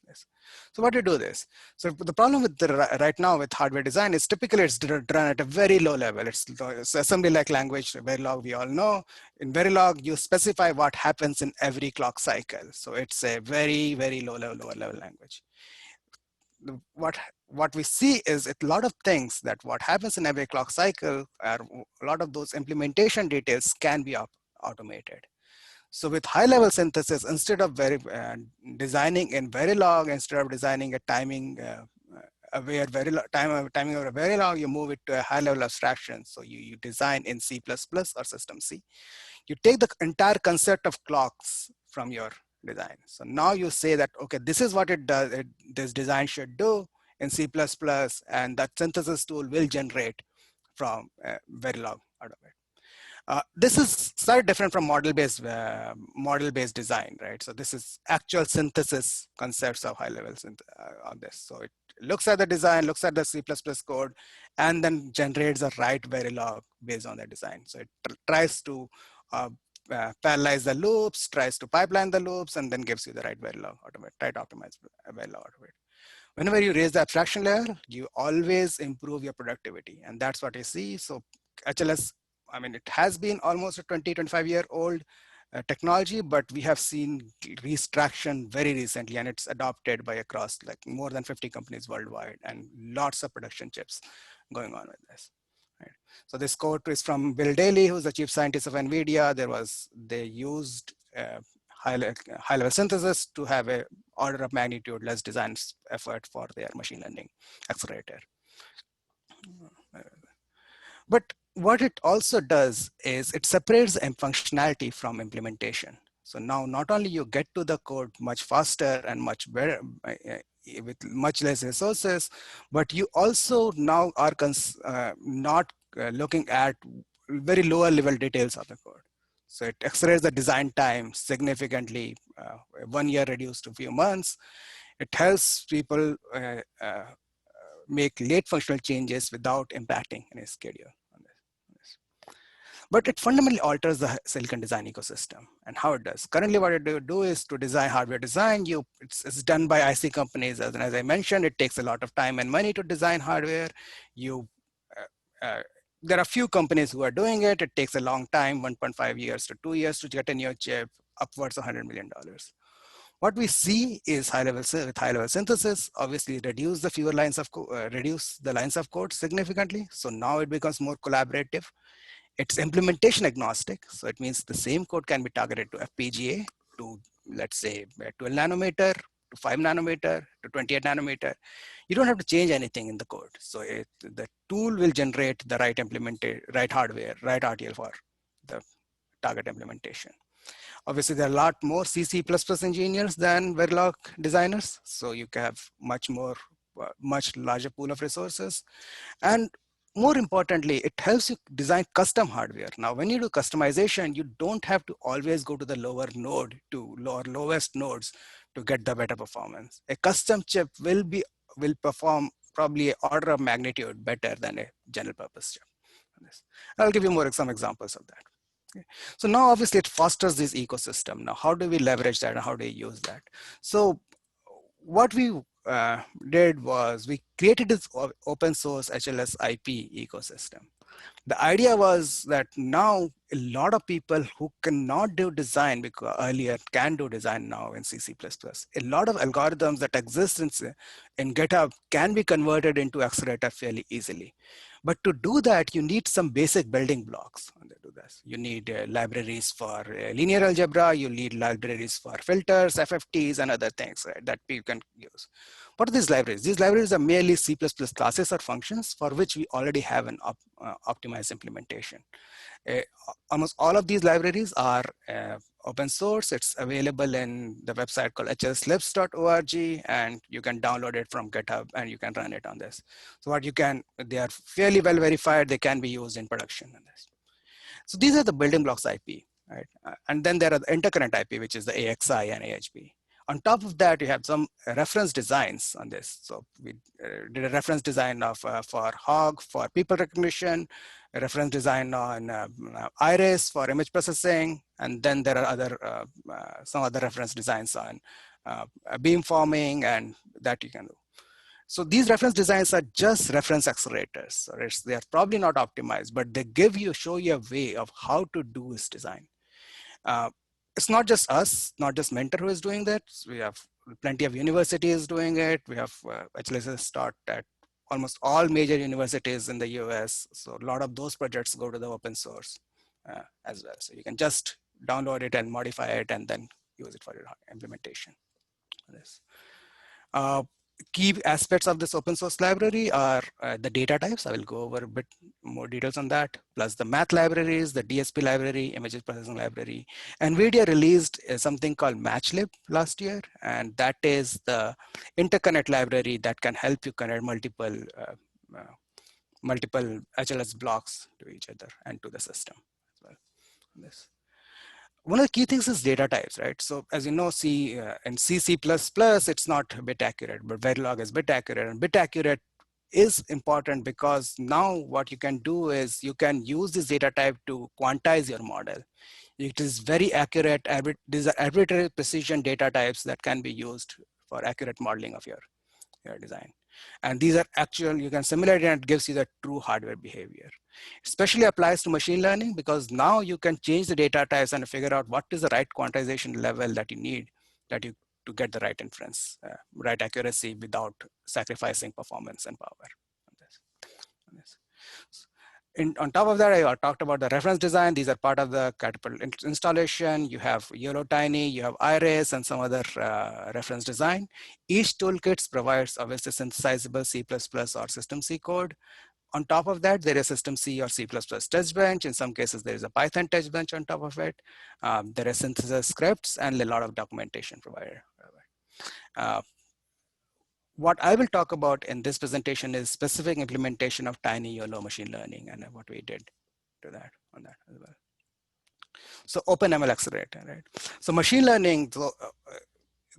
Yes. So what do you do this? So the problem with right now with hardware design is typically it's done at a very low level. It's assembly-like language, Verilog, we all know. In Verilog, you specify what happens in every clock cycle. So it's a very, very lower level language. What we see is a lot of things that what happens in every clock cycle, a lot of those implementation details can be automated. So with high-level synthesis, instead of designing in Verilog, instead of designing a timing aware timing over Verilog, you move it to a high-level abstraction. So you design in C++ or System C. You take the entire concept of clocks from your design. So now you say that, okay, this is what it does. This design should do in C++, and that synthesis tool will generate from Verilog out of it. This is slightly different from model-based design, right? So this is actual synthesis concepts of high levels on this. So it looks at the design, looks at the C++ code, and then generates a right Verilog based on the design. So it tries to parallelize the loops, tries to pipeline the loops, and then gives you the right Verilog automate, right optimized Verilog automate. Whenever you raise the abstraction layer, you always improve your productivity, and that's what you see. So HLS, I mean, it has been almost a 20-25-year-old technology, but we have seen RISC traction very recently, and it's adopted by across like more than 50 companies worldwide, and lots of production chips going on with this. Right. So this quote is from Bill Daley, who's the chief scientist of NVIDIA. They used high-level synthesis to have a order of magnitude less design effort for their machine learning accelerator. But what it also does is it separates functionality from implementation. So now not only you get to the code much faster and much better with much less resources, but you also now are not looking at very lower level details of the code. So it accelerates the design time significantly, 1 year reduced to a few months. It helps people make late functional changes without impacting any schedule. But it fundamentally alters the silicon design ecosystem and how it does. Currently, what you do is to design hardware design. It's done by IC companies. And as I mentioned, it takes a lot of time and money to design hardware. There are few companies who are doing it. It takes a long time, 1.5 years to 2 years to get a new chip, upwards of $100 million. What we see is with high-level synthesis, obviously reduce the lines of code significantly. So now it becomes more collaborative. It's implementation agnostic. So it means the same code can be targeted to FPGA, to let's say 12 nanometer, to 5 nanometer, to 28 nanometer. You don't have to change anything in the code. So the tool will generate the right hardware, right RTL for the target implementation. Obviously, there are a lot more C++ engineers than Verilog designers. So you can have much larger pool of resources. And more importantly, it helps you design custom hardware. Now, when you do customization, you don't have to always go to the lowest nodes to get the better performance. A custom chip will perform probably an order of magnitude better than a general purpose chip. I'll give you some examples of that. Okay. So now, obviously, it fosters this ecosystem. Now, how do we leverage that and how do we use that? So what we did was we created this open source HLS IP ecosystem. The idea was that now a lot of people who cannot do design because earlier can do design now in C++. A lot of algorithms that exist in GitHub can be converted into Accelerator fairly easily. But to do that, you need some basic building blocks. You need libraries for linear algebra, you need libraries for filters, FFTs, and other things, right, that you can use. What are these libraries? These libraries are merely C++ classes or functions for which we already have an optimized implementation. Almost all of these libraries are open source. It's available in the website called hlslips.org, and you can download it from GitHub and you can run it on this. So they are fairly well verified. They can be used in production on this. So these are the building blocks IP, right? And then there are the interconnect IP, which is the AXI and AHB. On top of that, you have some reference designs on this. So we did a reference design of for HOG for people recognition, a reference design on Iris for image processing, and then there are some other reference designs on beamforming and that you can do. So these reference designs are just reference accelerators. They are probably not optimized, but they show you a way of how to do this design. It's not just us, not just Mentor who is doing that. We have plenty of universities doing it. We have HLSS taught at almost all major universities in the US. So a lot of those projects go to the open source as well. So you can just download it and modify it and then use it for your implementation. Key aspects of this open source library are the data types. I will go over a bit more details on that, plus the math libraries, the DSP library, images processing library. NVIDIA released something called MatchLib last year, and that is the interconnect library that can help you connect multiple HLS blocks to each other and to the system as well. One of the key things is data types, right? So as you know, in C, C++, it's not bit accurate, but Verilog is bit accurate. And bit accurate is important because now what you can do is you can use this data type to quantize your model. It is very accurate. These are arbitrary precision data types that can be used for accurate modeling of your design. And these are actual, you can simulate it and it gives you the true hardware behavior. Especially applies to machine learning because now you can change the data types and figure out what is the right quantization level that you need to get the right inference, right accuracy without sacrificing performance and power. On top of that, I talked about the reference design. These are part of the Catapult installation. You have YOLO-Tiny, you have Iris, and some other reference design. Each toolkit provides obviously synthesizable C++ or System C code. On top of that, there is System C or C++ test bench. In some cases, there is a Python test bench on top of it. There are synthesis scripts and a lot of documentation provided. What I will talk about in this presentation is specific implementation of tiny YOLO machine learning and what we did to that on that as well. So OpenML accelerator, right? So machine learning,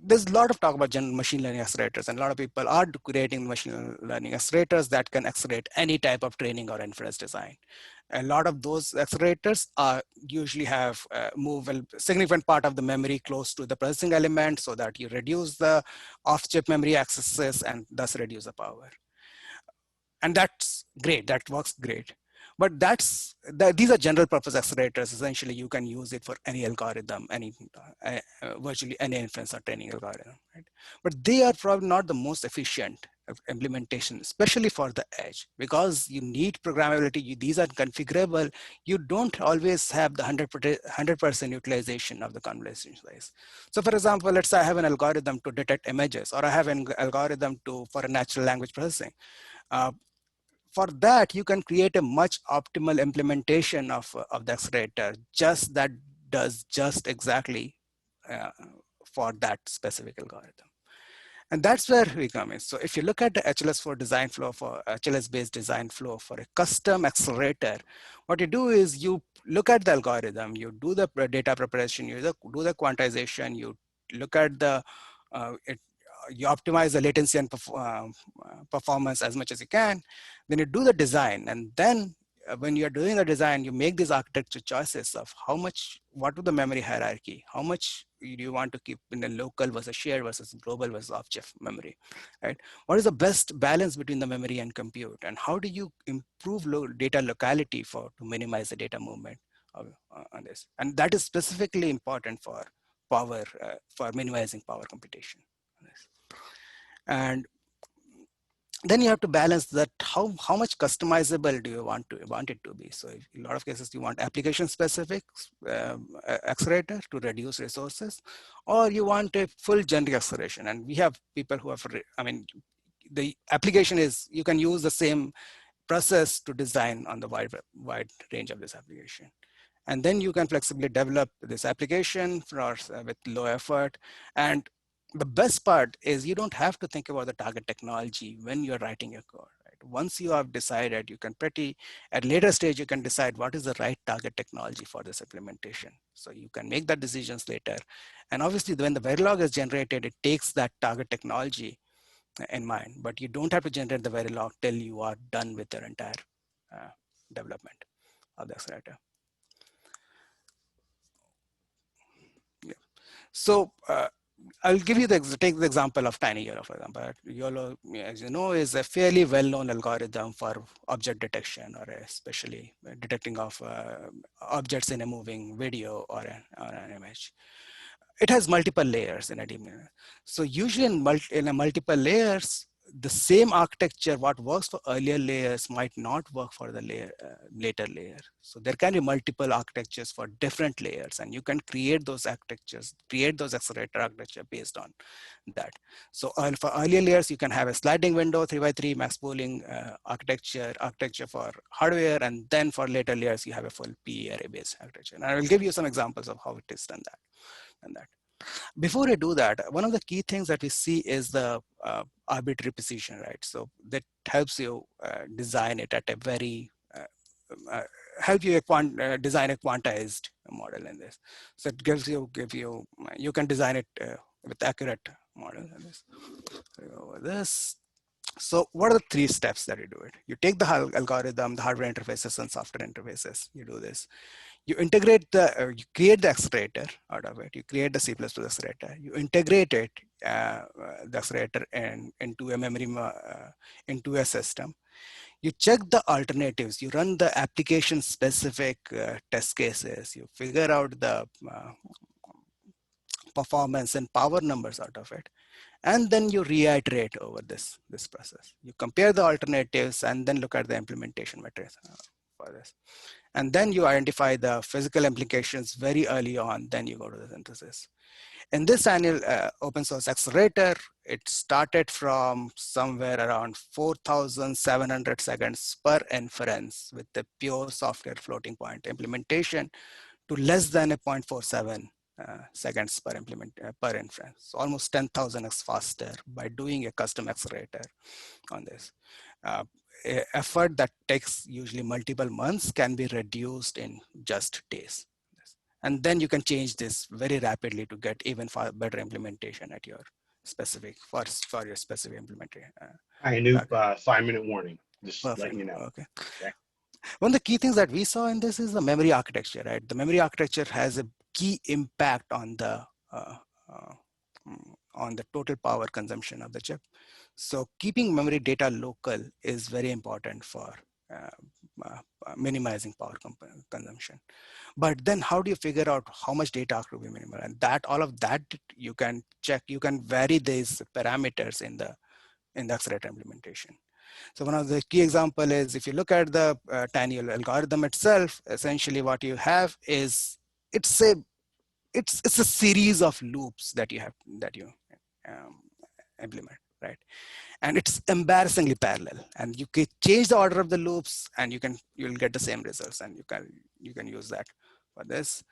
there's a lot of talk about machine learning accelerators, and a lot of people are creating machine learning accelerators that can accelerate any type of training or inference design. A lot of those accelerators usually have move a significant part of the memory close to the processing element so that you reduce the off-chip memory accesses and thus reduce the power. And that's great, that works great. But these are general purpose accelerators. Essentially, you can use it for any algorithm, virtually any inference or training algorithm. Right? But they are probably not the most efficient implementation, especially for the edge, because you need programmability. These are configurable. You don't always have the 100% utilization of the convolution size. So for example, let's say I have an algorithm to detect images, or I have an algorithm for a natural language processing. For that, you can create a much optimal implementation of the accelerator that does just exactly for that specific algorithm. And that's where we come in. So if you look at the HLS4 design flow for HLS-based design flow for a custom accelerator, what you do is you look at the algorithm, you do the data preparation, you do the quantization, you look at the you optimize the latency and performance as much as you can. Then you do the design, and then when you're doing the design, you make these architecture choices of what would the memory hierarchy, how much do you want to keep in a local versus shared versus global versus off-chip memory, right? What is the best balance between the memory and compute, and how do you improve data locality to minimize the data movement on this? And that is specifically important for power, for minimizing power computation on this. And then you have to balance that how much customizable do you want it to be. So in a lot of cases you want application specific accelerator to reduce resources, or you want a full generic acceleration. And we have people who have, I mean, the application is, you can use the same process to design on the wide range of this application. And then you can flexibly develop this application with low effort. And the best part is you don't have to think about the target technology when you're writing your code. Right? Once you have decided, you can at later stage, you can decide what is the right target technology for this implementation. So you can make that decisions later. And obviously when the Verilog is generated, it takes that target technology in mind, but you don't have to generate the Verilog till you are done with your entire development of the accelerator. Yeah. So I'll give you take the example of TinyYOLO, for example. YOLO, as you know, is a fairly well-known algorithm for object detection, or especially detecting of objects in a moving video or an image. It has multiple layers in a DML. So usually in a multiple layers, the same architecture, what works for earlier layers might not work for the later layer. So there can be multiple architectures for different layers, and you can create those architectures, create those accelerator architecture based on that. So for earlier layers, you can have a sliding window, 3x3 max pooling architecture for hardware, and then for later layers, you have a full PE array based architecture. And I will give you some examples of how it is done that. Before I do that, one of the key things that we see is the arbitrary precision, right? So that helps you design it at a very, help you design a quantized model in this. So it gives you, you can design it with accurate model in this. Over this. So what are the 3 steps that you do it? You take the algorithm, the hardware interfaces and software interfaces, you do this. You integrate you create the accelerator out of it. You create the C++ accelerator. You integrate it, the accelerator into a memory, into a system. You check the alternatives. You run the application specific test cases. You figure out the performance and power numbers out of it. And then you reiterate over this process. You compare the alternatives and then look at the implementation metrics for this. And then you identify the physical implications very early on, then you go to the synthesis. In this annual open source accelerator, it started from somewhere around 4,700 seconds per inference with the pure software floating point implementation to less than 0.47 seconds per inference. So almost 10,000x faster by doing a custom accelerator on this. Effort that takes usually multiple months can be reduced in just days. And then you can change this very rapidly to get even far better implementation at your specific, for your specific implementation. Hi, Anoop, 5-minute warning, just Perfect. letting you know. Okay. One of the key things that we saw in this is the memory architecture, right? The memory architecture has a key impact on the total power consumption of the chip. So keeping memory data local is very important for minimizing power consumption. But then how do you figure out how much data could be minimal? And all of that you can check, you can vary these parameters in the accelerator implementation. So one of the key example is if you look at the TinyYOLO algorithm itself, essentially what you have is it's a series of loops that you implement, right? And it's embarrassingly parallel. And you can change the order of the loops, and you'll get the same results, and you can use that for this.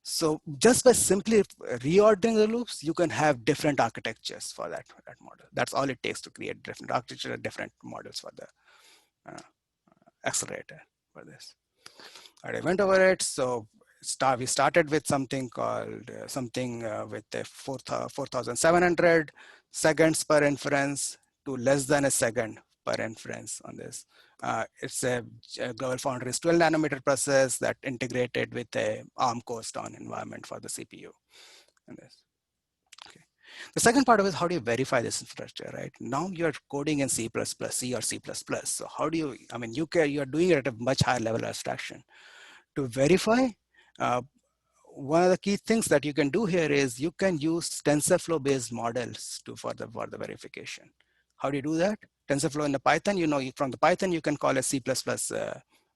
So just by simply reordering the loops, you can have different architectures for that model. That's all it takes to create different architecture, different models for the accelerator for this. All right, I went over it. So we started with something called with the 4,700 seconds per inference to less than a second per inference on this. It's a GlobalFoundries 12 nanometer process that integrated with a ARM core-on environment for the CPU. in this. Okay. The second part of it is how do you verify this infrastructure, right? Now you're coding in C++, C or C++. So how do you, I mean, you're doing it at a much higher level of abstraction. To verify, one of the key things that you can do here is you can use TensorFlow based models for the verification. How do you do that? TensorFlow in the Python, you know, from the Python, you can call a C++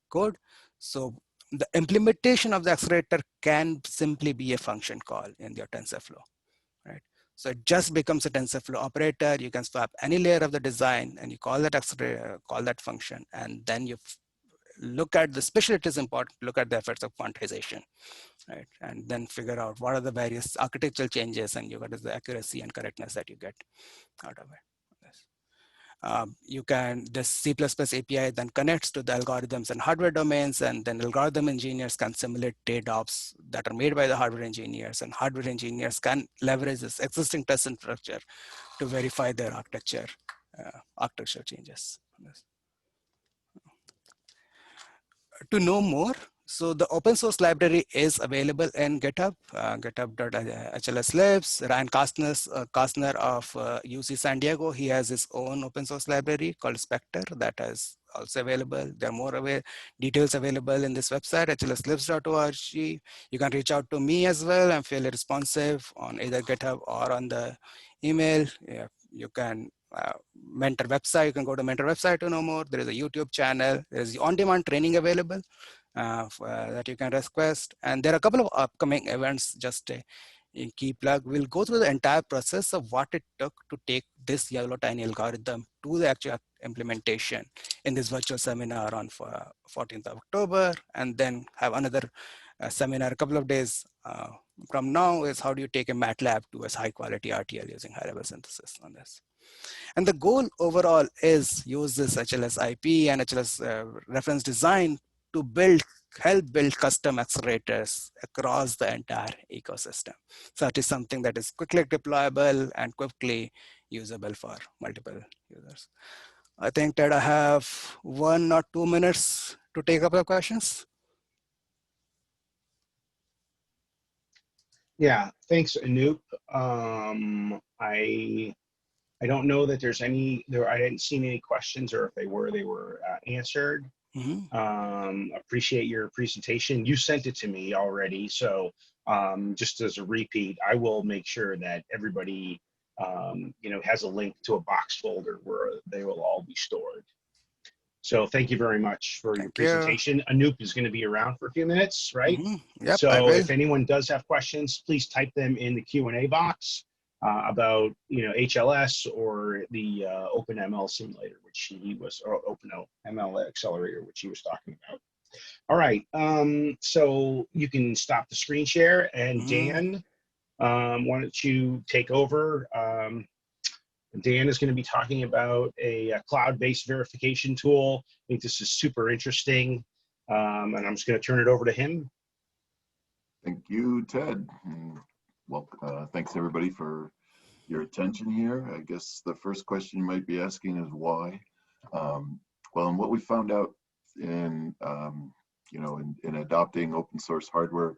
code. So the implementation of the accelerator can simply be a function call in your TensorFlow, right? So it just becomes a TensorFlow operator. You can swap any layer of the design and you call that accelerator, call that function, and then you look at the, especially it is important, look at the efforts of quantization, right? And then figure out what are the various architectural changes and what is the accuracy and correctness that you get out of it. You can, this C++ API then connects to the algorithms and hardware domains, and then algorithm engineers can simulate trade-offs that are made by the hardware engineers, and hardware engineers can leverage this existing test infrastructure to verify their architecture changes. To know more, so the open source library is available in GitHub, github.hls-libs. Ryan Kastner of UC San Diego, he has his own open source library called Spectre that is also available. There are more details available in this website, hls-libs.org. You can reach out to me as well. I'm fairly responsive on either GitHub or on the email. Yeah, you can Mentor website, you can go to Mentor website to know more. There is a YouTube channel. There is on-demand training available that you can request. And there are a couple of upcoming events, just a key plug. We'll go through the entire process of what it took to take this yellow tiny algorithm to the actual implementation in this virtual seminar on 14th of October, and then have another seminar a couple of days from now is how do you take a MATLAB to a high quality RTL using high level synthesis on this. And the goal overall is use this HLS IP and HLS reference design to help build custom accelerators across the entire ecosystem. So that is something that is quickly deployable and quickly usable for multiple users. I think that I have 1 or 2 minutes to take up the questions. Yeah, thanks, Anoop. I don't know that there's any, I didn't see any questions, or if they were answered. Appreciate your presentation. You sent it to me already, so just as a repeat, I will make sure that everybody has a link to a box folder where they will all be stored. So thank you very much for your presentation. Anoop is going to be around for a few minutes, right? Yep, so if anyone does have questions, please type them in the Q&A box about HLS or the OpenML simulator, which he was, or OpenML Accelerator, which he was talking about. All right, so you can stop the screen share, and Dan, why don't you take over? Dan is going to be talking about a cloud-based verification tool. I think this is super interesting, and I'm just going to turn it over to him. Thank you, Ted. Well, thanks everybody for your attention here. I guess the first question you might be asking is why. Well, and what we found out in in adopting open source hardware,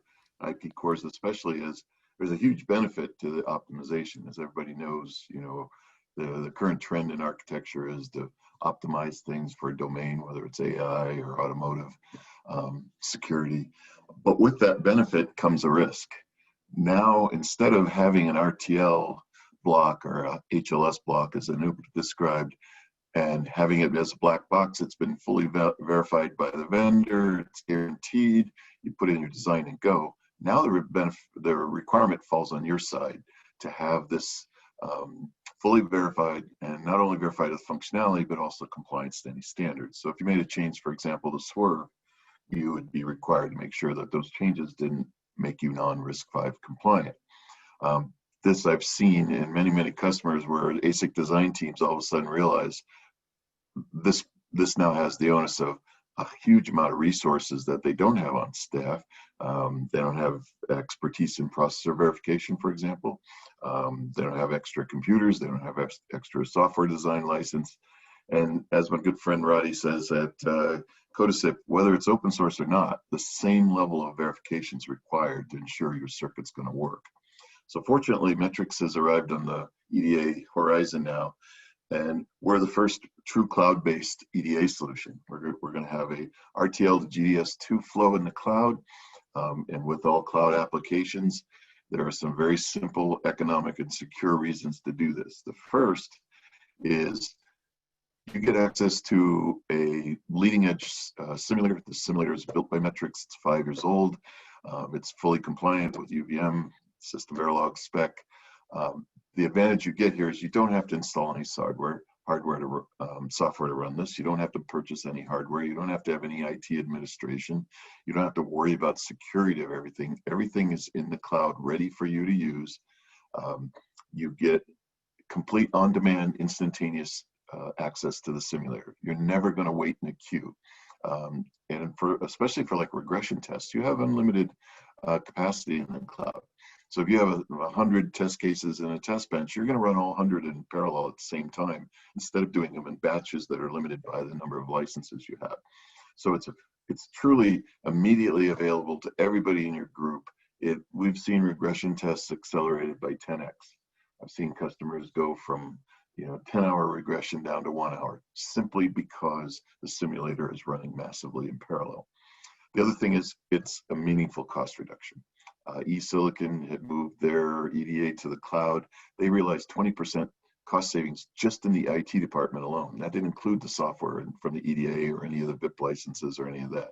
IP cores especially, is there's a huge benefit to the optimization. As everybody knows, the current trend in architecture is to optimize things for a domain, whether it's AI or automotive security. But with that benefit comes a risk. Now, instead of having an RTL block or a HLS block, as Anoop described, and having it as a black box, it's been fully verified by the vendor, it's guaranteed, you put in your design and go. Now the requirement falls on your side to have this fully verified, and not only verified with functionality, but also compliance to any standards. So if you made a change, for example, to SweRV, you would be required to make sure that those changes didn't make you non-RISC-V compliant. This I've seen in many, many customers where ASIC design teams all of a sudden realize this now has the onus of a huge amount of resources that they don't have on staff. They don't have expertise in processor verification, for example. They don't have extra computers. They don't have extra software design license. And as my good friend Roddy says at Codesip, whether it's open source or not, the same level of verification is required to ensure your circuit's going to work. So fortunately, metrics has arrived on the EDA horizon now, and we're the first true cloud-based EDA solution. We're going to have a RTL-to-GDS 2 flow in the cloud, and with all cloud applications, there are some very simple, economic, and secure reasons to do this. The first is you get access to a leading-edge simulator. The simulator is built by Metrics. It's 5 years old. It's fully compliant with UVM, System Verilog spec. The advantage you get here is you don't have to install any software to run this. You don't have to purchase any hardware. You don't have to have any IT administration. You don't have to worry about security of everything. Everything is in the cloud, ready for you to use. You get complete on-demand, instantaneous access to the simulator. You're never going to wait in a queue. And especially for like regression tests, you have unlimited capacity in the cloud. So if you have 100 test cases in a test bench, you're going to run all 100 in parallel at the same time, instead of doing them in batches that are limited by the number of licenses you have. So it's truly immediately available to everybody in your group. We've seen regression tests accelerated by 10x. I've seen customers go from 10-hour regression down to 1 hour, simply because the simulator is running massively in parallel. The other thing is it's a meaningful cost reduction. eSilicon had moved their EDA to the cloud. They realized 20% cost savings just in the IT department alone. That didn't include the software from the EDA or any of the BIP licenses or any of that.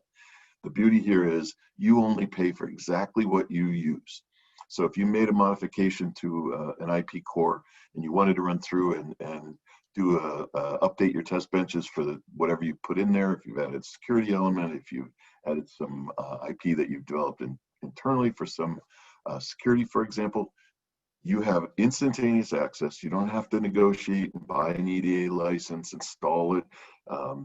The beauty here is you only pay for exactly what you use. So if you made a modification to an IP core and you wanted to run through and do update your test benches for whatever you put in there, if you've added a security element, if you've added some IP that you've developed internally for some security, for example, you have instantaneous access. You don't have to negotiate and buy an EDA license, install it,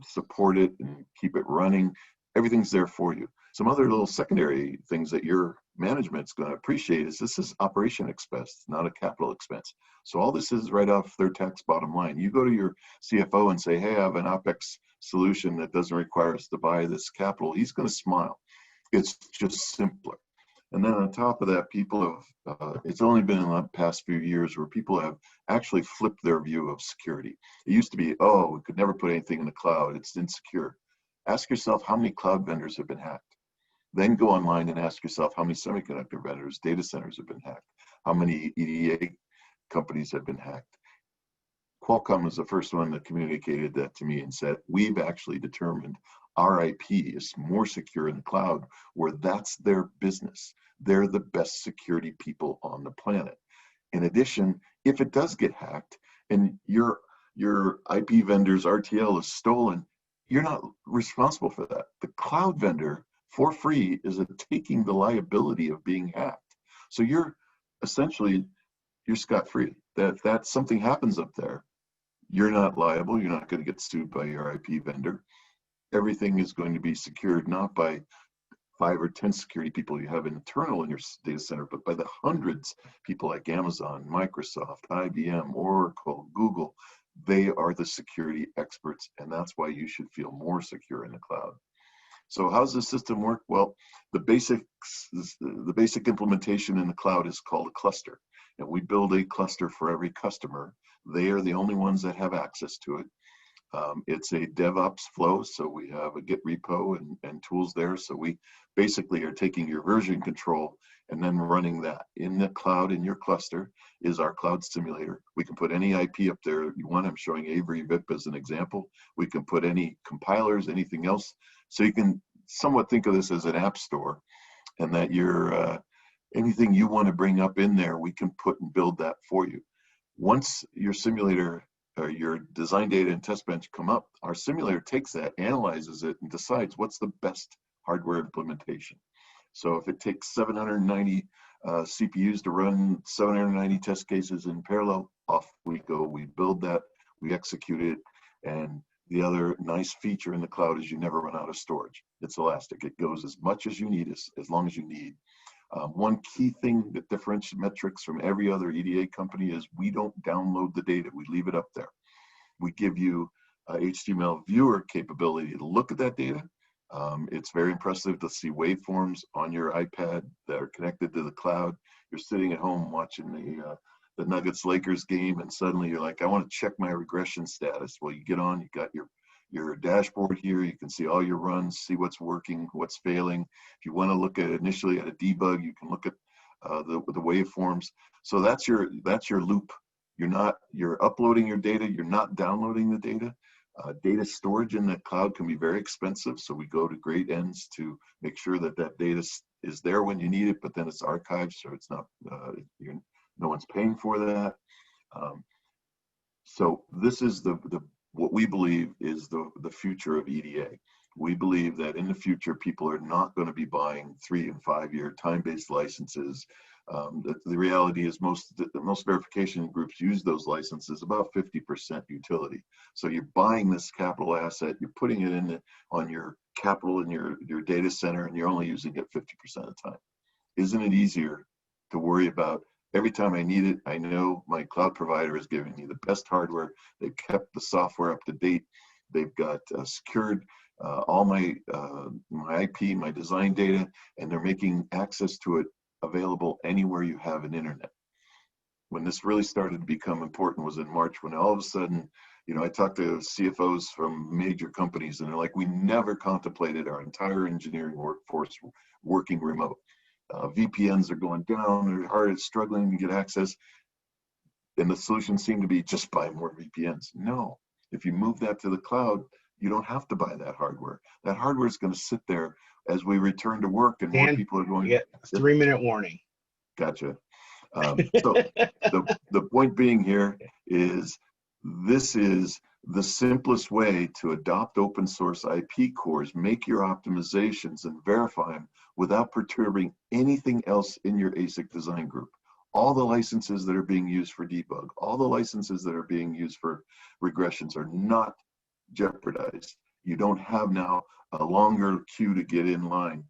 support it, and keep it running. Everything's there for you. Some other little secondary things that your management's going to appreciate is this is operation expense, not a capital expense. So all this is right off their tax bottom line. You go to your CFO and say, hey, I have an OpEx solution that doesn't require us to buy this capital. He's going to smile. It's just simpler. And then on top of that, people have, it's only been in the past few years where people have actually flipped their view of security. It used to be, oh, we could never put anything in the cloud. It's insecure. Ask yourself how many cloud vendors have been hacked. Then go online and ask yourself how many semiconductor vendors, data centers have been hacked. How many EDA companies have been hacked. Qualcomm was the first one that communicated that to me and said, we've actually determined our IP is more secure in the cloud, where that's their business. They're the best security people on the planet. In addition, if it does get hacked and your IP vendor's RTL is stolen, you're not responsible for that. The cloud vendor, for free, is taking the liability of being hacked. So you're scot-free. That something happens up there, you're not liable. You're not going to get sued by your IP vendor. Everything is going to be secured not by 5 or 10 security people you have internal in your data center, but by the hundreds of people like Amazon, Microsoft, IBM, Oracle, Google. They are the security experts, and that's why you should feel more secure in the cloud. So how does the system work? Well, the basic implementation in the cloud is called a cluster. And we build a cluster for every customer. They are the only ones that have access to it. It's a DevOps flow, so we have a Git repo and tools there. So we basically are taking your version control and then running that. In the cloud, in your cluster, is our cloud simulator. We can put any IP up there you want. I'm showing Avery VIP as an example. We can put any compilers, anything else. So you can somewhat think of this as an app store, and that your anything you want to bring up in there, we can put and build that for you. Once your simulator or your design data and test bench come up, our simulator takes that, analyzes it, and decides what's the best hardware implementation. So if it takes 790 CPUs to run 790 test cases in parallel, off we go. We build that, we execute it, and the other nice feature in the cloud is you never run out of storage. It's elastic. It goes as much as you need, as long as you need. One key thing that differentiates Metrics from every other EDA company is we don't download the data. We leave it up there. We give you HTML viewer capability to look at that data, It's very impressive to see waveforms on your iPad that are connected to the cloud. You're sitting at home watching the Nuggets Lakers game, and suddenly you're like, I want to check my regression status. Well, you get on, you got your dashboard here. You can see all your runs, see what's working, what's failing. If you want to look at initially at a debug, you can look at the waveforms. So that's your loop. You're uploading your data. You're not downloading the data. Data storage in the cloud can be very expensive, so we go to great ends to make sure that that data is there when you need it, but then it's archived, so it's not no one's paying for that. So this is what we believe is the future of EDA. We believe that in the future, people are not going to be buying 3- and 5-year time-based licenses. The reality is most verification groups use those licenses about 50% utility. So you're buying this capital asset, you're putting it on your capital in your data center, and you're only using it 50% of the time. Isn't it easier to worry about every time I need it? I know my cloud provider is giving me the best hardware. They've kept the software up to date. They've got secured all my IP, my design data, and they're making access to it available anywhere you have an internet. When this really started to become important was in March, when all of a sudden, I talked to CFOs from major companies, and they're like, we never contemplated our entire engineering workforce working remote. VPNs are going down, they're hard, struggling to get access. And the solution seemed to be just buy more VPNs. No, if you move that to the cloud, you don't have to buy that hardware. That hardware is going to sit there as we return to work, and more people are going. Yeah, 3-minute warning. Gotcha. So the point being here is this is the simplest way to adopt open source IP cores, make your optimizations and verify them without perturbing anything else in your ASIC design group. All the licenses that are being used for debug, all the licenses that are being used for regressions are not jeopardized. You don't have now a longer queue to get in line.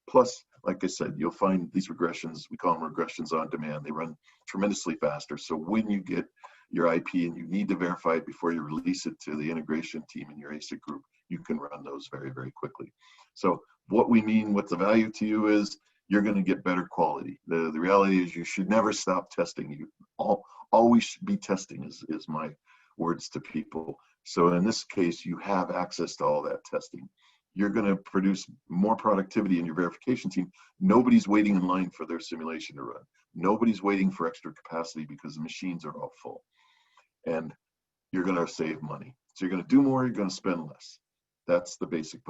Plus, like I said, you'll find these regressions, we call them regressions on demand. They run tremendously faster. So when you get your IP and you need to verify it before you release it to the integration team in your ASIC group, you can run those very, very quickly. So what we mean, what the value to you is, you're going to get better quality. The reality is you should never stop testing. You always should be testing is my words to people. So in this case, you have access to all that testing. You're going to produce more productivity in your verification team. Nobody's waiting in line for their simulation to run. Nobody's waiting for extra capacity because the machines are all full. And you're going to save money. So you're going to do more, you're going to spend less. That's the basic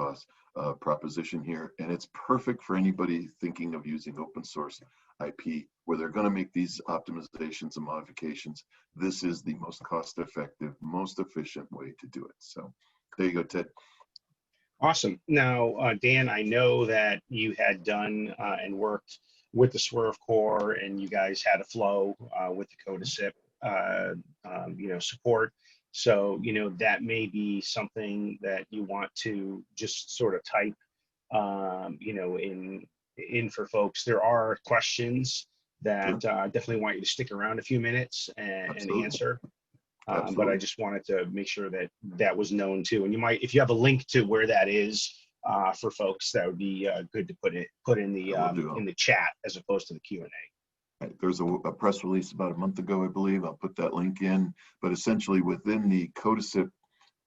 proposition here. And it's perfect for anybody thinking of using open source IP where they're going to make these optimizations and modifications. This is the most cost-effective, most efficient way to do it. So there you go, Ted. Awesome. Now, Dan, I know that you had done and worked with the SweRV core, and you guys had a flow with the CODA-SIP, support. So, that may be something that you want to just sort of type, in for folks. There are questions that definitely want you to stick around a few minutes and answer. But I just wanted to make sure that that was known too. And you might, if you have a link to where that is for folks, that would be good to put in the chat as opposed to the Q&A. There's a press release about a month ago, I believe. I'll put that link in. But essentially within the CODA-SIP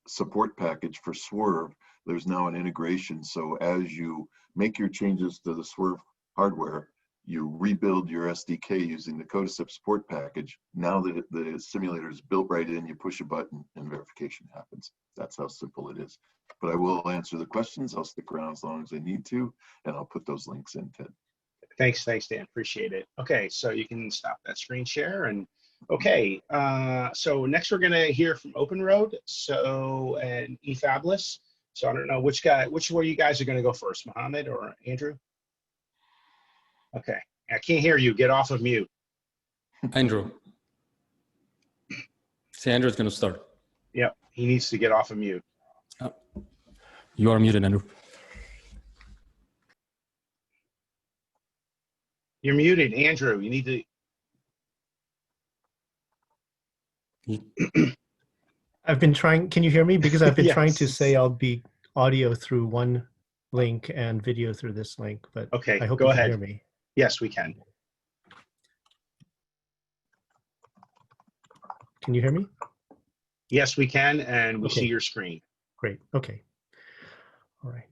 support package for SweRV, there's now an integration. So as you make your changes to the SweRV hardware, you rebuild your SDK using the CODA-SIP support package. Now that the simulator is built right in, you push a button and verification happens. That's how simple it is. But I will answer the questions. I'll stick around as long as I need to, and I'll put those links in, Ted. Thanks, Dan. Appreciate it. Okay, so you can stop that screen share. And okay, so next we're gonna hear from OpenROAD. So and eFabless. So I don't know which one you guys are gonna go first, Mohamed or Andrew? Okay, I can't hear you. Get off of mute. Andrew. See, Andrew's going to start. Yep, he needs to get off of mute. You are muted, Andrew. You're muted, Andrew. You need to. I've been trying. Can you hear me? Because I've been yes. trying to say I'll be audio through one link and video through this link, but Okay, I hope go you can ahead. hear me. Yes, we can. Can you hear me? Yes, we can, and we see Okay. your screen. Great. Okay. All right.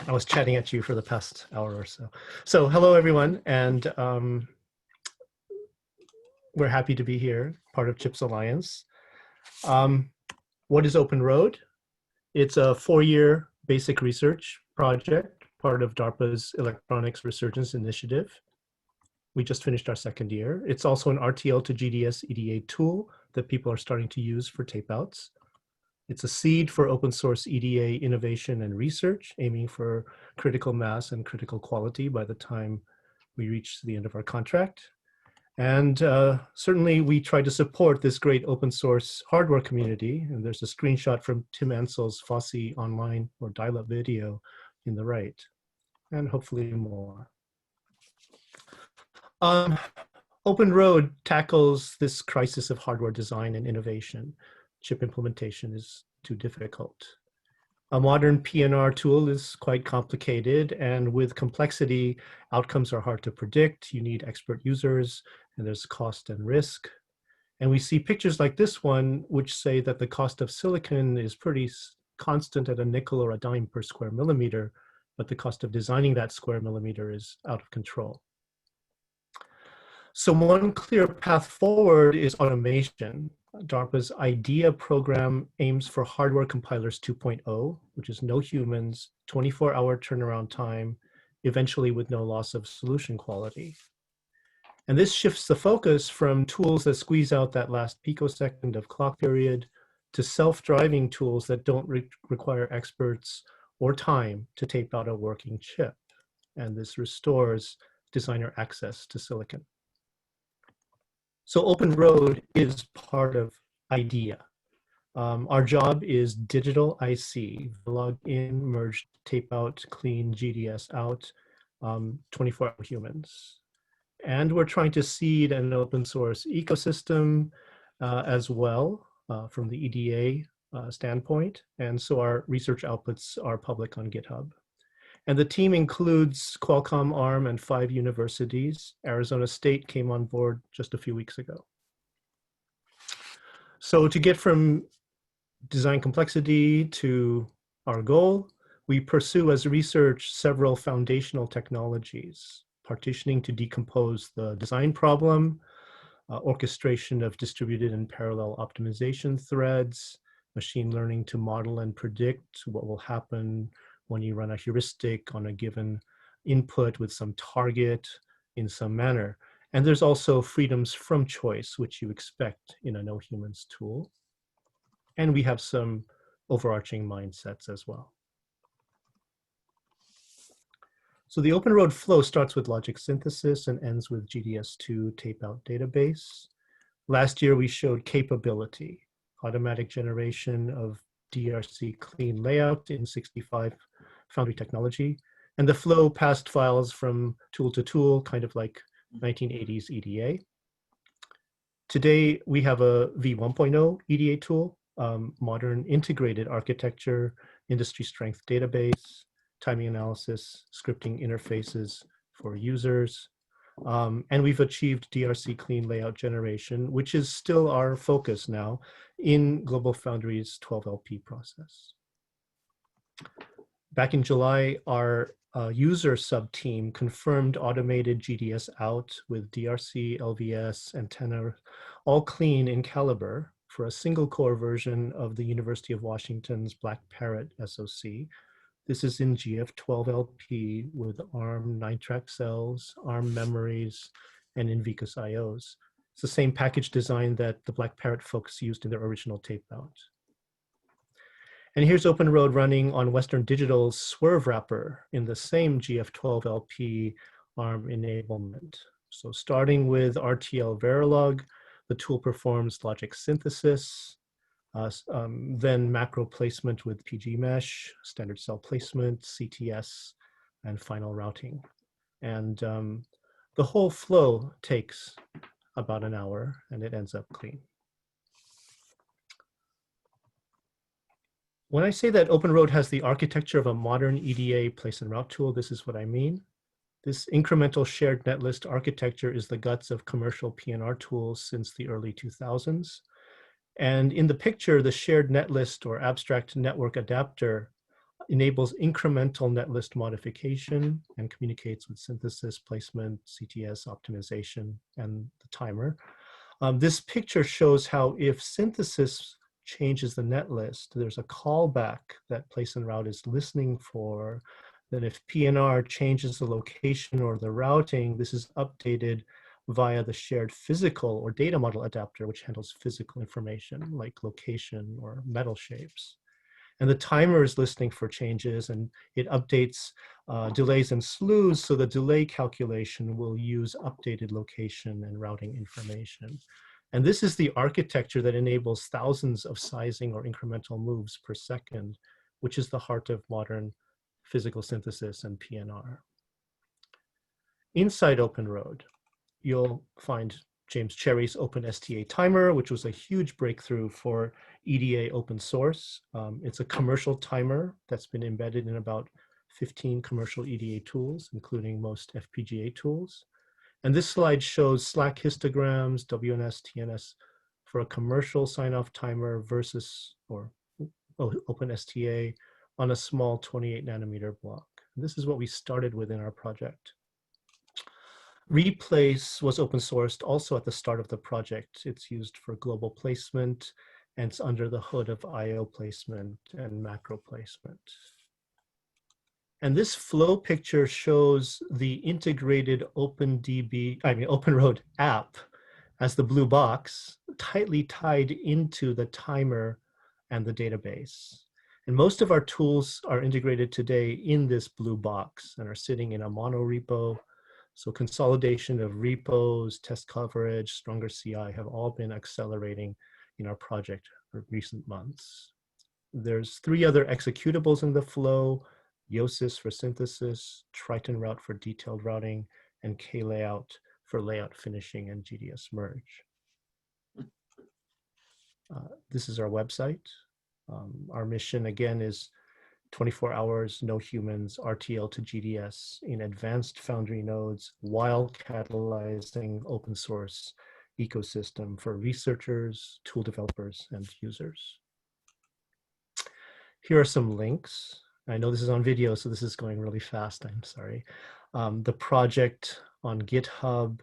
I was chatting at you for the past hour or so. So hello, everyone, and we're happy to be here, part of CHIPS Alliance. What is OpenROAD? It's a 4-year basic research project, part of DARPA's Electronics Resurgence Initiative. We just finished our 2nd year. It's also an RTL-to-GDS EDA tool that people are starting to use for tapeouts. It's a seed for open source EDA innovation and research, aiming for critical mass and critical quality by the time we reach the end of our contract. And certainly we try to support this great open source hardware community. And there's a screenshot from Tim Ansel's FOSSI online or dial-up video in the right, and hopefully more. OpenROAD tackles this crisis of hardware design and innovation. Chip implementation is too difficult. A modern PNR tool is quite complicated, and with complexity, outcomes are hard to predict. You need expert users, and there's cost and risk. And we see pictures like this one, which say that the cost of silicon is pretty constant at a nickel or a dime per square millimeter, but the cost of designing that square millimeter is out of control. So one clear path forward is automation. DARPA's IDEA program aims for hardware compilers 2.0, which is no humans, 24-hour turnaround time, eventually with no loss of solution quality. And this shifts the focus from tools that squeeze out that last picosecond of clock period to self-driving tools that don't require experts or time to tape out a working chip. And this restores designer access to silicon. So OpenROAD is part of IDEA. Our job is digital IC, log in, merge, tape out, clean, GDS out, 24-hour humans. And we're trying to seed an open source ecosystem as well from the EDA standpoint. And so our research outputs are public on GitHub. And the team includes Qualcomm, ARM, and 5 universities. Arizona State came on board just a few weeks ago. So to get from design complexity to our goal, we pursue as research several foundational technologies: partitioning to decompose the design problem, orchestration of distributed and parallel optimization threads, machine learning to model and predict what will happen when you run a heuristic on a given input with some target in some manner. And there's also freedoms from choice, which you expect in a no humans tool. And we have some overarching mindsets as well. So the OpenROAD flow starts with logic synthesis and ends with GDS2 tape-out database. Last year, we showed capability, automatic generation of DRC clean layout in 65 foundry technology, and the flow passed files from tool to tool, kind of like 1980s EDA. Today, we have a V1.0 EDA tool, modern integrated architecture, industry strength database, timing analysis, scripting interfaces for users. And we've achieved DRC clean layout generation, which is still our focus now in GlobalFoundries 12LP process. Back in July, our user sub-team confirmed automated GDS out with DRC, LVS, antenna, all clean in caliber for a single core version of the University of Washington's Black Parrot SoC. This is in GF12LP with ARM 9-track cells, ARM memories, and Invicus IOs. It's the same package design that the Black Parrot folks used in their original tape out. And here's OpenROAD running on Western Digital's SweRV wrapper in the same GF12LP ARM enablement. So starting with RTL Verilog, the tool performs logic synthesis, then macro placement with PG mesh, standard cell placement, CTS, and final routing. And the whole flow takes about an hour and it ends up clean. When I say that OpenROAD has the architecture of a modern EDA place and route tool, this is what I mean. This incremental shared netlist architecture is the guts of commercial PNR tools since the early 2000s. And in the picture, the shared netlist or abstract network adapter enables incremental netlist modification and communicates with synthesis, placement, CTS optimization, and the timer. This picture shows how if synthesis changes the netlist, there's a callback that place and route is listening for. Then if PNR changes the location or the routing, this is updated via the shared physical or data model adapter, which handles physical information like location or metal shapes. And the timer is listening for changes, and it updates delays and slews, so the delay calculation will use updated location and routing information. And this is the architecture that enables thousands of sizing or incremental moves per second, which is the heart of modern physical synthesis and PNR. Inside OpenROAD, you'll find James Cherry's OpenSTA timer, which was a huge breakthrough for EDA open source. It's a commercial timer that's been embedded in about 15 commercial EDA tools, including most FPGA tools. And this slide shows Slack histograms, WNS, TNS for a commercial sign-off timer versus OpenSTA on a small 28 nanometer block. And this is what we started with in our project. Replace was open sourced also at the start of the project. It's used for global placement, and it's under the hood of IO placement and macro placement. And this flow picture shows the integrated OpenROAD app as the blue box, tightly tied into the timer and the database. And most of our tools are integrated today in this blue box and are sitting in a mono repo. So consolidation of repos, test coverage, stronger CI have all been accelerating in our project for recent months. There's 3 other executables in the flow: Yosis for synthesis, Triton route for detailed routing, and K-layout for layout finishing and GDS merge. This is our website. Our mission, again, is 24 hours, no humans, RTL-to-GDS in advanced foundry nodes while catalyzing open source ecosystem for researchers, tool developers, and users. Here are some links. I know this is on video, so this is going really fast, I'm sorry. The project on GitHub,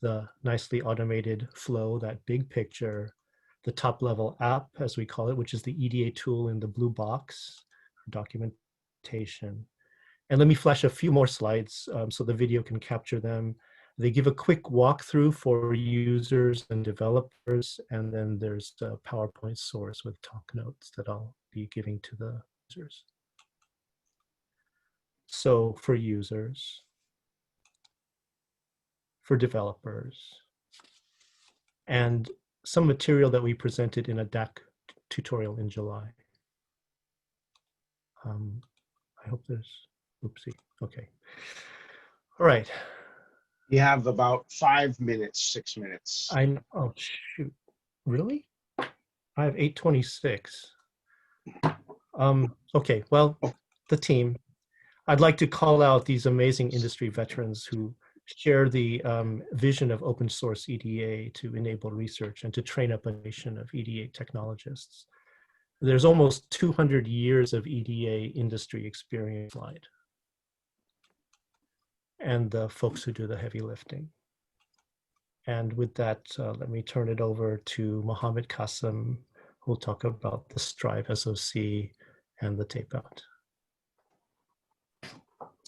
the nicely automated flow, that big picture, the top level app, as we call it, which is the EDA tool in the blue box, documentation. And let me flash a few more slides so the video can capture them. They give a quick walkthrough for users and developers, and then there's the PowerPoint source with talk notes that I'll be giving to the users. So for users, for developers, and some material that we presented in a DAC tutorial in July. I hope there's, oopsie, okay. All right. You have about 5 minutes, 6 minutes. Oh shoot, really? I have 8:26. Okay, well, the team. I'd like to call out these amazing industry veterans who share the vision of open source EDA to enable research and to train up a nation of EDA technologists. There's almost 200 years of EDA industry experience slide. And the folks who do the heavy lifting. And with that, let me turn it over to Mohamed Kassem, who will talk about the Strive SoC and the tape out.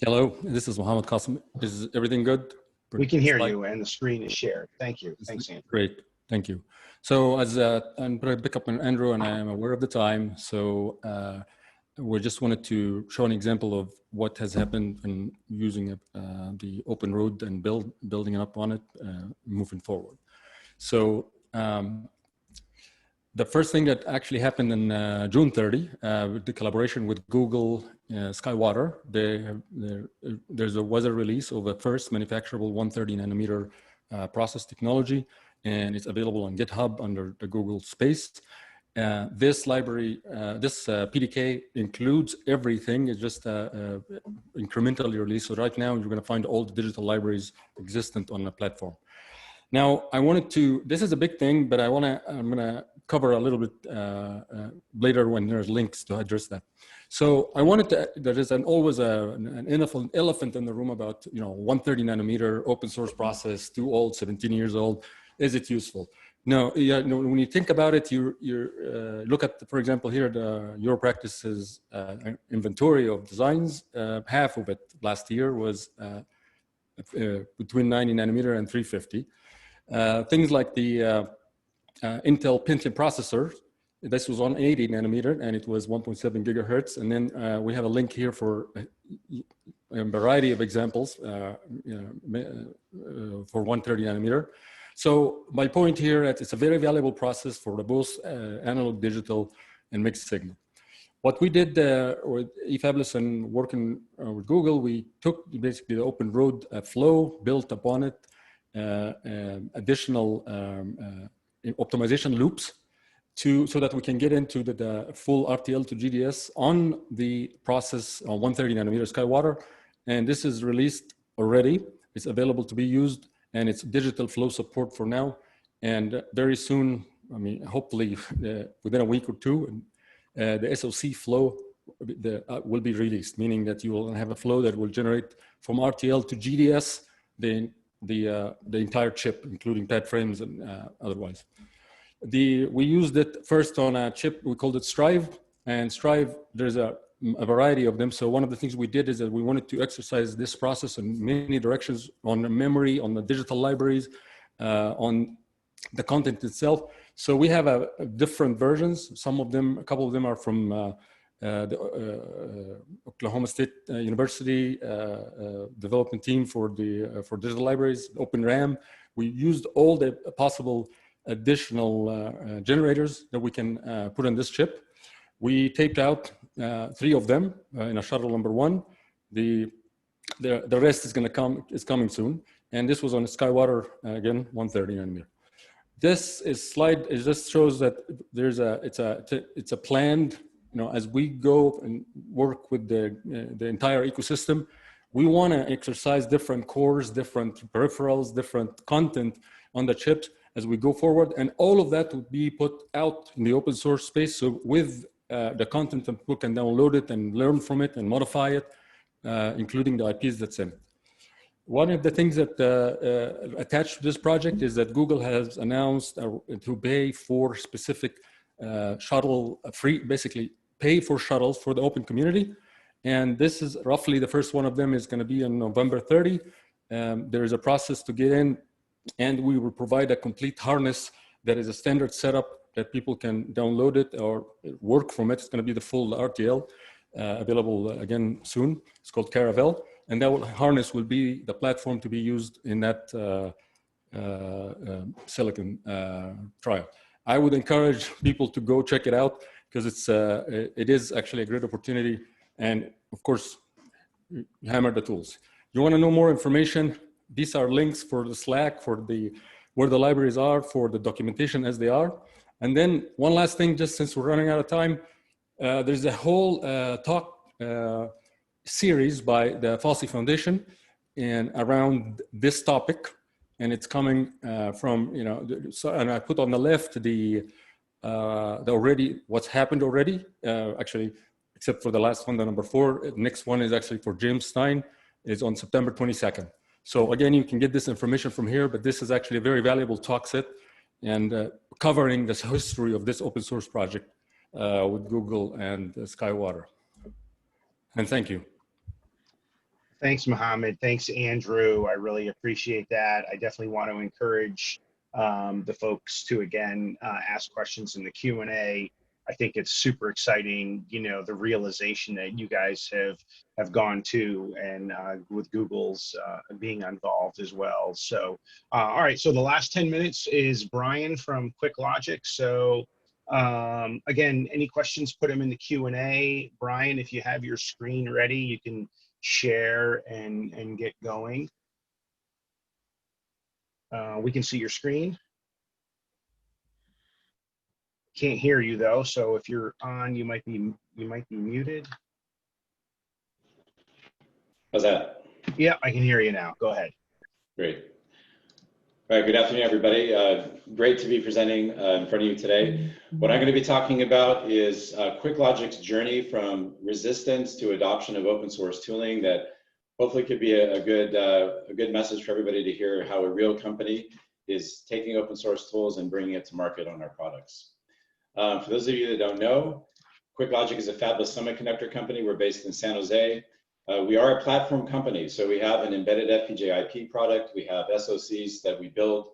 Hello, this is Mohamed Kassem. Is everything good? We can hear you, and the screen is shared. Thank you. Thanks, Andrew. Great, thank you. So as I'm going to pick up on Andrew, and I am aware of the time, so we just wanted to show an example of what has happened in using the OpenROAD and building up on it, moving forward. So the first thing that actually happened in June 30, with the collaboration with Google, Skywater, was a release of a first manufacturable 130 nanometer process technology, and it's available on GitHub under the Google space. This library, this PDK includes everything. It's just incrementally released. So right now you're going to find all the digital libraries existent on the platform. Now I wanted to, this is a big thing, but I'm going to cover a little bit later when there's links to address that. So I wanted to, there is always an elephant in the room about, 130 nanometer open source process, too old, 17 years old. Is it useful? No, when you think about it, you look at, for example, here, the Europractice's inventory of designs. Half of it last year was between 90 nanometer and 350. Things like the Intel Pentium processor, this was on 80 nanometer and it was 1.7 gigahertz. And then we have a link here for a variety of examples for 130 nanometer. So my point here is it's a very valuable process for the both analog, digital, and mixed signal. What we did with eFabless and working with Google, we took basically the OpenROAD flow, built upon it additional optimization loops so that we can get into the full RTL-to-GDS on the process on 130 nanometer SkyWater. And this is released already. It's available to be used. And it's digital flow support for now. And very soon, I mean, hopefully within a week or two, the SoC flow will be released, meaning that you will have a flow that will generate from RTL to GDS, the entire chip, including pad frames and otherwise. We used it first on a chip, we called it SweRV. And SweRV, there's a variety of them. So one of the things we did is that we wanted to exercise this process in many directions, on the memory, on the digital libraries, on the content itself. So we have different versions. Some of them, a couple of them are from the Oklahoma State University development team for digital libraries, OpenRAM. We used all the possible additional generators that we can put on this chip. We taped out 3 of them in a shuttle number 1. The rest is coming soon. And this was on SkyWater, again, 130 nanometer. This slide just shows that it's a planned, as we go and work with the entire ecosystem, we want to exercise different cores, different peripherals, different content on the chips as we go forward. And all of that would be put out in the open source space. So with the content, and people can download it and learn from it and modify it, including the IPs that's in it. One of the things that attached to this project is that Google has announced to pay for specific shuttle basically pay for shuttles for the open community. And this is roughly the first one of them is going to be on November 30. There is a process to get in, and we will provide a complete harness that is a standard setup that people can download it or work from it. It's going to be the full RTL available again soon. It's called Caravelle. And that harness will be the platform to be used in that silicon trial. I would encourage people to go check it out because it is actually a great opportunity. And of course, hammer the tools. You want to know more information? These are links for the Slack, for where the libraries are, for the documentation as they are. And then one last thing, just since we're running out of time, there's a whole talk series by the FOSSI Foundation and around this topic. And it's coming from, and I put on the left the what's happened already, actually, except for the last one, the number 4. The next one is actually for James Stein, is on September 22nd. So again, you can get this information from here, but this is actually a very valuable talk set and covering this history of this open source project with Google and SkyWater. And thank you. Thanks, Mohamed. Thanks, Andrew. I really appreciate that. I definitely want to encourage the folks to, again, ask questions in the Q&A. I think it's super exciting, the realization that you guys have gone to, and with Google's being involved as well. So, all right, so the last 10 minutes is Brian from QuickLogic. So again, any questions, put them in the Q&A. Brian, if you have your screen ready, you can share and get going. We can see your screen. Can't hear you though, so if you're on, you might be muted. How's that? Yeah, I can hear you now. Go ahead. Great. All right, good afternoon, everybody. Great to be presenting in front of you today. What I'm going to be talking about is QuickLogic's journey from resistance to adoption of open source tooling that hopefully could be a good message for everybody to hear how a real company is taking open source tools and bringing it to market on our products. For those of you that don't know, QuickLogic is a fabless semiconductor company. We're based in San Jose. We are a platform company, so we have an embedded FPGA IP product. We have SoCs that we build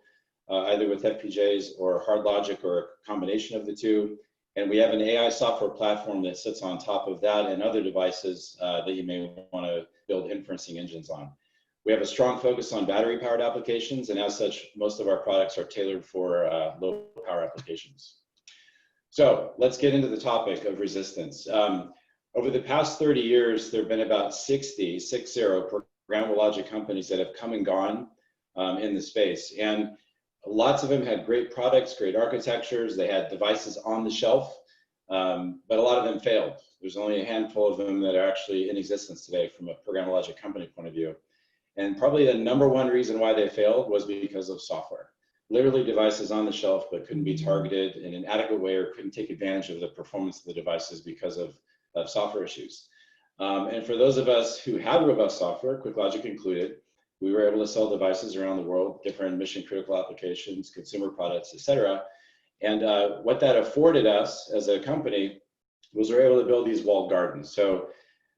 either with FPGAs or hard logic or a combination of the two. And we have an AI software platform that sits on top of that and other devices that you may want to build inferencing engines on. We have a strong focus on battery-powered applications, and as such, most of our products are tailored for low-power applications. So let's get into the topic of resistance. Over the past 30 years, there have been about 60 programmable logic companies that have come and gone in the space. And lots of them had great products, great architectures. They had devices on the shelf, but a lot of them failed. There's only a handful of them that are actually in existence today from a programmable logic company point of view. And probably the #1 reason why they failed was because of software. Literally devices on the shelf, but couldn't be targeted in an adequate way or couldn't take advantage of the performance of the devices because of software issues. And for those of us who have robust software, QuickLogic included, we were able to sell devices around the world, different mission critical applications, consumer products, etc. And what that afforded us as a company was we're able to build these walled gardens. So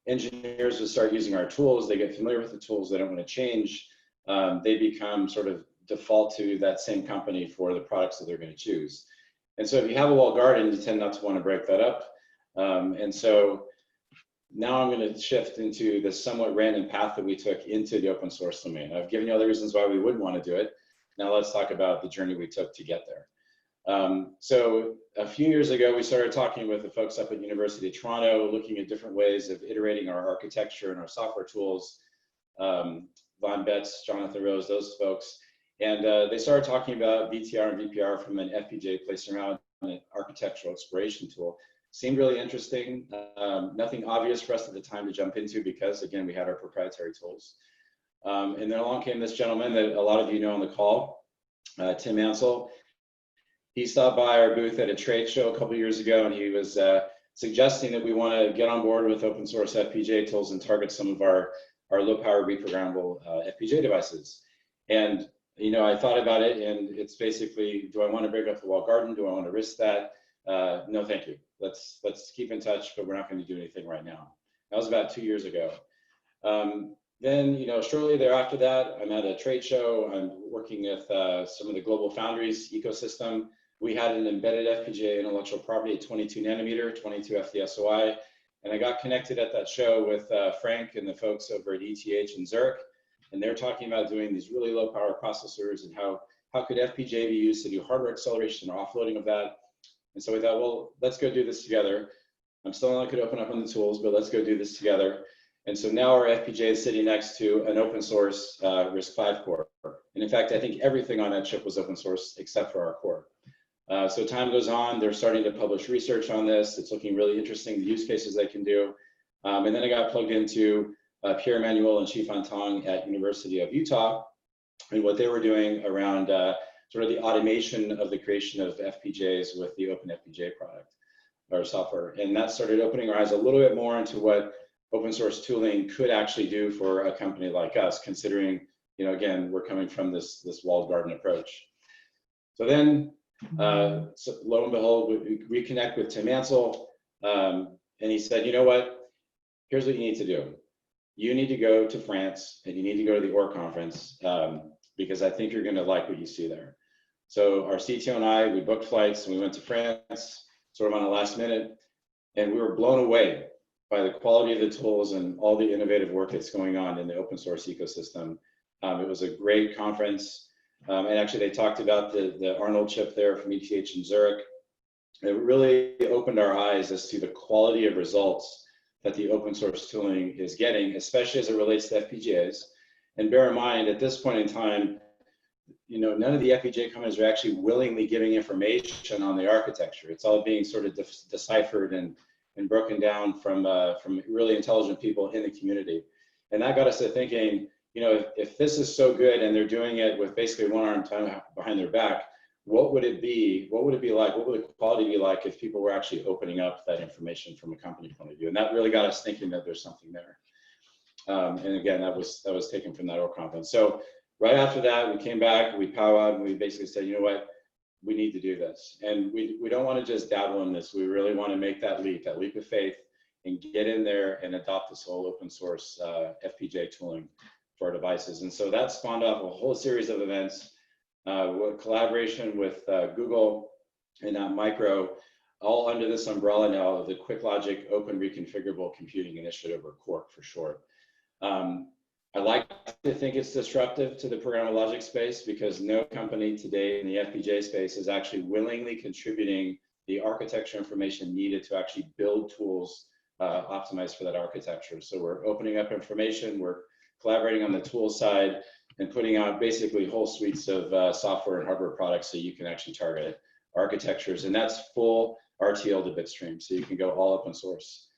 engineers would start using our tools, they get familiar with the tools, they don't want to change, they become sort of default to that same company for the products that they're going to choose. And so if you have a walled garden, you tend not to want to break that up. And so now I'm going to shift into the somewhat random path that we took into the open source domain. I've given you all the reasons why we wouldn't want to do it. Now let's talk about the journey we took to get there. So a few years ago, we started talking with the folks up at University of Toronto, looking at different ways of iterating our architecture and our software tools. Von Betz, Jonathan Rose, those folks. And they started talking about VTR and VPR from an FPGA placed around an architectural exploration tool. Seemed really interesting. Nothing obvious for us at the time to jump into because, again, we had our proprietary tools. And then along came this gentleman that a lot of you know on the call, Tim Ansel. He stopped by our booth at a trade show a couple years ago, and he was suggesting that we want to get on board with open source FPGA tools and target some of our low-power reprogrammable FPGA devices. And you know, I thought about it, and it's basically, do I want to break up the walled garden? Do I want to risk that? No, thank you. Let's keep in touch, but we're not going to do anything right now. That was about 2 years ago. Then, you know, shortly thereafter that, I'm at a trade show. I'm working with some of the global foundries ecosystem. We had an embedded FPGA intellectual property at 22 nanometer, 22 FDSOI, and I got connected at that show with Frank and the folks over at ETH in Zurich, and they're talking about doing these really low power processors and how could FPGA be used to do hardware acceleration or offloading of that. And so we thought, well, let's go do this together. I'm still not going to open up on the tools, but let's go do this together. And so now our FPGA is sitting next to an open source RISC-V core. And in fact, I think everything on that chip was open source except for our core. So time goes on, they're starting to publish research on this. It's looking really interesting, the use cases they can do. And then I got plugged into Pierre-Emmanuel and Qifan Tong at University of Utah and what they were doing around sort of the automation of the creation of FPGAs with the OpenFPGA product or software. And that started opening our eyes a little bit more into what open source tooling could actually do for a company like us, considering, you know, again, we're coming from this walled garden approach. So then, so lo and behold, we reconnect with Tim Ansel, and he said, you know what, here's what you need to do. You need to go to France and you need to go to the OR conference because I think you're going to like what you see there. So our CTO and I, we booked flights and we went to France sort of on the last minute, and we were blown away by the quality of the tools and all the innovative work that's going on in the open source ecosystem. It was a great conference. And actually they talked about the Arnold chip there from ETH in Zurich. It really opened our eyes as to the quality of results that the open source tooling is getting, especially as it relates to FPGAs. And bear in mind, at this point in time, none of the FPGA companies are actually willingly giving information on the architecture. It's all being sort of deciphered and broken down from really intelligent people in the community. And that got us to thinking, if this is so good and they're doing it with basically one arm tied behind their back, what would it be? What would it be like? What would the quality be like if people were actually opening up that information from a company point of view? And that really got us thinking that there's something there. And again, that was taken from that OR conference. So right after that, we came back, we powwowed, and we basically said, you know what, we need to do this. And we don't want to just dabble in this. We really want to make that leap of faith, and get in there and adopt this whole open source FPGA tooling for our devices. And so that spawned off a whole series of events, with collaboration with Google and Antmicro, all under this umbrella now of the QuickLogic Open Reconfigurable Computing Initiative, or QORC for short. I like to think it's disruptive to the programmable logic space, because no company today in the FPGA space is actually willingly contributing the architecture information needed to actually build tools optimized for that architecture. So we're opening up information, we're collaborating on the tool side, and putting out basically whole suites of software and hardware products so you can actually target architectures. And that's full RTL to bitstream, so you can go all open source.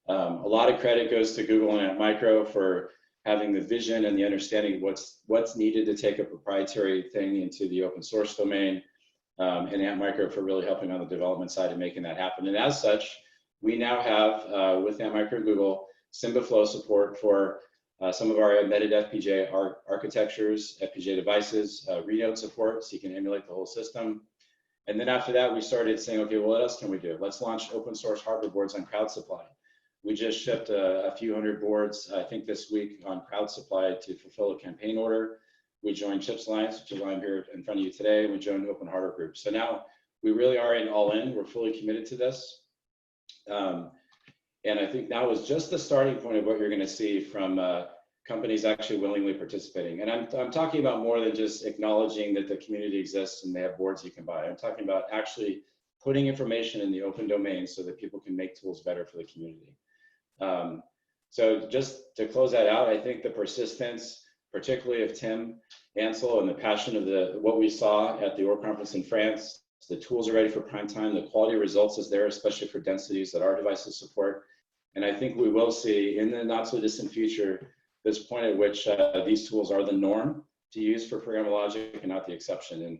A lot of credit goes to Google and Antmicro for having the vision and the understanding of what's needed to take a proprietary thing into the open source domain, and Antmicro for really helping on the development side and making that happen. And as such, we now have, with Antmicro and Google, SymbiFlow support for some of our embedded FPGA architectures, FPGA devices, read-out support, so you can emulate the whole system. And then after that, we started saying, okay, well, what else can we do? Let's launch open source hardware boards on Crowd Supply. We just shipped a few hundred boards, I think this week, on Crowd Supply to fulfill a campaign order. We joined Chips Alliance, which is why I'm here in front of you today, and we joined Open Hardware Group. So now we really are all in. We're fully committed to this. And I think now is just the starting point of what you're going to see from companies actually willingly participating. And I'm talking about more than just acknowledging that the community exists and they have boards you can buy. I'm talking about actually putting information in the open domain so that people can make tools better for the community. So just to close that out, I think the persistence, particularly of Tim Ansel, and the passion of what we saw at the OR conference in France, the tools are ready for prime time, the quality of results is there, especially for densities that our devices support. And I think we will see in the not so distant future this point at which these tools are the norm to use for programmable logic and not the exception.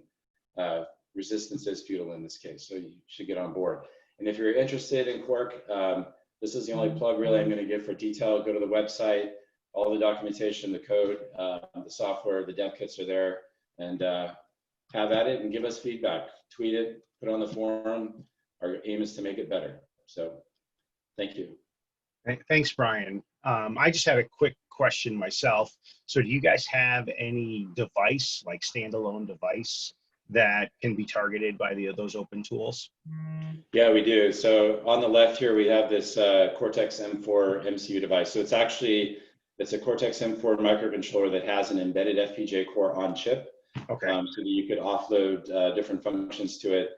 And resistance is futile in this case, so you should get on board. And if you're interested in QORC, this is the only plug really I'm going to give for detail. Go to the website, all the documentation, the code, the software, the dev kits are there, and have at it and give us feedback. Tweet it, put it on the forum. Our aim is to make it better. So thank you. Thanks, Brian. I just had a quick question myself. So do you guys have any device, like standalone device, that can be targeted by those open tools? Yeah, we do. So on the left here, we have this Cortex M4 MCU device. So it's a Cortex M4 microcontroller that has an embedded FPGA core on chip. Okay. So that you could offload different functions to it.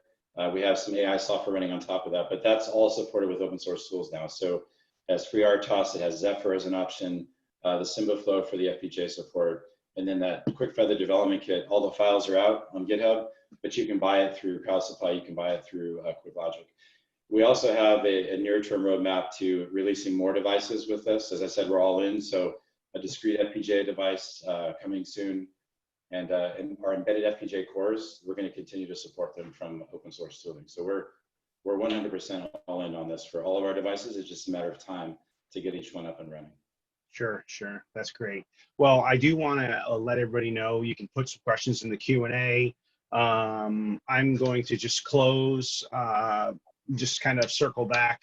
We have some AI software running on top of that, but that's all supported with open source tools now. So it has FreeRTOS, it has Zephyr as an option, the SymbiFlow for the FPGA support, and then that Quick Feather development kit. All the files are out on GitHub, but you can buy it through Crowd Supply, you can buy it through QuickLogic. We also have a near-term roadmap to releasing more devices with this. As I said, we're all in, so a discrete FPGA device coming soon, and our embedded FPGA cores, we're going to continue to support them from open source tooling. So we're 100% all in on this for all of our devices. It's just a matter of time to get each one up and running. Sure, sure. That's great. Well, I do want to let everybody know you can put some questions in the Q&A. I'm going to just close, just kind of circle back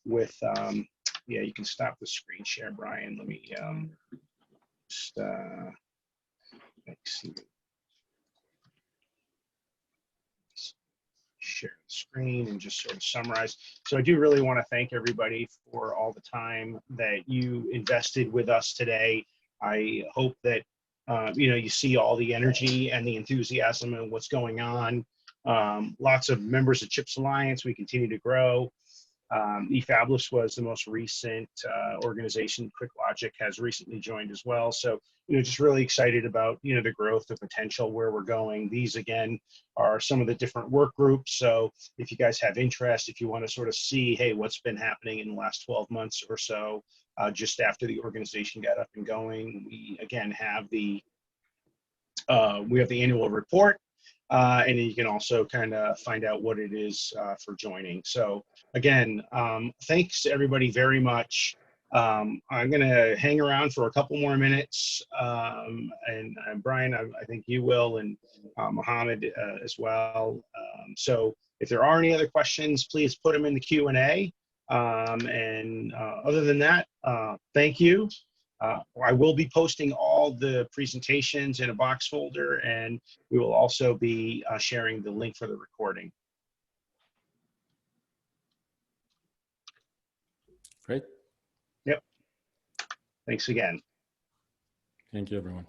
with, yeah, you can stop the screen share, Brian. Let me just share the screen and just sort of summarize. So I do really want to thank everybody for all the time that you invested with us today. I hope that you see all the energy and the enthusiasm and what's going on. Lots of members of Chips Alliance. We continue to grow. eFabless was the most recent organization. QuickLogic has recently joined as well. So, just really excited about, the growth, the potential, where we're going. These, again, are some of the different work groups. So if you guys have interest, if you want to sort of see, hey, what's been happening in the last 12 months or so, just after the organization got up and going, we, again, have the annual report. And then you can also kind of find out what it is for joining. So again, thanks to everybody very much. I'm going to hang around for a couple more minutes. And Brian, I think you will, and Mohamed as well. So if there are any other questions, please put them in the Q&A. And other than that, thank you. I will be posting all the presentations in a box folder, and we will also be sharing the link for the recording. Great. Yep. Thanks again. Thank you, everyone.